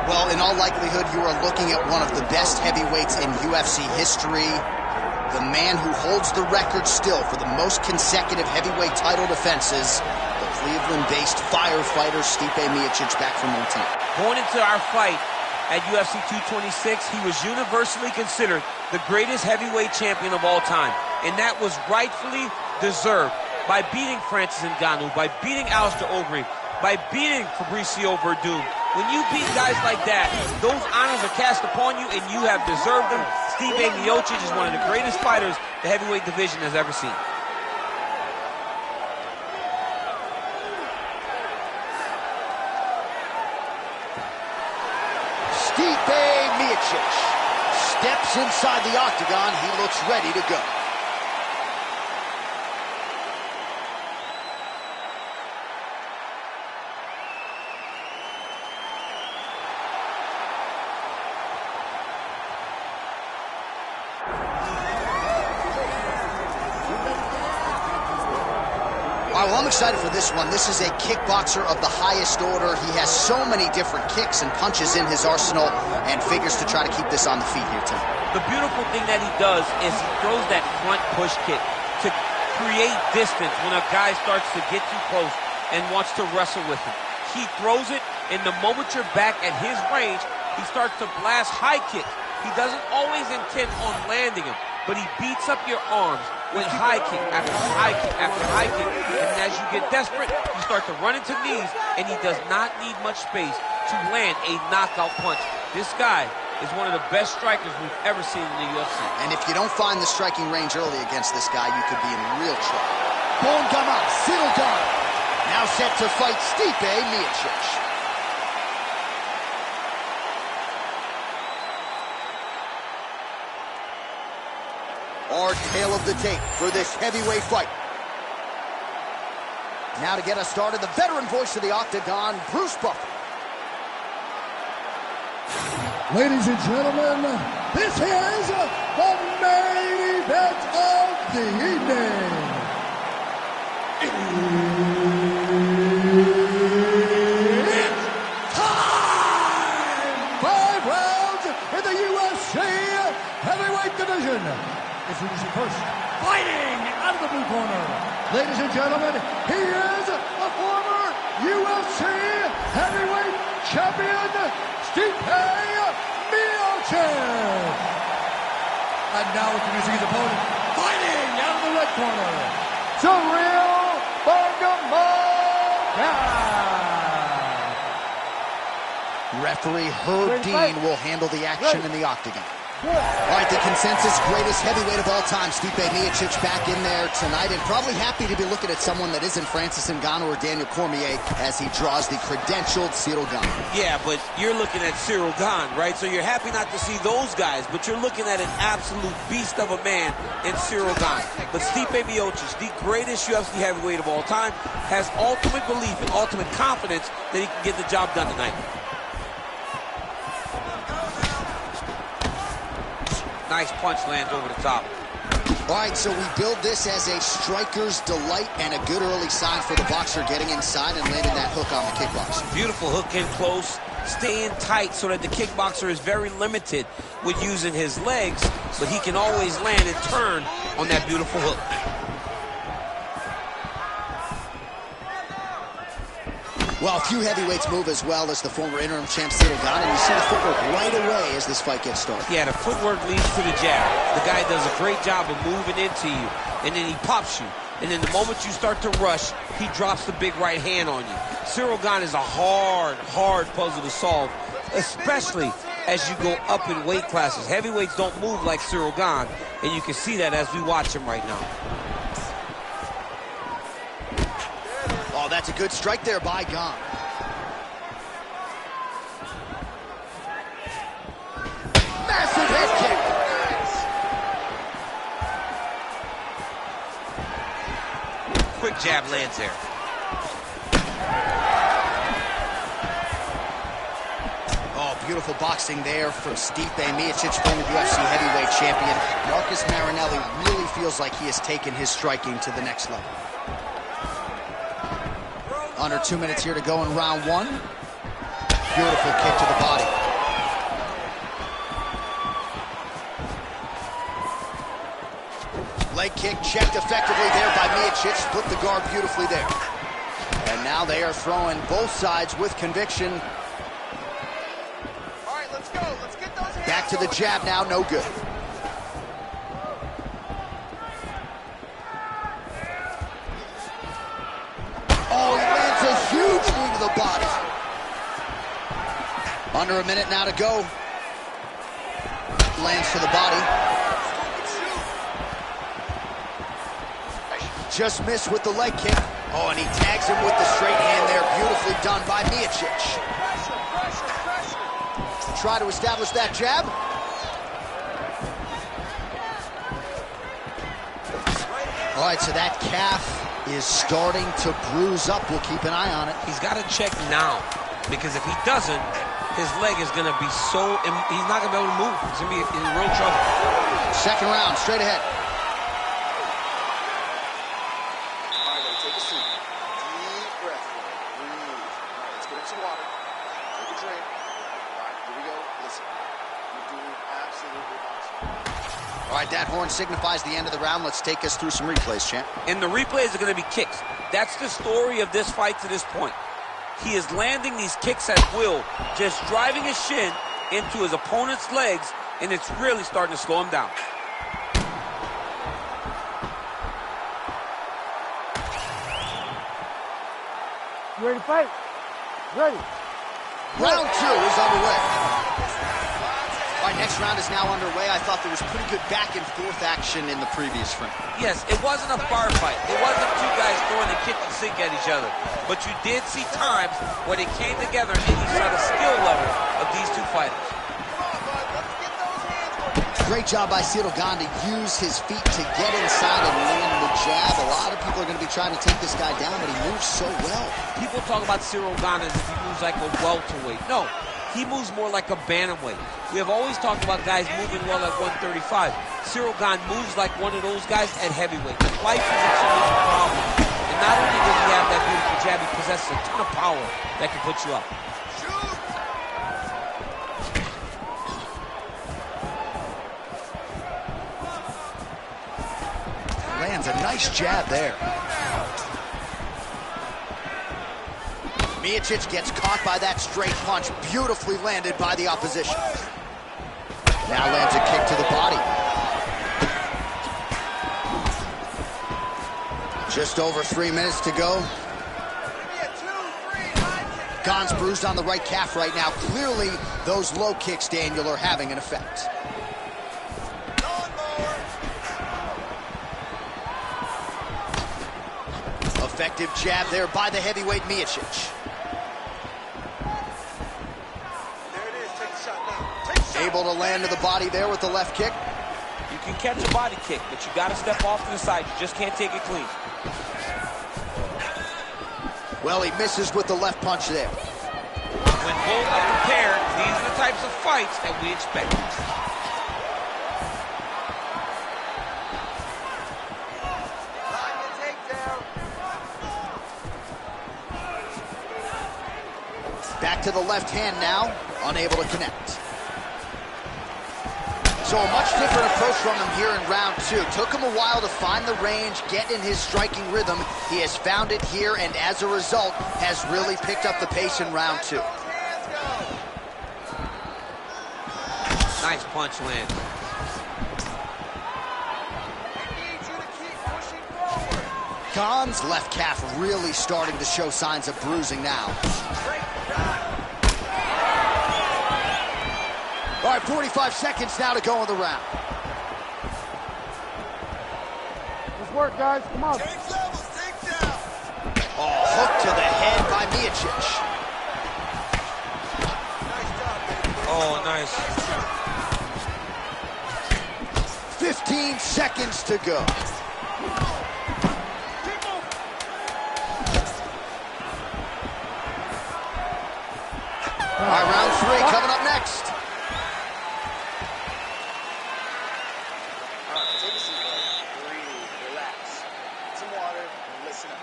Well, in all likelihood, you are looking at one of the best heavyweights in UFC history. The man who holds the record still for the most consecutive heavyweight title defenses, the Cleveland-based firefighter Stipe Miocic, back from Montana. Going into our fight at UFC 226, he was universally considered the greatest heavyweight champion of all time. And that was rightfully deserved by beating Francis Ngannou, by beating Alistair Overeem, by beating Fabricio Verdum. When you beat guys like that, those honors are cast upon you, and you have deserved them. Stipe Miocic is one of the greatest fighters the heavyweight division has ever seen. Stipe Miocic steps inside the octagon. He looks ready to go. Well, I'm excited for this one. This is a kickboxer of the highest order. He has so many different kicks and punches in his arsenal and figures to try to keep this on the feet here tonight. The beautiful thing that he does is he throws that front push kick to create distance when a guy starts to get too close and wants to wrestle with him. He throws it, and the moment you're back at his range, he starts to blast high kicks. He doesn't always intend on landing them, but he beats up your arms with high kick after high kick after high kick. And as you get desperate, you start to run into knees, and he does not need much space to land a knockout punch. This guy is one of the best strikers we've ever seen in the UFC. And if you don't find the striking range early against this guy, you could be in real trouble. Bongama Sinogan now set to fight Stipe Miocic. Our tale of the tape for this heavyweight fight. Now to get us started, the veteran voice of the octagon, Bruce Buffer. Ladies and gentlemen, this is the main event of the evening. It's time! 5 rounds in the UFC heavyweight division. Introducing first, fighting out of the blue corner. Ladies and gentlemen, he is a former UFC heavyweight champion, Stipe Miocic. And now introducing his opponent, fighting out of the red corner, Cyril Bangamaga. Referee Herb Dean will handle the action in the octagon. All right, the consensus greatest heavyweight of all time, Stipe Miocic, back in there tonight, and probably happy to be looking at someone that isn't Francis Ngannou or Daniel Cormier as he draws the credentialed Ciryl Gane. Yeah, but you're looking at Ciryl Gane, right? So you're happy not to see those guys, but you're looking at an absolute beast of a man in Ciryl Gane. But Stipe Miocic, the greatest UFC heavyweight of all time, has ultimate belief and ultimate confidence that he can get the job done tonight. Nice punch lands over the top. All right, so we build this as a striker's delight and a good early sign for the boxer getting inside and landing that hook on the kickboxer. Beautiful hook in close, staying tight so that the kickboxer is very limited with using his legs, but he can always land and turn on that beautiful hook. Well, a few heavyweights move as well as the former interim champ Ciryl Gane, and you see the footwork right away as this fight gets started. Yeah, the footwork leads to the jab. The guy does a great job of moving into you, and then he pops you. And then the moment you start to rush, he drops the big right hand on you. Ciryl Gane is a hard puzzle to solve, especially as you go up in weight classes. Heavyweights don't move like Ciryl Gane, and you can see that as we watch him right now. Oh, that's a good strike there by Gane. Massive head kick. Quick jab lands there. Oh, beautiful boxing there from Stipe Miocic, former UFC heavyweight champion. Marcus Marinelli really feels like he has taken his striking to the next level. Under 2 minutes here to go in round one. Beautiful kick to the body. Leg kick checked effectively there by Miocic. Put the guard beautifully there. And now they are throwing both sides with conviction. All right, let's go. Let's get those hands. Back to the jab now, no good. Oh, he lands a huge knee to the body. Under a minute now to go. Lands to the body. Just missed with the leg kick. Oh, and he tags him with the straight hand there. Beautifully done by Miocic. Try to establish that jab. All right, so that calf is starting to bruise up. We'll keep an eye on it. He's got to check now, because if he doesn't, his leg is going to be so... He's not going to be able to move. He's going to be in real trouble. Second round, straight ahead. All right, buddy, take a seat. Deep breath. Breathe. All right, let's get him some water. Take a drink. All right, here we go. Listen, you're doing absolutely awesome. All right, that horn signifies the end of the round. Let's take us through some replays, champ. And the replays are going to be kicks. That's the story of this fight to this point. He is landing these kicks at will, just driving his shin into his opponent's legs, and it's really starting to slow him down. You ready to fight? Ready. Round two is underway. All right, next round is now underway. I thought there was pretty good back and forth action in the previous frame. Yes, it wasn't a bar fight. It wasn't two guys throwing the kitchen sink at each other. But you did see times when it came together and you saw the skill level of these two fighters. Great job by Ciryl Gane to use his feet to get inside and land the jab. A lot of people are going to be trying to take this guy down, but he moves so well. People talk about Ciryl Gane as if he moves like a welterweight. No, he moves more like a bantamweight. We have always talked about guys moving well at 135. Ciryl Gane moves like one of those guys at heavyweight. His life is a problem. And not only does he have that beautiful jab, he possesses a ton of power that can put you up. Lands a nice jab there. Miocic gets caught by that straight punch, beautifully landed by the opposition. Now lands a kick to the body. Just over 3 minutes to go. Gane's bruised on the right calf right now. Clearly, those low kicks, Daniel, are having an effect. Effective jab there by the heavyweight Miocic. There it is. Take a shot now. Take a shot. Able to land to the body there with the left kick. You can catch a body kick, but you got to step off to the side. You just can't take it clean. Well, he misses with the left punch there. When both are prepared, these are the types of fights that we expect. Back to the left hand now, unable to connect. So a much different approach from him here in round two. Took him a while to find the range, get in his striking rhythm. He has found it here, and as a result, has really picked up the pace in round two. Nice punch land. Gane's left calf really starting to show signs of bruising now. All right, 45 seconds now to go in the round. Let's work, guys. Come on. Oh, hook to the head by Miocic. Oh, nice. 15 seconds to go. All right, round three coming up next. Take a seat, buddy. Breathe, relax. Get some water and listen up.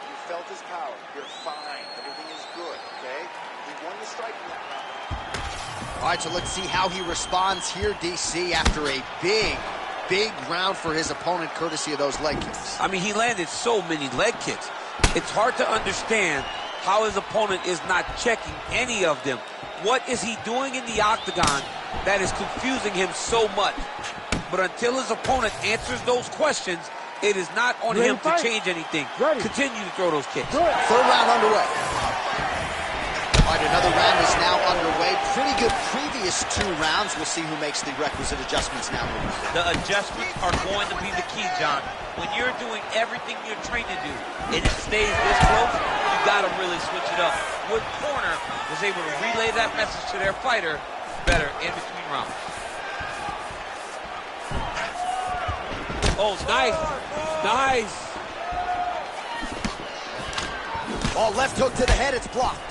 You felt his power. You're fine. Everything is good, okay? He won the strike in that round. All right, so let's see how he responds here, DC, after a big round for his opponent, courtesy of those leg kicks. I mean, he landed so many leg kicks. It's hard to understand how his opponent is not checking any of them. What is he doing in the octagon that is confusing him so much? But until his opponent answers those questions, it is not on him to change anything. Continue to throw those kicks. Third round underway. All right, another round is now underway. Pretty good previous two rounds. We'll see who makes the requisite adjustments now. The adjustments are going to be the key, John. When you're doing everything you're trained to do and it stays this close, you got to really switch it up. Wood Corner was able to relay that message to their fighter better in between rounds. Oh, nice. Nice. Oh, left hook to the head. It's blocked.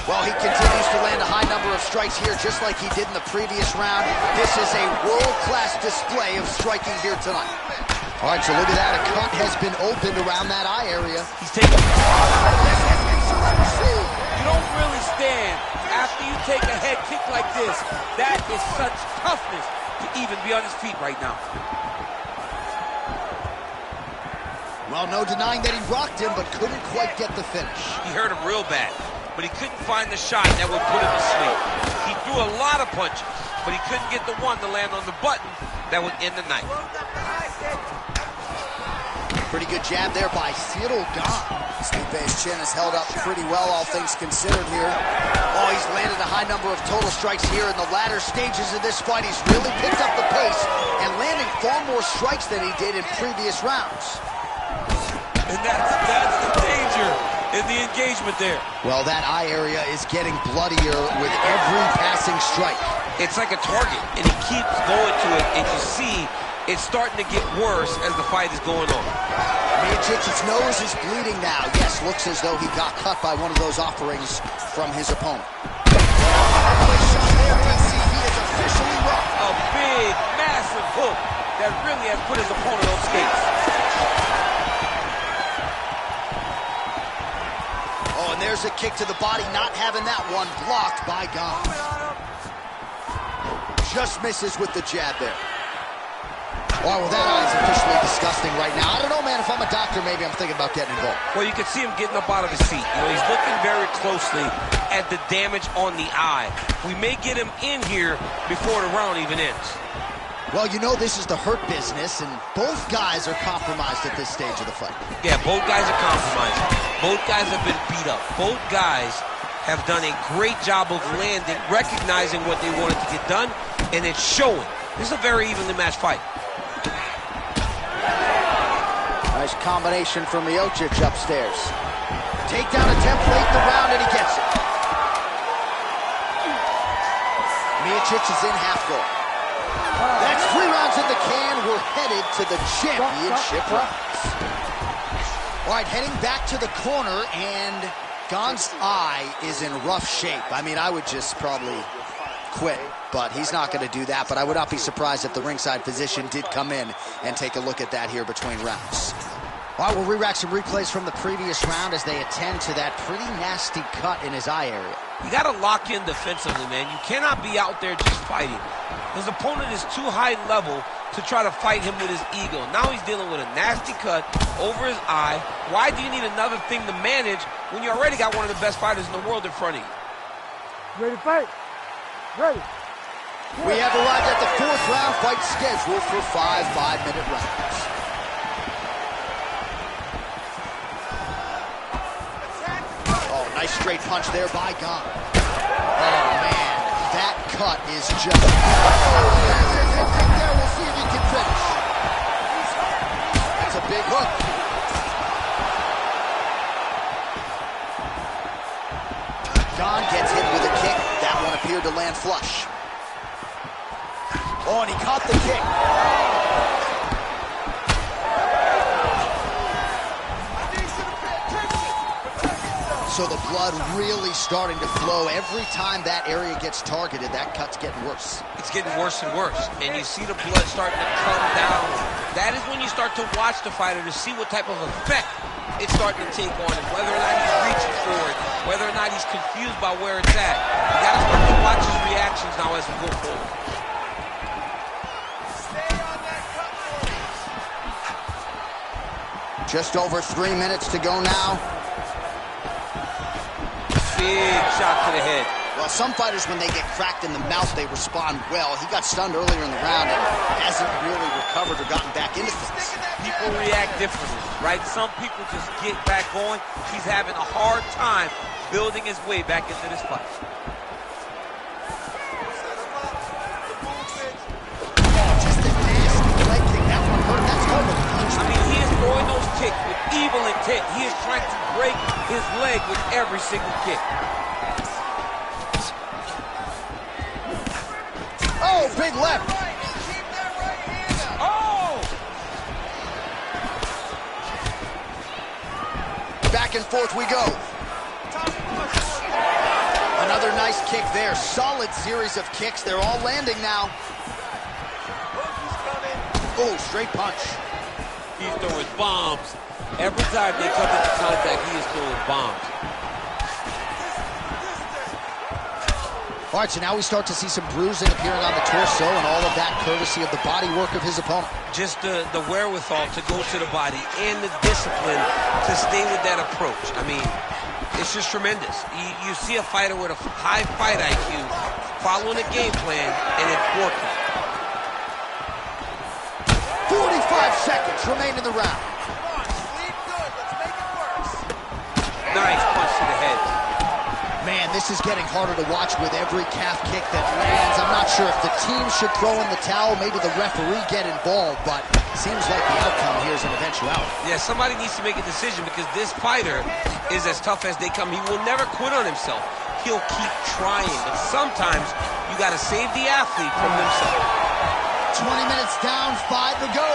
Well, he continues to land a high number of strikes here, just like he did in the previous round. This is a world-class display of striking here tonight. All right, so look at that. A cut has been opened around that eye area. He's taking... You don't really stand after you take a head kick like this. That is such toughness to even be on his feet right now. Well, no denying that he rocked him, but couldn't quite get the finish. He hurt him real bad, but he couldn't find the shot that would put him to sleep. He threw a lot of punches, but he couldn't get the one to land on the button that would end the night. Pretty good jab there by Cyril Gane. Stipe's chin is held up pretty well, all things considered here. Oh, he's landed a high number of total strikes here in the latter stages of this fight. He's really picked up the pace and landing far more strikes than he did in previous rounds. And that's the danger in the engagement there. Well, that eye area is getting bloodier with every passing strike. It's like a target, and he keeps going to it, and you see it's starting to get worse as the fight is going on. Miocic's nose is bleeding now. Yes, looks as though he got cut by one of those offerings from his opponent. Shot there, DC. He is officially rocked. A big, massive hook that really has put his opponent on skates. Oh, and there's a kick to the body, not having that one blocked by Gane. Just misses with the jab there. Oh, well, that eye's officially disgusting right now. I don't know, man. If I'm a doctor, maybe I'm thinking about getting involved. Well, you can see him getting up out of his seat. You know, he's looking very closely at the damage on the eye. We may get him in here before the round even ends. Well, you know this is the hurt business, and both guys are compromised at this stage of the fight. Yeah, both guys are compromised. Both guys have been beat up. Both guys have done a great job of landing, recognizing what they wanted to get done, and it's showing. This is a very evenly matched fight. Nice combination from Miocic upstairs. Takedown attempt late in the round, and he gets it. Miocic is in half guard. That's 3 rounds in the can. We're headed to the championship rounds. All right, heading back to the corner, and Gane's eye is in rough shape. I mean, I would just probably quit, but he's not going to do that. But I would not be surprised if the ringside physician did come in and take a look at that here between rounds. All right, we'll re-rack some replays from the previous round as they attend to that pretty nasty cut in his eye area. You got to lock in defensively, man. You cannot be out there just fighting. His opponent is too high level to try to fight him with his ego. Now he's dealing with a nasty cut over his eye. Why do you need another thing to manage when you already got one of the best fighters in the world in front of you? Ready to fight? Ready. We have arrived at the 4th round, fight scheduled for 5 5-minute rounds. Oh, nice straight punch there by Gane. Oh, man, that cut is just... there, we'll see if he can finish. That's a big hook. Gane gets hit with a kick. That one appeared to land flush. Oh, and he caught the kick. So the blood really starting to flow. Every time that area gets targeted, that cut's getting worse. It's getting worse and worse, and you see the blood starting to come down. That is when you start to watch the fighter to see what type of effect it's starting to take on him, whether or not he's reaching for it, whether or not he's confused by where it's at. You got to start to watch his reactions now as we go forward. Just over 3 minutes to go now. Big shot to the head. Well, some fighters, when they get cracked in the mouth, they respond well. He got stunned earlier in the round and hasn't really recovered or gotten back into things. People react differently, right? Some people just get back going. He's having a hard time building his way back into this fight. Just a nasty leg kick. That one hurt. That's called a punch. I mean, he is throwing those kicks with evil intent. He is trying to break his leg with every single kick. Oh, big left. Oh! Back and forth we go. Another nice kick there. Solid series of kicks. They're all landing now. Oh, straight punch. He's throwing bombs. Every time they come into contact, he is throwing bombs. All right, so now we start to see some bruising appearing on the torso, and all of that courtesy of the body work of his opponent. Just the wherewithal to go to the body and the discipline to stay with that approach. I mean, it's just tremendous. You see a fighter with a high fight IQ following a game plan, and it's working. 45 seconds remain in the round. Nice punch to the head. Man, this is getting harder to watch with every calf kick that lands. I'm not sure if the team should throw in the towel, maybe the referee get involved, but seems like the outcome here is an eventuality. Yeah, somebody needs to make a decision because this fighter is as tough as they come. He will never quit on himself. He'll keep trying, but sometimes you got to save the athlete from himself. 20 minutes down, 5 to go.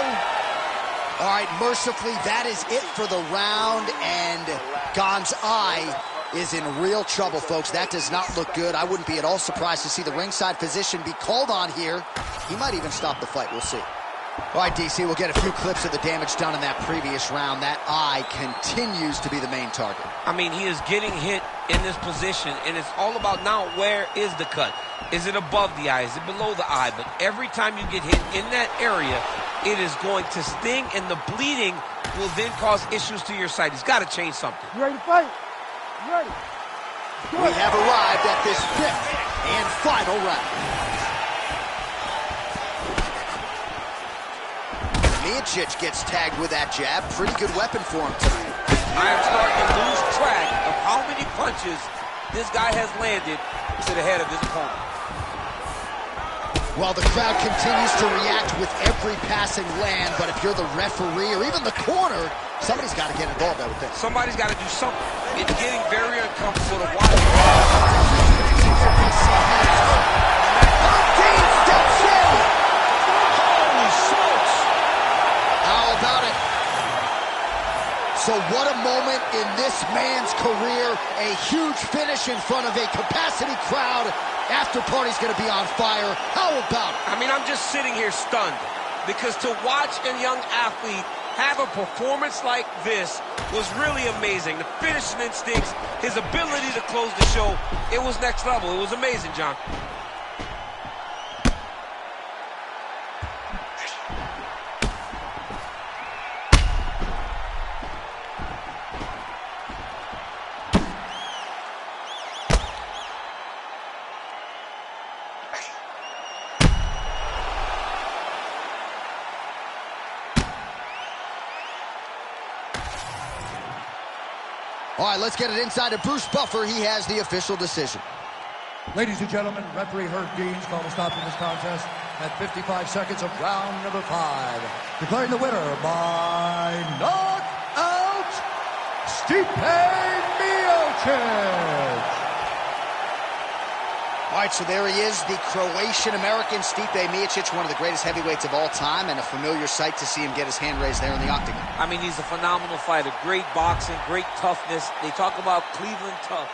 All right, mercifully, that is it for the round, and Gane's eye is in real trouble, folks. That does not look good. I wouldn't be at all surprised to see the ringside physician be called on here. He might even stop the fight. We'll see. All right, DC, we'll get a few clips of the damage done in that previous round. That eye continues to be the main target. I mean, he is getting hit in this position, and it's all about now where is the cut? Is it above the eye? Is it below the eye? But every time you get hit in that area, it is going to sting, and the bleeding will then cause issues to your sight. He's got to change something. You ready to fight? You ready? We have arrived at this 5th and final round. Miocic gets tagged with that jab. Pretty good weapon for him tonight. I am starting to lose track of how many punches this guy has landed to the head of his opponent. Well, the crowd continues to react with every passing land, but if you're the referee or even the corner, somebody's got to get involved, I would think. Somebody's got to do something. It's getting very uncomfortable to watch. Gane steps in! Holy smokes! How about it? So what a moment in this man's career. A huge finish in front of a capacity crowd. After party's going to be on fire. How about it? I mean, I'm just sitting here stunned because to watch a young athlete have a performance like this was really amazing. The finishing instincts, his ability to close the show, it was next level. It was amazing, John. All right, let's get it inside to Bruce Buffer. He has the official decision. Ladies and gentlemen, referee Herb Gane's call to stop in this contest at 55 seconds of round number 5. Declaring the winner by knockout, Stipe Miocic. All right, so there he is, the Croatian-American Stipe Miocic, one of the greatest heavyweights of all time, and a familiar sight to see him get his hand raised there in the octagon. I mean, he's a phenomenal fighter. Great boxing, great toughness. They talk about Cleveland tough.